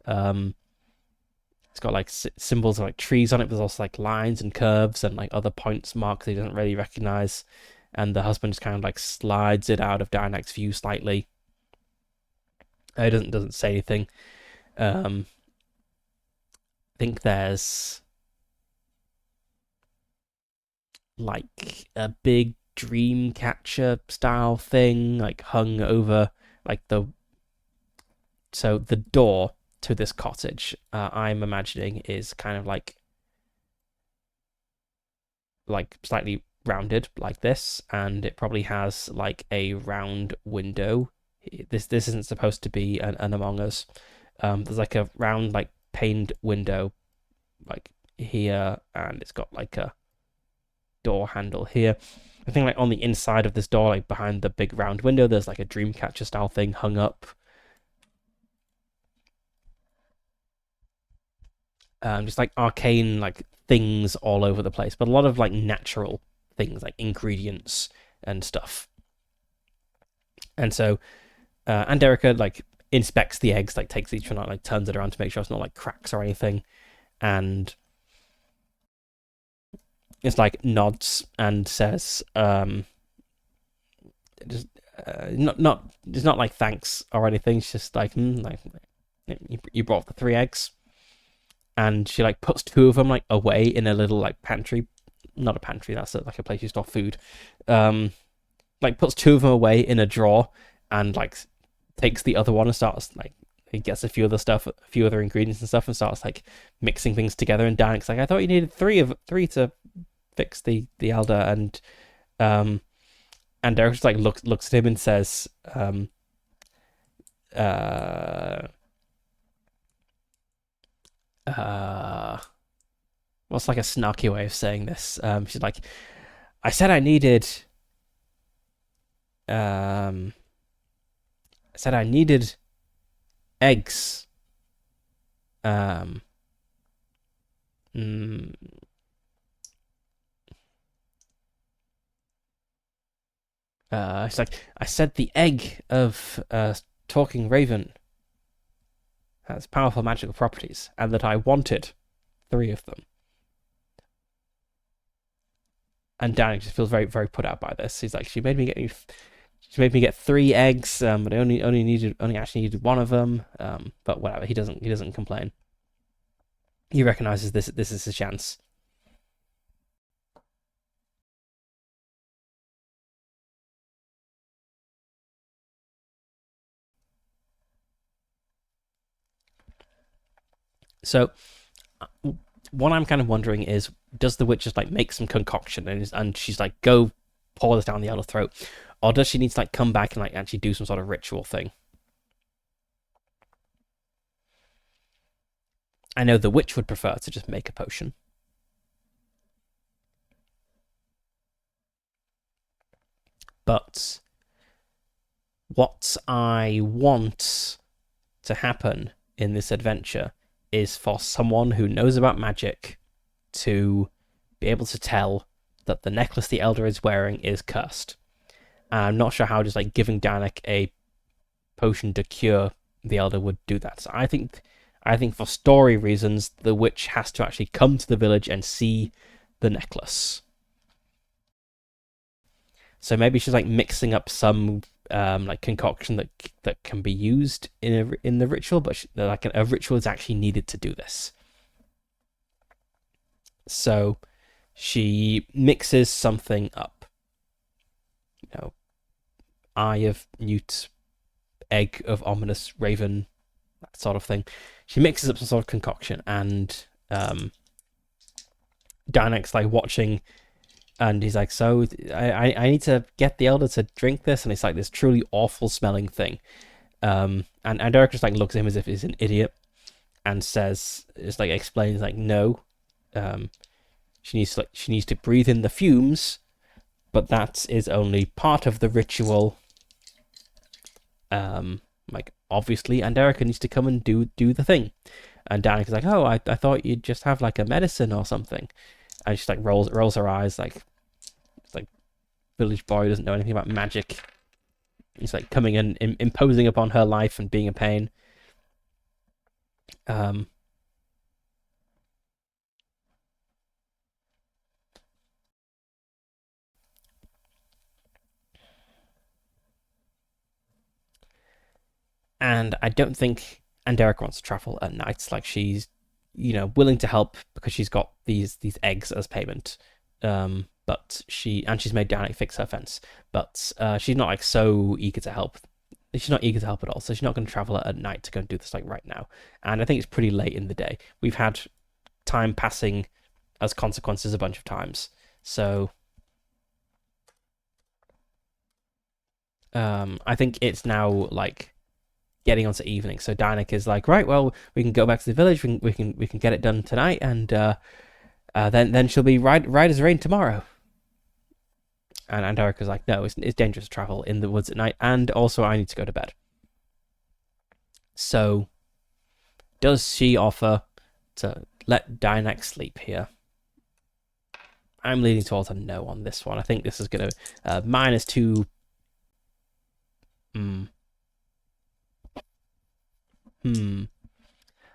It's got like symbols of like trees on it. There's also like lines and curves and like other points marks he doesn't really recognize. And the husband just kind of like slides it out of Danik's view slightly. He doesn't say anything. I think there's like a big dream catcher style thing like hung over like the door to this cottage, I'm imagining, is kind of like slightly rounded like this, and it probably has like a round window. This isn't supposed to be an Among Us. There's like a round like paned window like here, and it's got like a door handle here. I think like on the inside of this door, like behind the big round window, there's like a Dreamcatcher style thing hung up. Just like arcane like things all over the place, but a lot of like natural things like ingredients and stuff. And so Anderica like inspects the eggs, like takes each one out, like turns it around to make sure it's not like cracks or anything, and it's like nods and says, just it's not like thanks or anything. It's just like, like you brought the 3 eggs, and she like puts 2 of them like away in a little like pantry, not a pantry, that's like a place you store food. Like puts 2 of them away in a drawer, and like takes the other one and starts like, he gets a few other ingredients and stuff, and starts like mixing things together. And Danik's like, I thought you needed 3 to fix the elder, and Derek just like looks at him and says, what's like a snarky way of saying this? She's like, I said I needed eggs. It's like, I said the egg of Talking Raven has powerful magical properties, and that I wanted 3 of them. And Danik just feels very, very put out by this. He's like, she made me get 3 eggs, but I only actually needed 1 of them. But whatever, he doesn't complain. He recognizes this is his chance. So what I'm kind of wondering is, does the witch just like make some concoction and she's like, go pour this down the elder's throat, or does she need to like come back and like actually do some sort of ritual thing? I know the witch would prefer to just make a potion. But what I want to happen in this adventure is for someone who knows about magic to be able to tell that the necklace the elder is wearing is cursed. And I'm not sure how just like giving Danik a potion to cure the Elder would do that. So I think for story reasons, the witch has to actually come to the village and see the necklace. So maybe she's like mixing up some like concoction that can be used in the ritual, but like a ritual is actually needed to do this. So she mixes something up. You know, eye of newt, egg of ominous raven, that sort of thing. She mixes up some sort of concoction, and Dynak's like watching, and he's like, "So I need to get the Elder to drink this," and it's like this truly awful smelling thing. And Derek just like looks at him as if he's an idiot, and says, "It's like explains like no, she needs to breathe in the fumes, but that is only part of the ritual. Like obviously, and Erica needs to come and do the thing." And Danica's like, "Oh, I thought you'd just have like a medicine or something," and she like rolls her eyes like village boy doesn't know anything about magic. He's like coming and imposing upon her life and being a pain. And I don't think Anderica wants to travel at night. Like she's, willing to help because she's got these eggs as payment. But she's made Danik fix her fence. But she's not like so eager to help. She's not eager to help at all. So she's not going to travel at night to go and do this like right now. And I think it's pretty late in the day. We've had time passing as consequences a bunch of times. So I think it's now like getting onto evening. So Danik is like, right, well, we can go back to the village. We can get it done tonight, and then she'll be right as rain tomorrow. And Erica's like, no, it's dangerous to travel in the woods at night, and also I need to go to bed. So does she offer to let Danik sleep here? I'm leaning towards a no on this one. I think this is going to -2.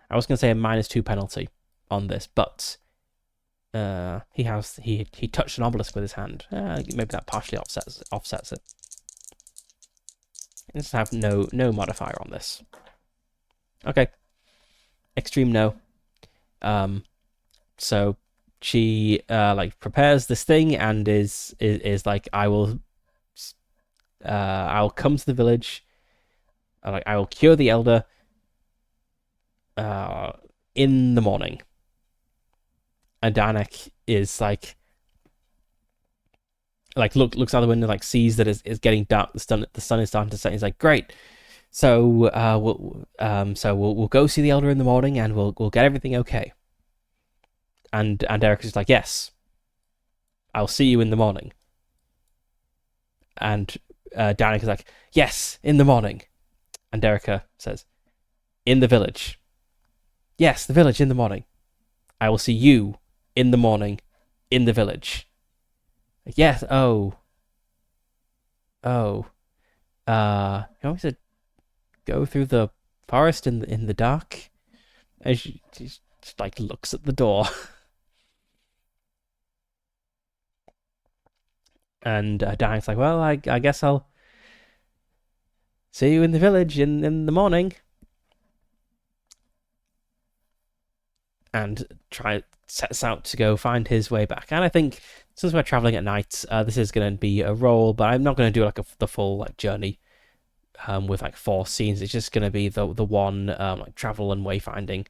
I was going to say a -2 penalty on this, but he touched an obelisk with his hand. Maybe that partially offsets it. Let's have no modifier on this. Okay, extreme no. So she like prepares this thing and is like, I'll come to the village. Like I will cure the Elder in the morning. And Danik is like looks out the window, like sees that it's getting dark. The sun is starting to set. He's like, great. So we'll go see the Elder in the morning, and we'll get everything okay. And Eric is like, yes, I'll see you in the morning. And Danik is like, yes, in the morning. And Erica says, in the village. Yes, the village in the morning. I will see you in the morning in the village. Yes. Oh. You want me to go through the forest in the dark? And she just like looks at the door. And Danik's like, well, I guess I'll see you in the village in the morning. And sets out to go find his way back. And I think since we're traveling at night, this is going to be a roll, but I'm not going to do like the full like journey with like 4 scenes. It's just going to be the one like travel and wayfinding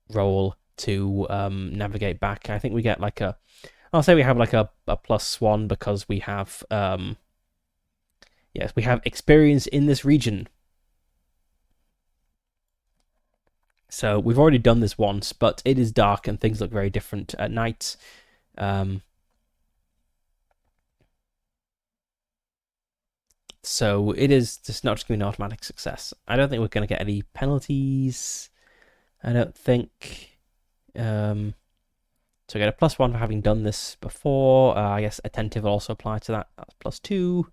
roll to navigate back. I think we get like I'll say we have like a +1 because we have yes, we have experience in this region. So we've already done this once, but it is dark and things look very different at night. So it is just not just going to be an automatic success. I don't think we're going to get any penalties. I don't think. So I get a +1 for having done this before. I guess attentive will also apply to that. That's +2.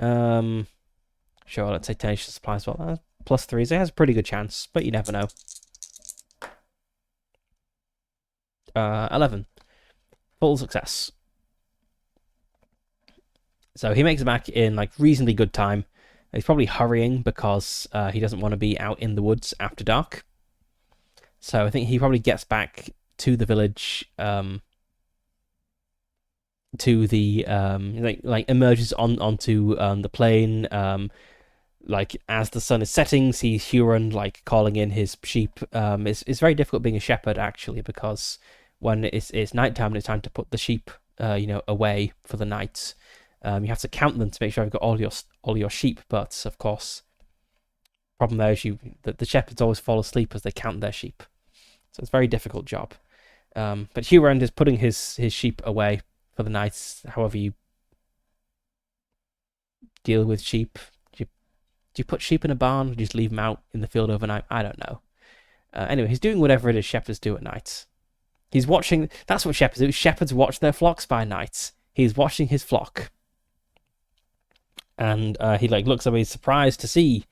Sure, let's say tenacious supply as well. +3, so it has a pretty good chance, but you never know. 11. Full success. So he makes it back in like reasonably good time. He's probably hurrying because he doesn't want to be out in the woods after dark. So I think he probably gets back to the village, to the like emerges onto the plain. Like as the sun is setting, sees Huron like calling in his sheep. It's very difficult being a shepherd actually, because when it's nighttime and it's time to put the sheep away for the night, you have to count them to make sure you've got all your sheep. But of course, problem there is the shepherds always fall asleep as they count their sheep, so it's a very difficult job. But Huron is putting his sheep away for the night. However you deal with sheep. Do you put sheep in a barn or just leave them out in the field overnight? I don't know. Anyway, he's doing whatever it is shepherds do at night. He's watching. That's what shepherds do. Shepherds watch their flocks by night. He's watching his flock, and he like looks up. He's surprised to see,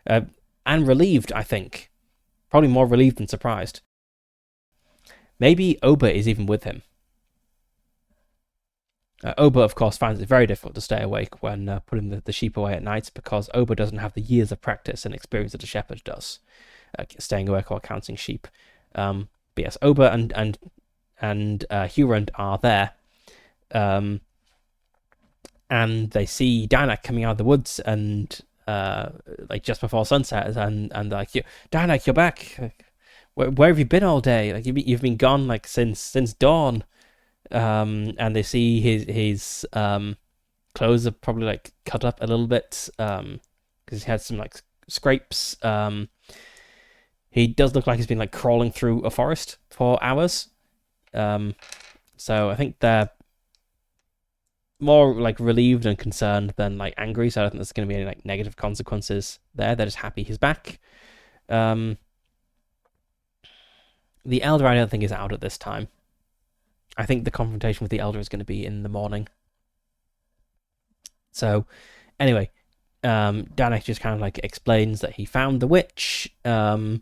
and relieved. I think, probably more relieved than surprised. Maybe Oba is even with him. Oba, of course, finds it very difficult to stay awake when putting the sheep away at night, because Oba doesn't have the years of practice and experience that a shepherd does, staying awake while counting sheep. But yes, Oba and Huron are there, and they see Danak coming out of the woods, and like just before sunset, and like, Danak, you're back. Where have you been all day? Like you've been gone like since dawn. And they see his clothes are probably like cut up a little bit, because he had some like scrapes. He does look like he's been like crawling through a forest for hours. So I think they're more like relieved and concerned than like angry. So I don't think there's going to be any like negative consequences there. They're just happy he's back. The Elder, I don't think, is out at this time. I think the confrontation with the Elder is going to be in the morning. So, anyway, Danak just kind of like explains that he found the witch. I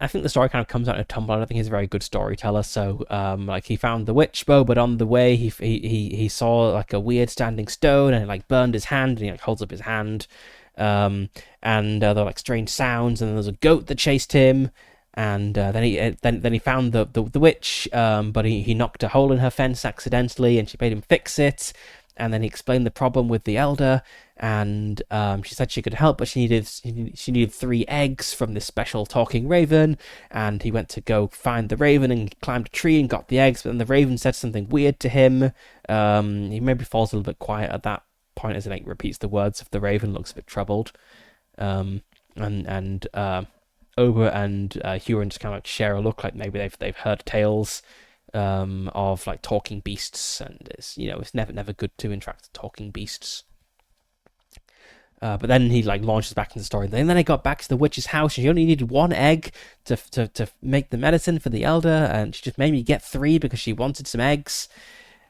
think the story kind of comes out in a tumble. I don't think he's a very good storyteller. So, like he found the witch bow, but on the way he saw like a weird standing stone, and it like burned his hand, and he like holds up his hand. And there were like strange sounds, and then there's a goat that chased him. And then he found the witch, but he knocked a hole in her fence accidentally, and she made him fix it. And then he explained the problem with the Elder, and she said she could help, but she needed 3 eggs from this special talking raven. And he went to go find the raven and climbed a tree and got the eggs, but then the raven said something weird to him. He maybe falls a little bit quiet at that point as he like repeats the words of the raven, looks a bit troubled. Oba and Huron just kind of like share a look, like maybe they've heard tales of like talking beasts, and it's never good to interact with talking beasts. But then he like launches back into the story. And then I got back to the witch's house, and she only needed 1 egg to make the medicine for the Elder, and she just made me get 3 because she wanted some eggs.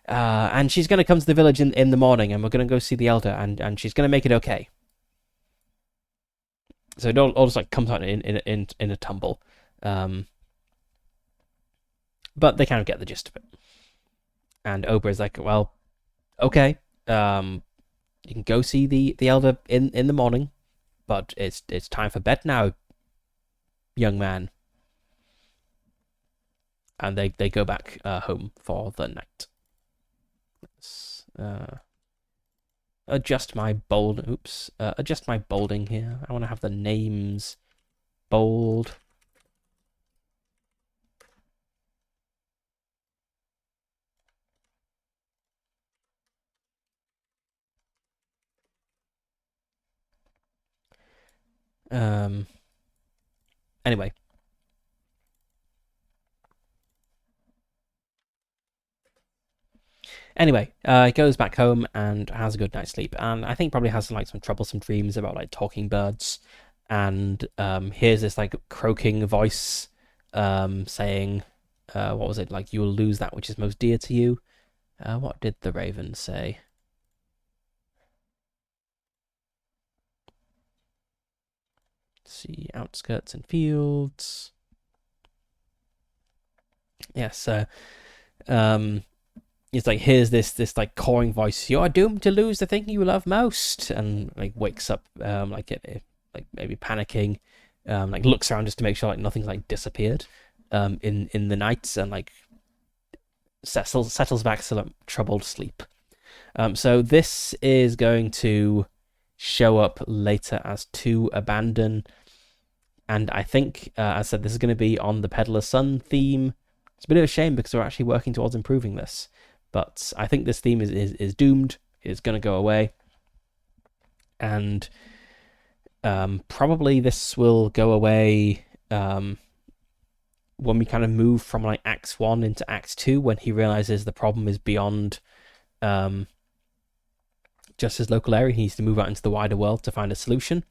And she's gonna come to the village in the morning, and we're gonna go see the Elder, and she's gonna make it okay. So it all just like comes out in a tumble, but they kind of get the gist of it. And Oba is like, well, okay, you can go see the Elder in the morning, but it's time for bed now, young man. And they go back home for the night. Let's adjust my adjust my bolding here. I want to have the names bold. Anyway. Anyway, he goes back home and has a good night's sleep, and I think probably has like some troublesome dreams about like talking birds, and hears this like croaking voice saying, what was it, like, you will lose that which is most dear to you. What did the raven say? see, outskirts and fields. Yes, it's like, here's this like cawing voice. You're doomed to lose the thing you love most, and like wakes up, like maybe panicking, like looks around just to make sure like nothing's like disappeared, in the night, and like settles back to like troubled sleep. So this is going to show up later as To Abandon, and I think, as I said, this is going to be on the Peddler's Son theme. It's a bit of a shame because we're actually working towards improving this, but I think this theme is doomed. It's going to go away, and probably this will go away when we kind of move from like Act 1 into Act 2, when he realizes the problem is beyond just his local area. He needs to move out into the wider world to find a solution.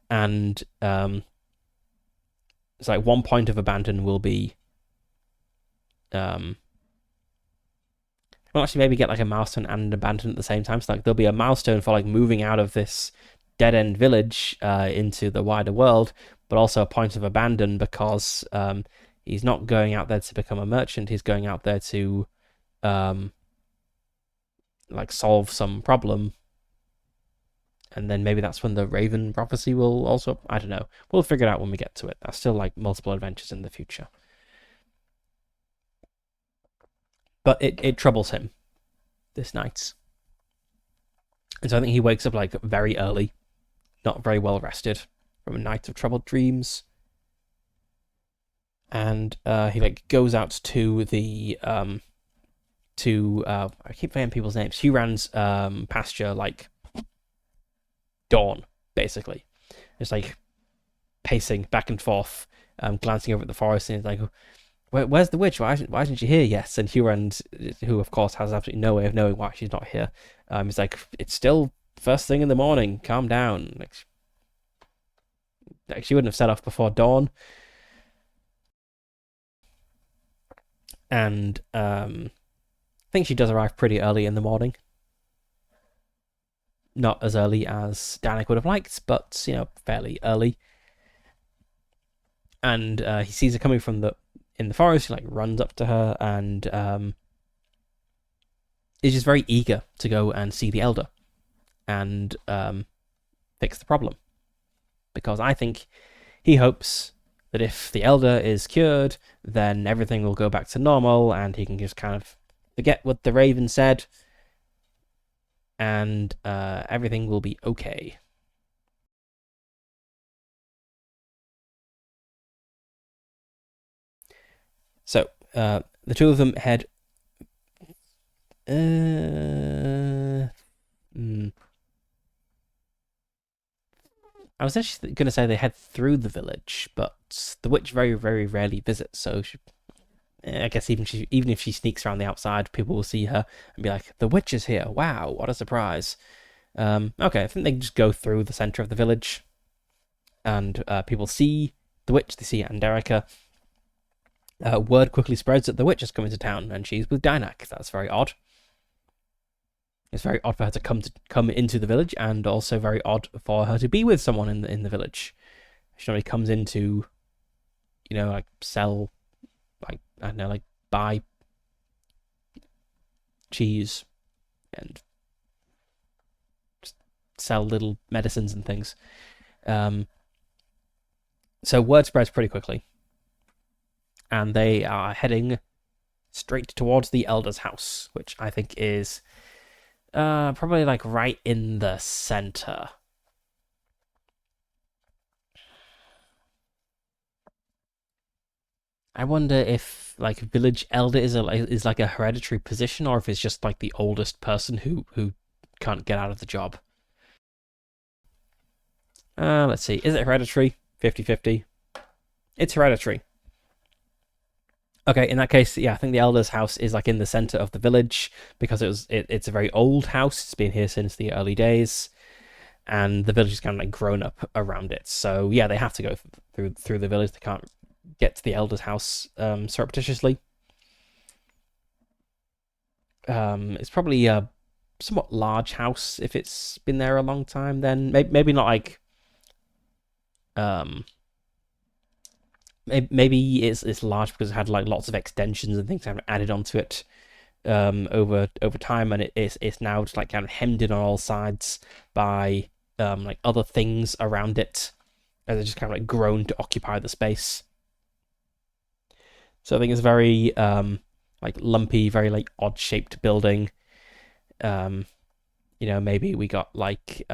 And it's like one point of abandon will be well, actually maybe get like a milestone and an abandon at the same time. So like there'll be a milestone for like moving out of this dead end village into the wider world, but also a point of abandon because he's not going out there to become a merchant. He's going out there to like solve some problem. And then maybe that's when the Raven prophecy will also, I don't know. We'll figure it out when we get to it. That's still like multiple adventures in the future. But it troubles him this night. And so I think he wakes up like very early, not very well rested from a night of troubled dreams. And he like goes out to the I keep forgetting people's names. Huran's pasture, like dawn, basically. It's like pacing back and forth, glancing over at the forest, and it's like, where's the witch? Why isn't she here yet? And Huran, who of course has absolutely no way of knowing why she's not here, is like, it's still first thing in the morning. Calm down. Like she wouldn't have set off before dawn. And I think she does arrive pretty early in the morning. Not as early as Danik would have liked, but fairly early. And he sees her coming in the forest. He like runs up to her and is just very eager to go and see the elder and fix the problem, because I think he hopes that if the elder is cured, then everything will go back to normal and he can just kind of forget what the Raven said, and everything will be okay. So the two of them head. I was actually going to say they head through the village, but the witch very, very rarely visits. So I guess even if she sneaks around the outside, people will see her and be like, "The witch is here! Wow, what a surprise!" Okay, I think they just go through the center of the village, and people see the witch. They see Andarica. Word quickly spreads that the witch has come into town, and she's with Danak. That's very odd. It's very odd for her to come into the village, and also very odd for her to be with someone in the village. She normally comes in to, like sell, like I don't know, like buy cheese and sell little medicines and things. So word spreads pretty quickly, and they are heading straight towards the elder's house, which I think is probably like right in the center. I wonder if like village elder is like a hereditary position, or if it's just like the oldest person who can't get out of the job. Let's see. Is it hereditary? 50-50. It's hereditary. Okay, in that case, yeah, I think the elder's house is like in the center of the village because it's a very old house. It's been here since the early days, and the village is kind of like grown up around it. So yeah, they have to go through the village. They can't get to the elder's house surreptitiously. It's probably a somewhat large house if it's been there a long time. Then maybe not like um, maybe it's large because it had like lots of extensions and things added onto it over time, and it's now just like kind of hemmed in on all sides by like other things around it, as it's just kind of like grown to occupy the space. So I think it's very like lumpy, very like odd shaped building. Maybe we got like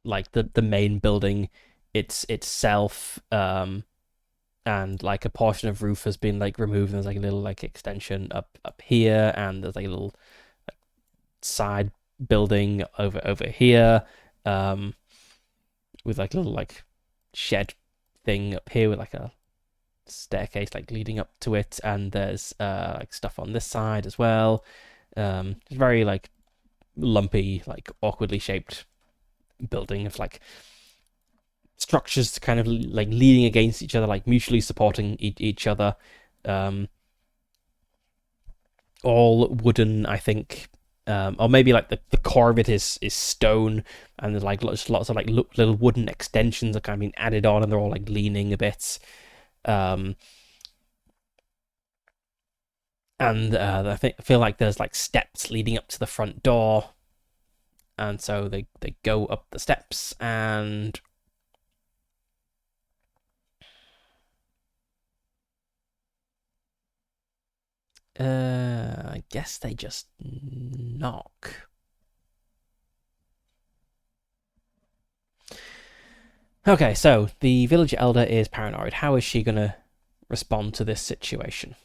the main building itself, and like a portion of roof has been like removed, and there's like a little like extension up here, and there's like a little like, side building over here, with like a little like shed thing up here with like a staircase like leading up to it, and there's like stuff on this side as well. It's very like lumpy, like awkwardly shaped building of like structures kind of like leaning against each other, like mutually supporting each other. All wooden, I think, or maybe like the core of it is stone, and there's like lots of like little wooden extensions that kind of been added on, and they're all like leaning a bit. And I feel like there's like steps leading up to the front door, and so they go up the steps, and I guess they just knock. Okay, so the village elder is paranoid. How is she gonna respond to this situation?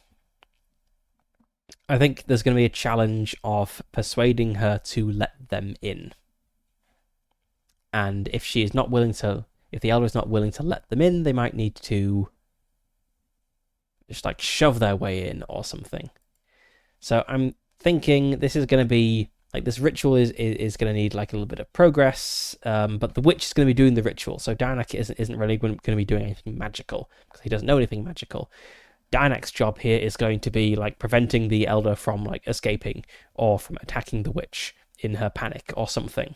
I think there's going to be a challenge of persuading her to let them in. And if the elder is not willing to let them in, they might need to just like shove their way in or something. So I'm thinking this is going to be like this ritual is going to need like a little bit of progress, but the witch is going to be doing the ritual. So Dinak isn't really going to be doing anything magical because he doesn't know anything magical. Dynak's job here is going to be like preventing the elder from like escaping or from attacking the witch in her panic or something.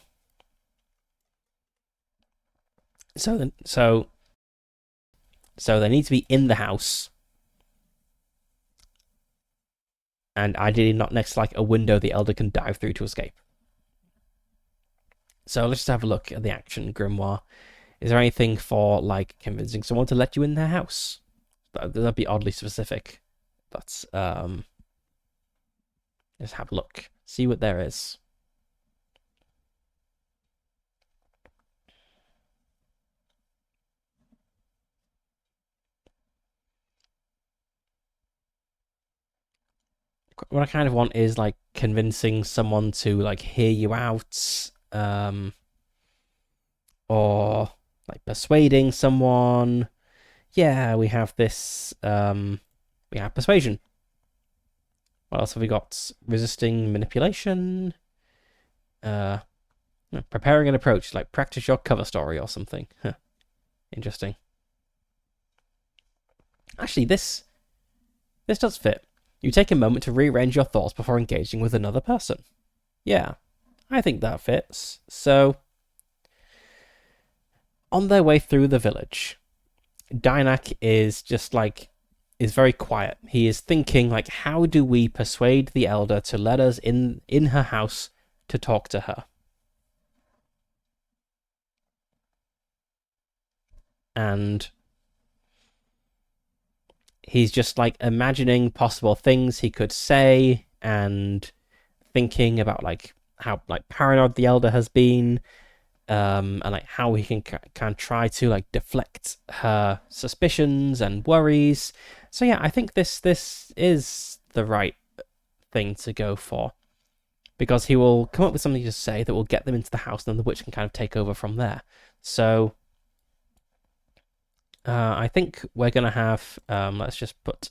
So they need to be in the house, and ideally not next to like a window the elder can dive through to escape. So let's just have a look at the action grimoire. Is there anything for like convincing someone to let you in their house? That'd be oddly specific. Let's have a look. See what there is. What I kind of want is like convincing someone to like hear you out, or like persuading someone. Yeah, we have this. We have persuasion. What else have we got? Resisting manipulation. Preparing an approach, like practice your cover story or something. Huh. Interesting. Actually, this does fit. You take a moment to rearrange your thoughts before engaging with another person. Yeah, I think that fits. So, on their way through the village, Dynak is very quiet. He is thinking like, how do we persuade the elder to let us in her house to talk to her? And he's just like imagining possible things he could say and thinking about like how like paranoid the elder has been, and like how he can try to like deflect her suspicions and worries. So yeah, I think this is the right thing to go for, because he will come up with something to say that will get them into the house, and then the witch can kind of take over from there. So I think we're gonna have let's just put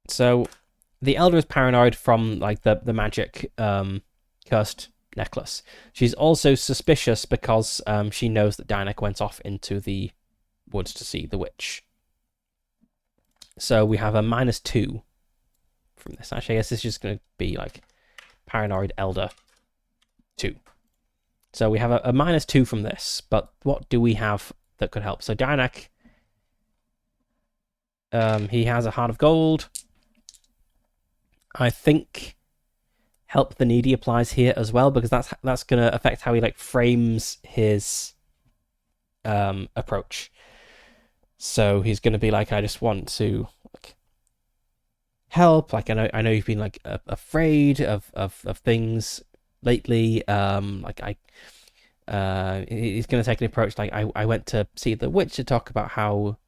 so the elder is paranoid from like the magic cursed necklace. She's also suspicious because she knows that Dynak went off into the woods to see the witch. So we have a -2 from this. Actually, I guess this is just going to be like Paranoid Elder 2. So we have a -2 from this, but what do we have that could help? So Dianak, he has a Heart of Gold. I think Help the Needy applies here as well, because that's going to affect how he like frames his approach. So he's going to be like, I just want to like help. Like I know you've been like afraid of things lately. He's going to take an approach like I went to see the witch to talk about how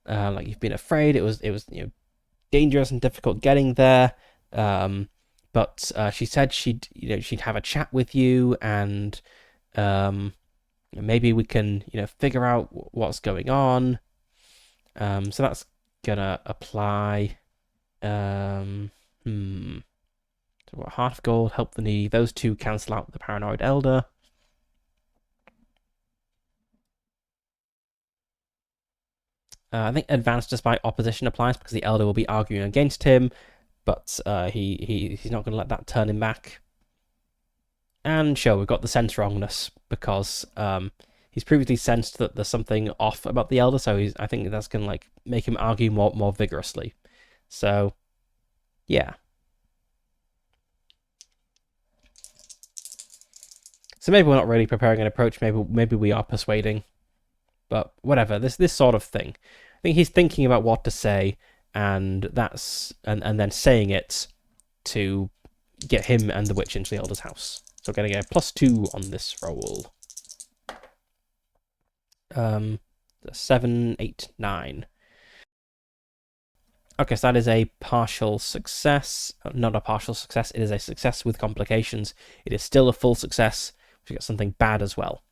like you've been afraid. It was dangerous and difficult getting there. But she said she'd have a chat with you, and maybe we can figure out what's going on. So that's gonna apply. So what, Heart of Gold, Help the Needy. Those two cancel out the Paranoid Elder. I think Advanced Despite Opposition applies because the Elder will be arguing against him, but he's not going to let that turn him back. And sure, we've got the sense wrongness because he's previously sensed that there's something off about the Elder, so I think that's going to like make him argue more vigorously. So, yeah. So maybe we're not really preparing an approach. Maybe we are persuading, but whatever. This sort of thing. I think he's thinking about what to say, and then saying it to get him and the witch into the Elder's house. So we're getting a +2 on this roll. 7, 8, 9. Okay, so that is a partial success. Not a partial success, it is a success with complications. It is still a full success. We got something bad as well.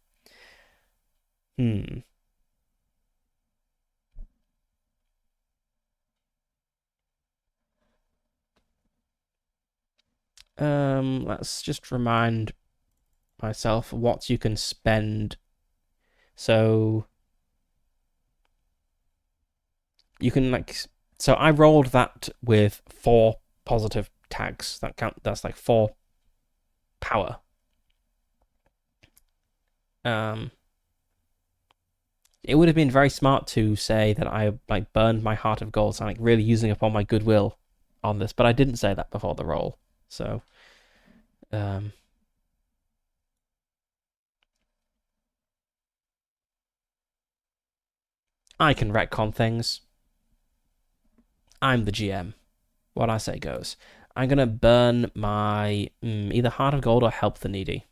Let's just remind myself what you can spend. So you can like, so I rolled that with 4 positive tags. That's like 4 power. It would have been very smart to say that I like burned my Heart of Gold, so I'm like really using up all my goodwill on this, but I didn't say that before the roll. So I can retcon things. I'm the GM. What I say goes. I'm gonna burn my either Heart of Gold or Help the Needy.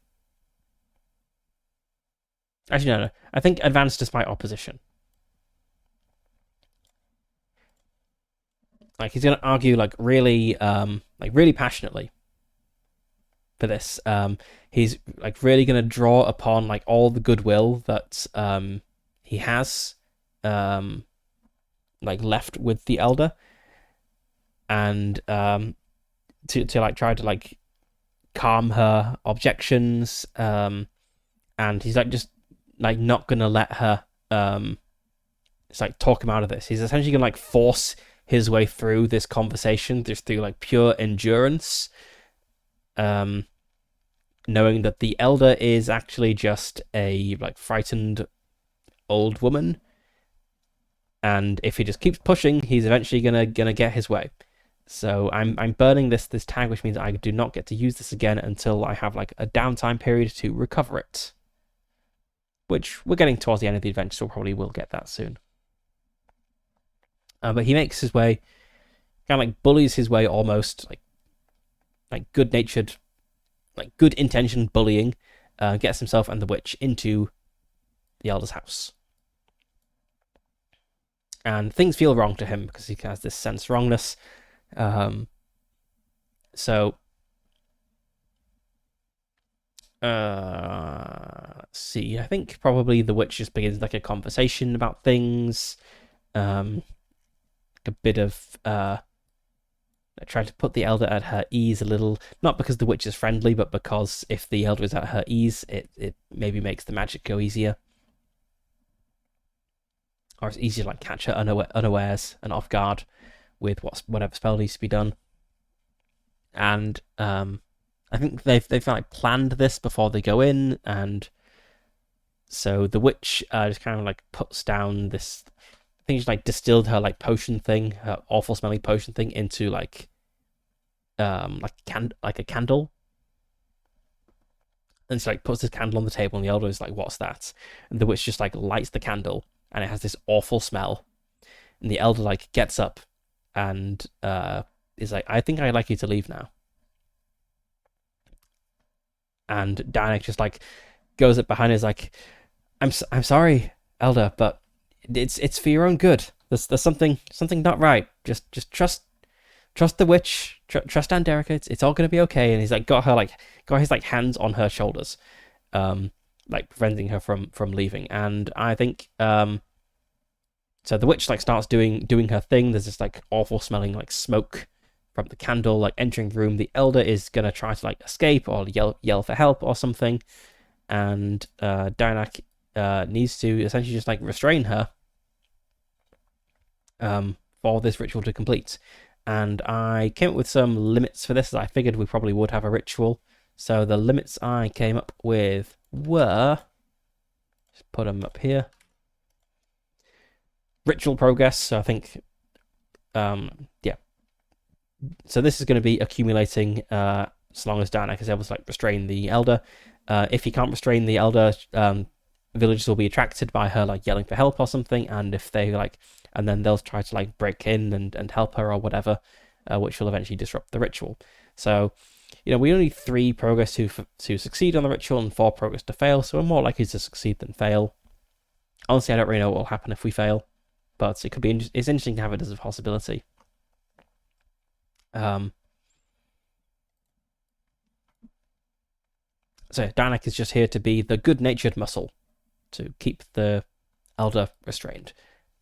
Actually, no. I think Advanced Despite Opposition. Like he's gonna argue like really passionately for this. He's like really gonna draw upon like all the goodwill that he has like left with the Elder, and to like try to like calm her objections. And he's like just like not gonna let her it's like talk him out of this. He's essentially gonna like force his way through this conversation just through like pure endurance, knowing that the Elder is actually just a like frightened old woman, and if he just keeps pushing, he's eventually gonna get his way. So I'm burning this tag, which means I do not get to use this again until I have like a downtime period to recover it, which we're getting towards the end of the adventure, so probably will get that soon. But he makes his way, kind of like bullies his way almost, like good-natured, like good-intentioned bullying, gets himself and the witch into the Elder's house. And things feel wrong to him because he has this sense wrongness. So let's see. I think probably the witch just begins like a conversation about things. A bit of trying to put the Elder at her ease a little, not because the witch is friendly, but because if the Elder is at her ease, it maybe makes the magic go easier. or it's easy to like catch her unawares and off guard with whatever spell needs to be done. And I think they've like planned this before they go in, and so the witch just kind of like puts down this. I think she like distilled her like potion thing, her awful smelling potion thing, into like a candle, and she like puts this candle on the table, and the elder is like, "What's that?" And the witch just like lights the candle, and it has this awful smell. And the elder like gets up, and is like, "I think I'd like you to leave now." And Danik just like goes up behind her, is like, I'm sorry, elder, but it's for your own good. There's something not right. Just trust the witch. Trust Anderica. It's all gonna be okay." And he's like got his like hands on her shoulders, like preventing her from leaving. And I think so the witch like starts doing her thing. There's this like awful smelling like smoke from the candle like entering the room. The elder is gonna try to like escape or yell for help or something, and Danak needs to essentially just like restrain her for this ritual to complete. And I came up with some limits for this, as I figured we probably would have a ritual. So the limits I came up with were, just put them up here, ritual progress. So I think, yeah. So this is going to be accumulating as long as Danak is able to like restrain the elder. If he can't restrain the elder, villagers will be attracted by her like yelling for help or something, and if they like, and then they'll try to like break in and help her or whatever, which will eventually disrupt the ritual. So, we only need 3 progress to succeed on the ritual and 4 progress to fail, so we're more likely to succeed than fail. Honestly, I don't really know what will happen if we fail, but it could be it's interesting to have it as a possibility. So Danak is just here to be the good-natured muscle to keep the elder restrained,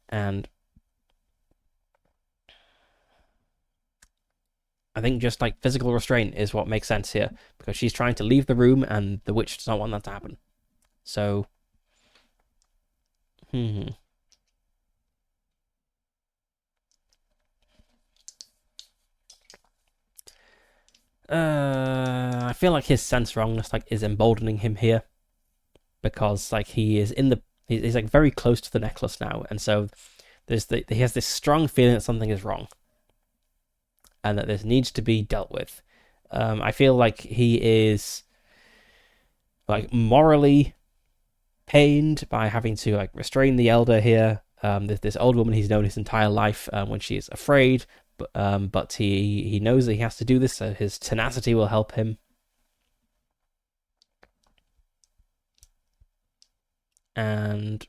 and I think just like physical restraint is what makes sense here, because she's trying to leave the room and the witch does not want that to happen. So, I feel like his sense wrongness like is emboldening him here, because like he's like very close to the necklace now, and so he has this strong feeling that something is wrong, and that this needs to be dealt with. I feel like he is like morally pained by having to like restrain the elder here. This old woman he's known his entire life, when she is afraid, but he knows that he has to do this, so his tenacity will help him. And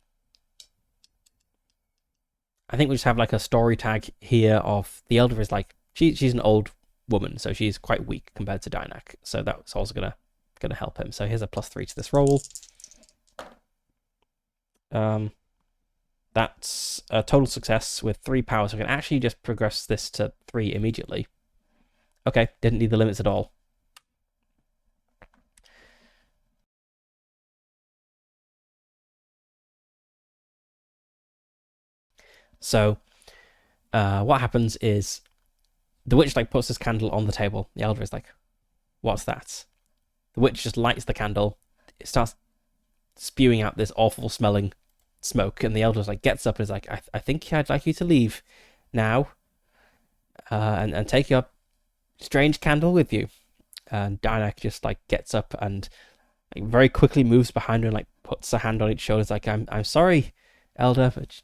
I think we just have like a story tag here of the elder is like she's an old woman, so she's quite weak compared to Danak, so that's also gonna help him. So here's a +3 to this roll. That's a total success with 3 power, so I can actually just progress this to 3 immediately. Okay, didn't need the limits at all. So, what happens is the witch like puts this candle on the table. The elder is like, "What's that?" The witch just lights the candle. It starts spewing out this awful smelling smoke, and the elder like gets up and is like, I think I'd like you to leave now, and take your strange candle with you." And Danak just like gets up and like very quickly moves behind her and like puts a hand on its shoulders, like, I'm sorry, elder, but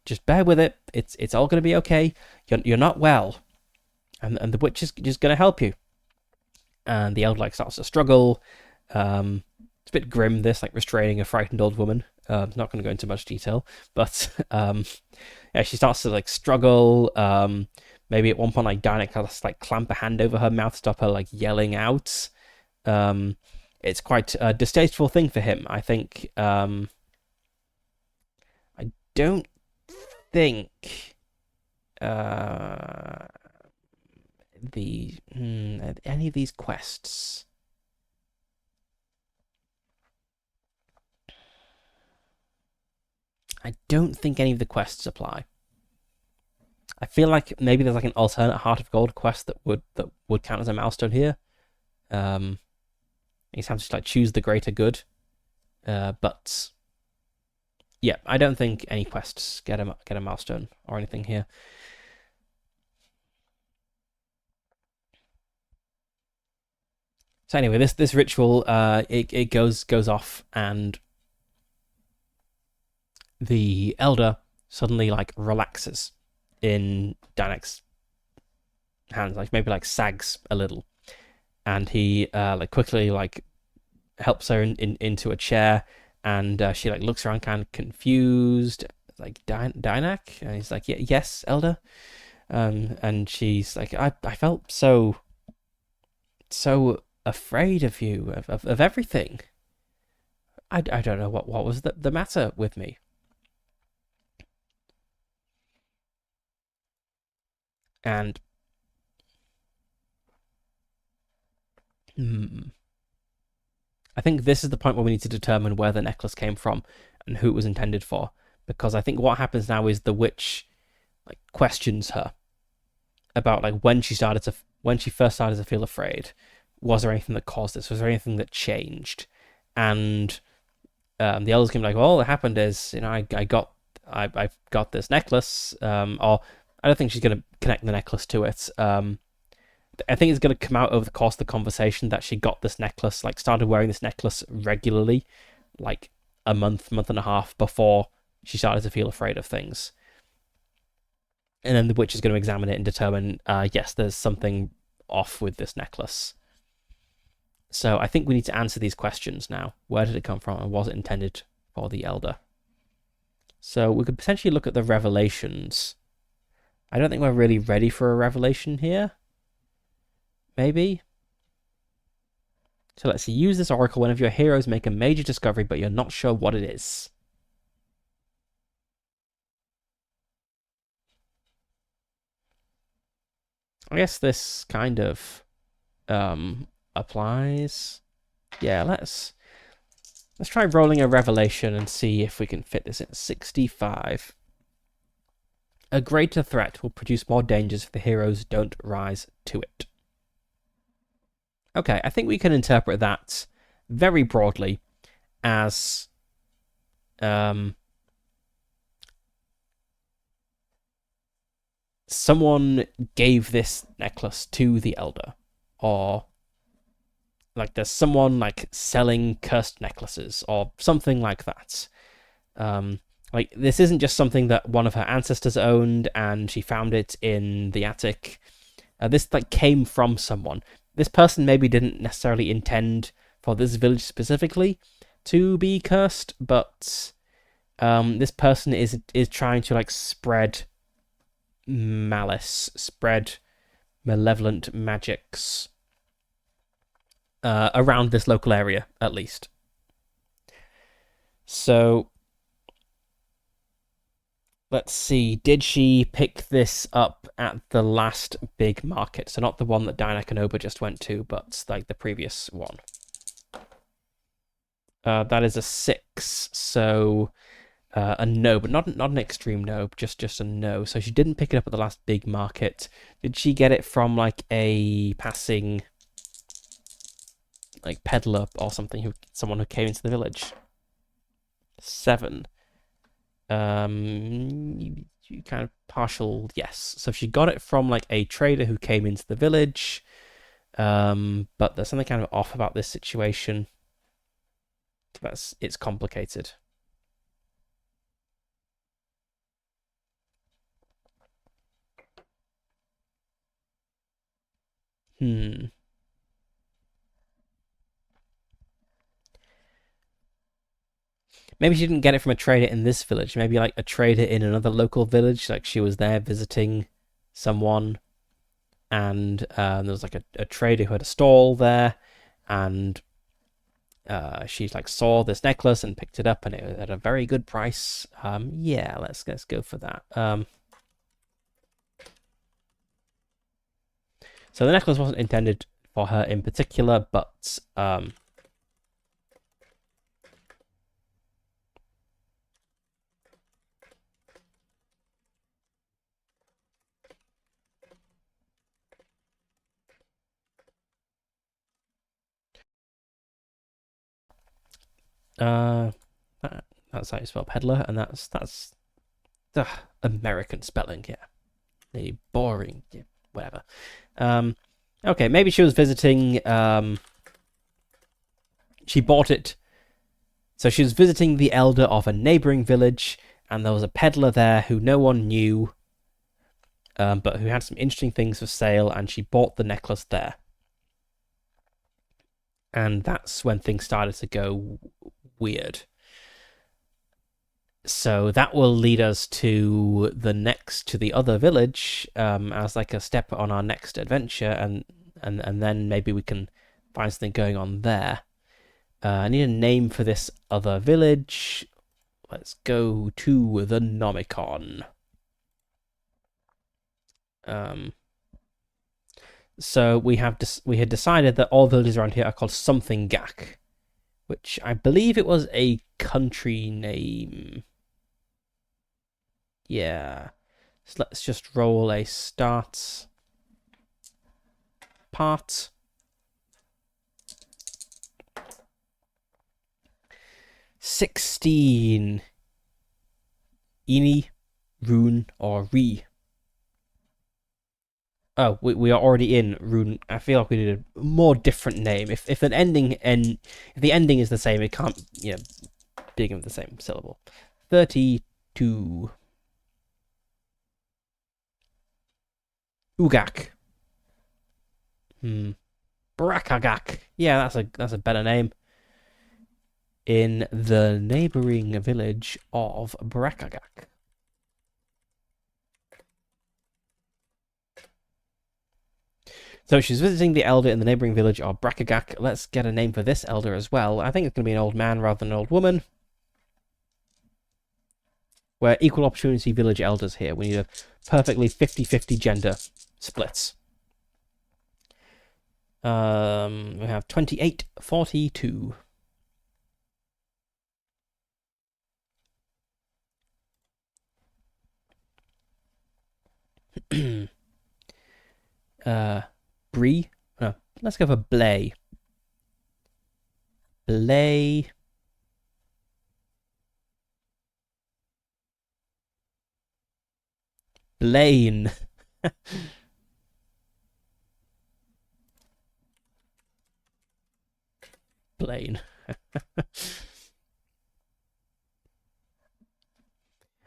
just bear with it. It's all gonna be okay. You're not well, and the witch is just gonna help you. And the elder like starts to struggle. It's a bit grim, this like restraining a frightened old woman. Not going to go into much detail, but yeah, she starts to like struggle. Maybe at one point like Danik has to like clamp a hand over her mouth to stop her like yelling out. It's quite a distasteful thing for him, I think. I don't think any of these quests. I don't think any of the quests apply. I feel like maybe there's like an alternate Heart of Gold quest that would count as a milestone here. You have to like choose the greater good, but yeah, I don't think any quests get a milestone or anything here. So anyway, this ritual it goes off, and the elder suddenly like relaxes in Dynak's hands, like maybe like sags a little, and he like quickly like helps her into a chair, and she like looks around kind of confused, like Dynak, and he's like, yes, elder, and she's like, I felt so afraid of you, of everything. I don't know what was the matter with me. And I think this is the point where we need to determine where the necklace came from and who it was intended for, because I think what happens now is the witch like questions her about like when she first started to feel afraid. Was there anything that caused this? Was there anything that changed? And the elders can be like, well, what happened is, I got this necklace, or I don't think she's going to connect the necklace to it. I think it's going to come out over the course of the conversation that she got this necklace, like started wearing this necklace regularly, like a month and a half before she started to feel afraid of things. And then the witch is going to examine it and determine, yes, there's something off with this necklace. So I think we need to answer these questions now. Where did it come from, and was it intended for the elder? So we could potentially look at the revelations. I don't think we're really ready for a revelation here. Maybe. So let's see. Use this oracle whenever your heroes make a major discovery, but you're not sure what it is. I guess this kind of applies. Yeah, let's try rolling a revelation and see if we can fit this in. 65. A greater threat will produce more dangers if the heroes don't rise to it. Okay, I think we can interpret that very broadly as someone gave this necklace to the elder, or like there's someone like selling cursed necklaces or something like that. Like this isn't just something that one of her ancestors owned and she found it in the attic. This like came from someone. This person maybe didn't necessarily intend for this village specifically to be cursed, but this person is trying to like spread malice, spread malevolent magics around this local area, at least. So let's see. Did she pick this up at the last big market? So not the one that Dynak and Oba just went to, but like the previous one. That is a 6. So a no, but not an extreme no, just a no. So she didn't pick it up at the last big market. Did she get it from like a passing like peddler or something, someone who came into the village? 7. You kind of partial yes. So she got it from like a trader who came into the village. But there's something kind of off about this situation. It's complicated. Maybe she didn't get it from a trader in this village. Maybe like a trader in another local village. Like she was there visiting someone, and there was like a trader who had a stall there, and she like saw this necklace and picked it up, and it was at a very good price. Yeah, let's go for that. So the necklace wasn't intended for her in particular, but Uh, that's how you spell peddler, and that's American spelling. Yeah, the boring. Yeah, whatever. Okay, maybe she was visiting. She bought it. So she was visiting the elder of a neighboring village, and there was a peddler there who no one knew, but who had some interesting things for sale, and she bought the necklace there. And that's when things started to go weird. So that will lead us to the other village, as like a step on our next adventure, and then maybe we can find something going on there. I need a name for this other village. Let's go to the Nomicon. So we had decided that all villages around here are called something Gak, which I believe it was a country name. Yeah. So let's just roll a start part. $16. Ini, Rune, or Re. Oh, we are already in Rune. I feel like we need a more different name. If the ending is the same, it can't begin with the same syllable. 32. Ugak. Brakagak. Yeah, that's a better name. In the neighboring village of Brakagak. So she's visiting the elder in the neighboring village of Brakagak. Let's get a name for this elder as well. I think it's going to be an old man rather than an old woman. We're equal opportunity village elders here. We need a perfectly 50-50 gender splits. We have 2842. Bree? No, let's go for Blay. Blay. Blaine. Blaine.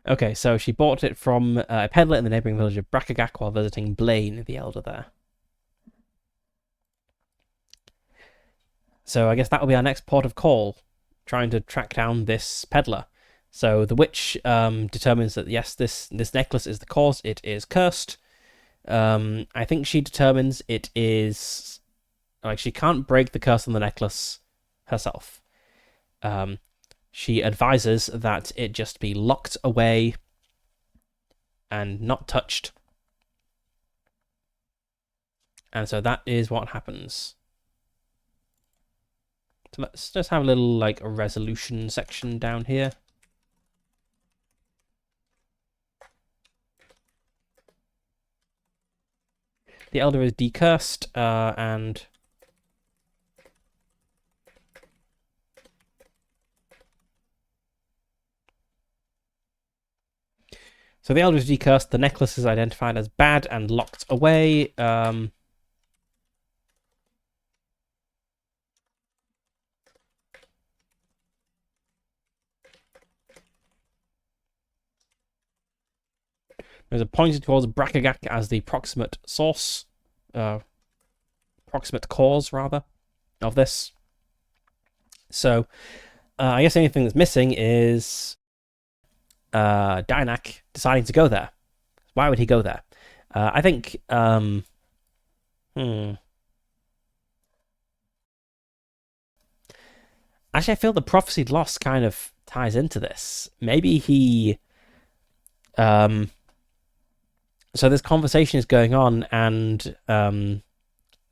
Okay, so she bought it from a peddler in the neighboring village of Brakagak while visiting Blaine, the elder there. So I guess that will be our next port of call, trying to track down this peddler. So the witch determines that, yes, this necklace is the cause. It is cursed. I think she determines it is... Like, she can't break the curse on the necklace herself. She advises that it just be locked away and not touched. And so that is what happens. So let's just have a little, like, a resolution section down here. The elder is decursed, and... So the elder is decursed, the necklace is identified as bad and locked away. There's a pointed towards Brakagak as the proximate source, proximate cause, rather, of this. So, I guess the only thing that's missing is Dynak deciding to go there. Why would he go there? I think... Actually, I feel the prophesied loss kind of ties into this. Maybe he... So this conversation is going on, and the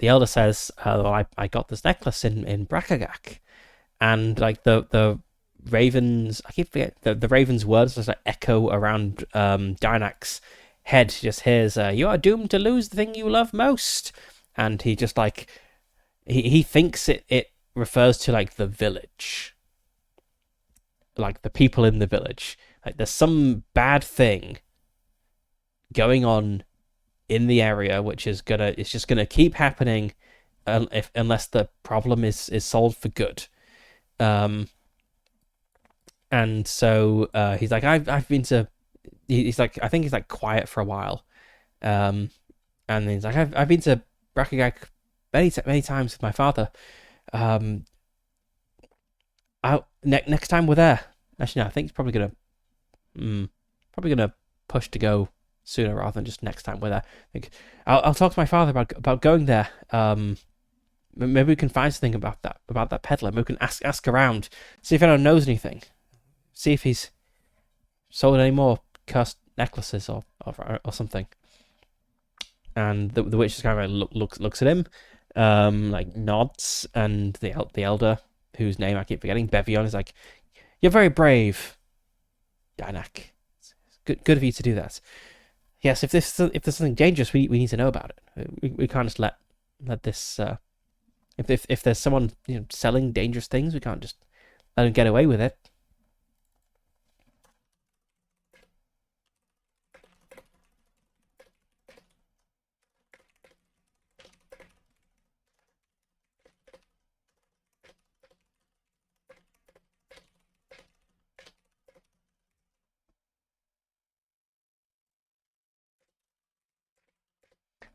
elder says, well, I got this necklace in Brakagak. And like the ravens, I keep forgetting, the raven's words just like echo around Dynak's head. He just hears, you are doomed to lose the thing you love most. And he just like, he thinks it refers to like the village. like the people in the village. Like there's some bad thing going on in the area, which is it's just gonna keep happening, unless the problem is solved for good. And so he's like, I've been to. He's like, I think he's like quiet for a while, and he's like, I've been to Brakagak many times with my father. Um, next time we're there. Actually, no, I think he's probably gonna push to go sooner rather than just next time we're there. I think I'll talk to my father about going there. Maybe we can find something about that peddler. Maybe we can ask around, see if anyone knows anything, see if he's sold any more cursed necklaces or something. And the witch just kind of looks at him, like nods, and the elder, whose name I keep forgetting, Bevion, is like, "You're very brave, Danak. It's good of you to do that. Yes, if there's something dangerous, we need to know about it. We can't just let this. If there's someone selling dangerous things, we can't just let them get away with it."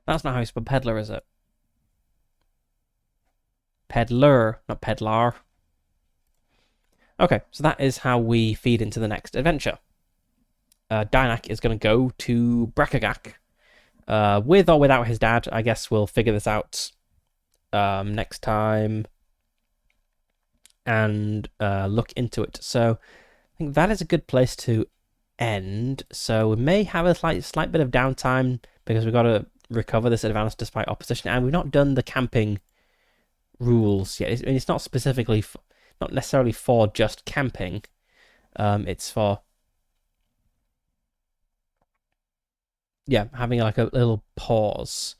That's not how you spell peddler, is it? Peddler, not peddlar. Okay, so that is how we feed into the next adventure. Dynak is going to go to Brakagak, with or without his dad. I guess we'll figure this out next time and look into it. So I think that is a good place to end. So we may have a slight bit of downtime because we've got to recover this advance despite opposition, and we've not done the camping rules yet. It's not specifically, not necessarily for just camping. It's for having like a little pause.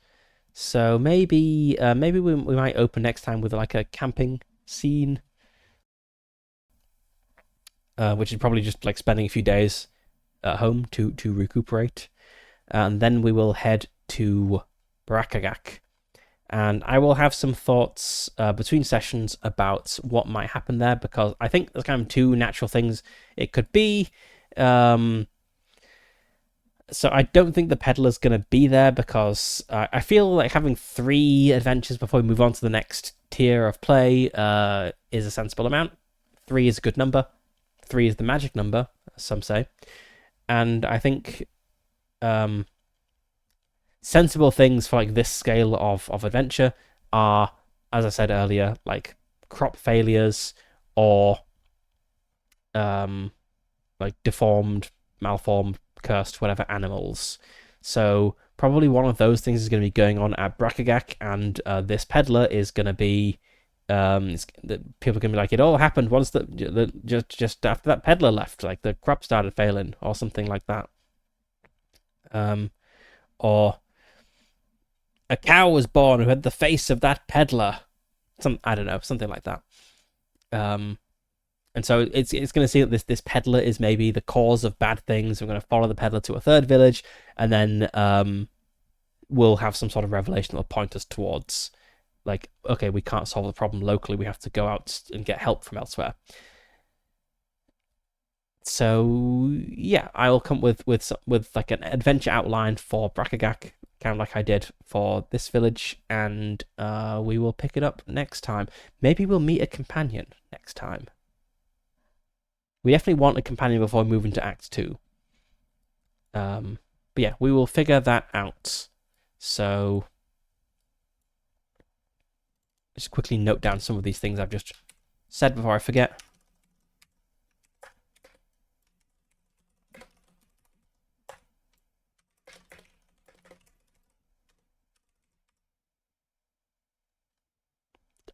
So maybe we might open next time with like a camping scene, which is probably just like spending a few days at home to recuperate, and then we will head to Brakagak. And I will have some thoughts between sessions about what might happen there, because I think there's kind of two natural things it could be. So I don't think the peddler's going to be there, because I feel like having 3 adventures before we move on to the next tier of play is a sensible amount. 3 is a good number. 3 is the magic number, some say. And I think sensible things for like this scale of adventure are, as I said earlier, like crop failures or like deformed, malformed, cursed, whatever animals. So probably one of those things is going to be going on at Brakagak, and this peddler is going to be people are going to be like, it all happened once just after that peddler left, like the crop started failing or something like that. Or a cow was born who had the face of that peddler. I don't know, something like that. And so it's going to see that this peddler is maybe the cause of bad things. We're going to follow the peddler to a 3rd village, and then we'll have some sort of revelation that will point us towards, like, okay, we can't solve the problem locally. We have to go out and get help from elsewhere. So yeah, I'll come with like an adventure outline for Brakagak, kind of like I did for this village, and we will pick it up next time. Maybe we'll meet a companion next time. We definitely want a companion before we move into Act 2. But yeah, we will figure that out. So just quickly note down some of these things I've just said before I forget.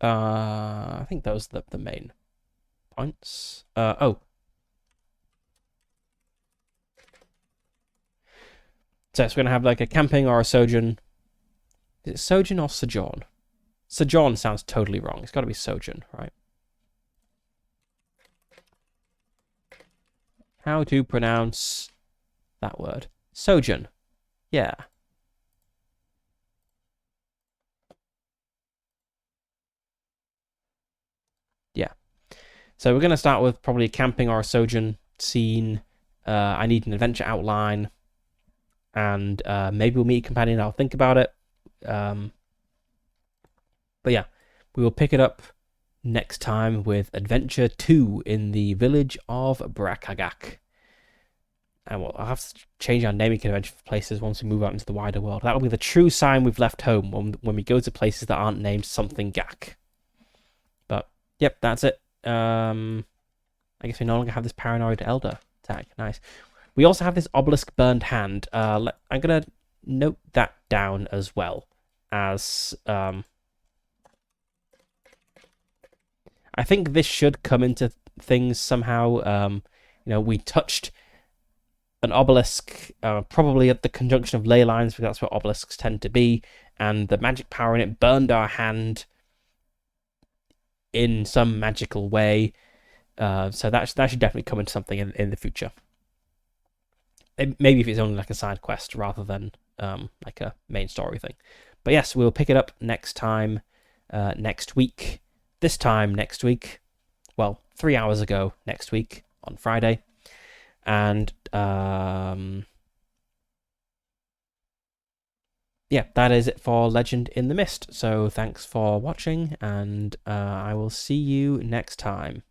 I think those are the main points. Oh. So we're going to have like a camping or a sojourn. Is it sojourn or sojourn? Sojourn sounds totally wrong. It's got to be sojourn, right? how to pronounce that word. Sojourn. Yeah. Yeah. So we're going to start with probably a camping or a sojourn scene. I need an adventure outline. And maybe we'll meet a companion. I'll think about it. But yeah, we will pick it up next time with Adventure 2 in the village of Brakagak. And I'll have to change our naming convention for places once we move out into the wider world. That will be the true sign we've left home when we go to places that aren't named something Gak. But yep, that's it. I guess we no longer have this Paranoid Elder tag. Nice. We also have this Obelisk Burned Hand. I'm going to note that down as well as... I think this should come into things somehow. We touched an obelisk, probably at the conjunction of ley lines, because that's what obelisks tend to be, and the magic power in it burned our hand in some magical way. So that should definitely come into something in the future. Maybe if it's only like a side quest rather than like a main story thing. But yes, we'll pick it up next time, next week. This time next week, well, 3 hours ago next week on Friday. And yeah, that is it for Legend in the Mist. So thanks for watching, and I will see you next time.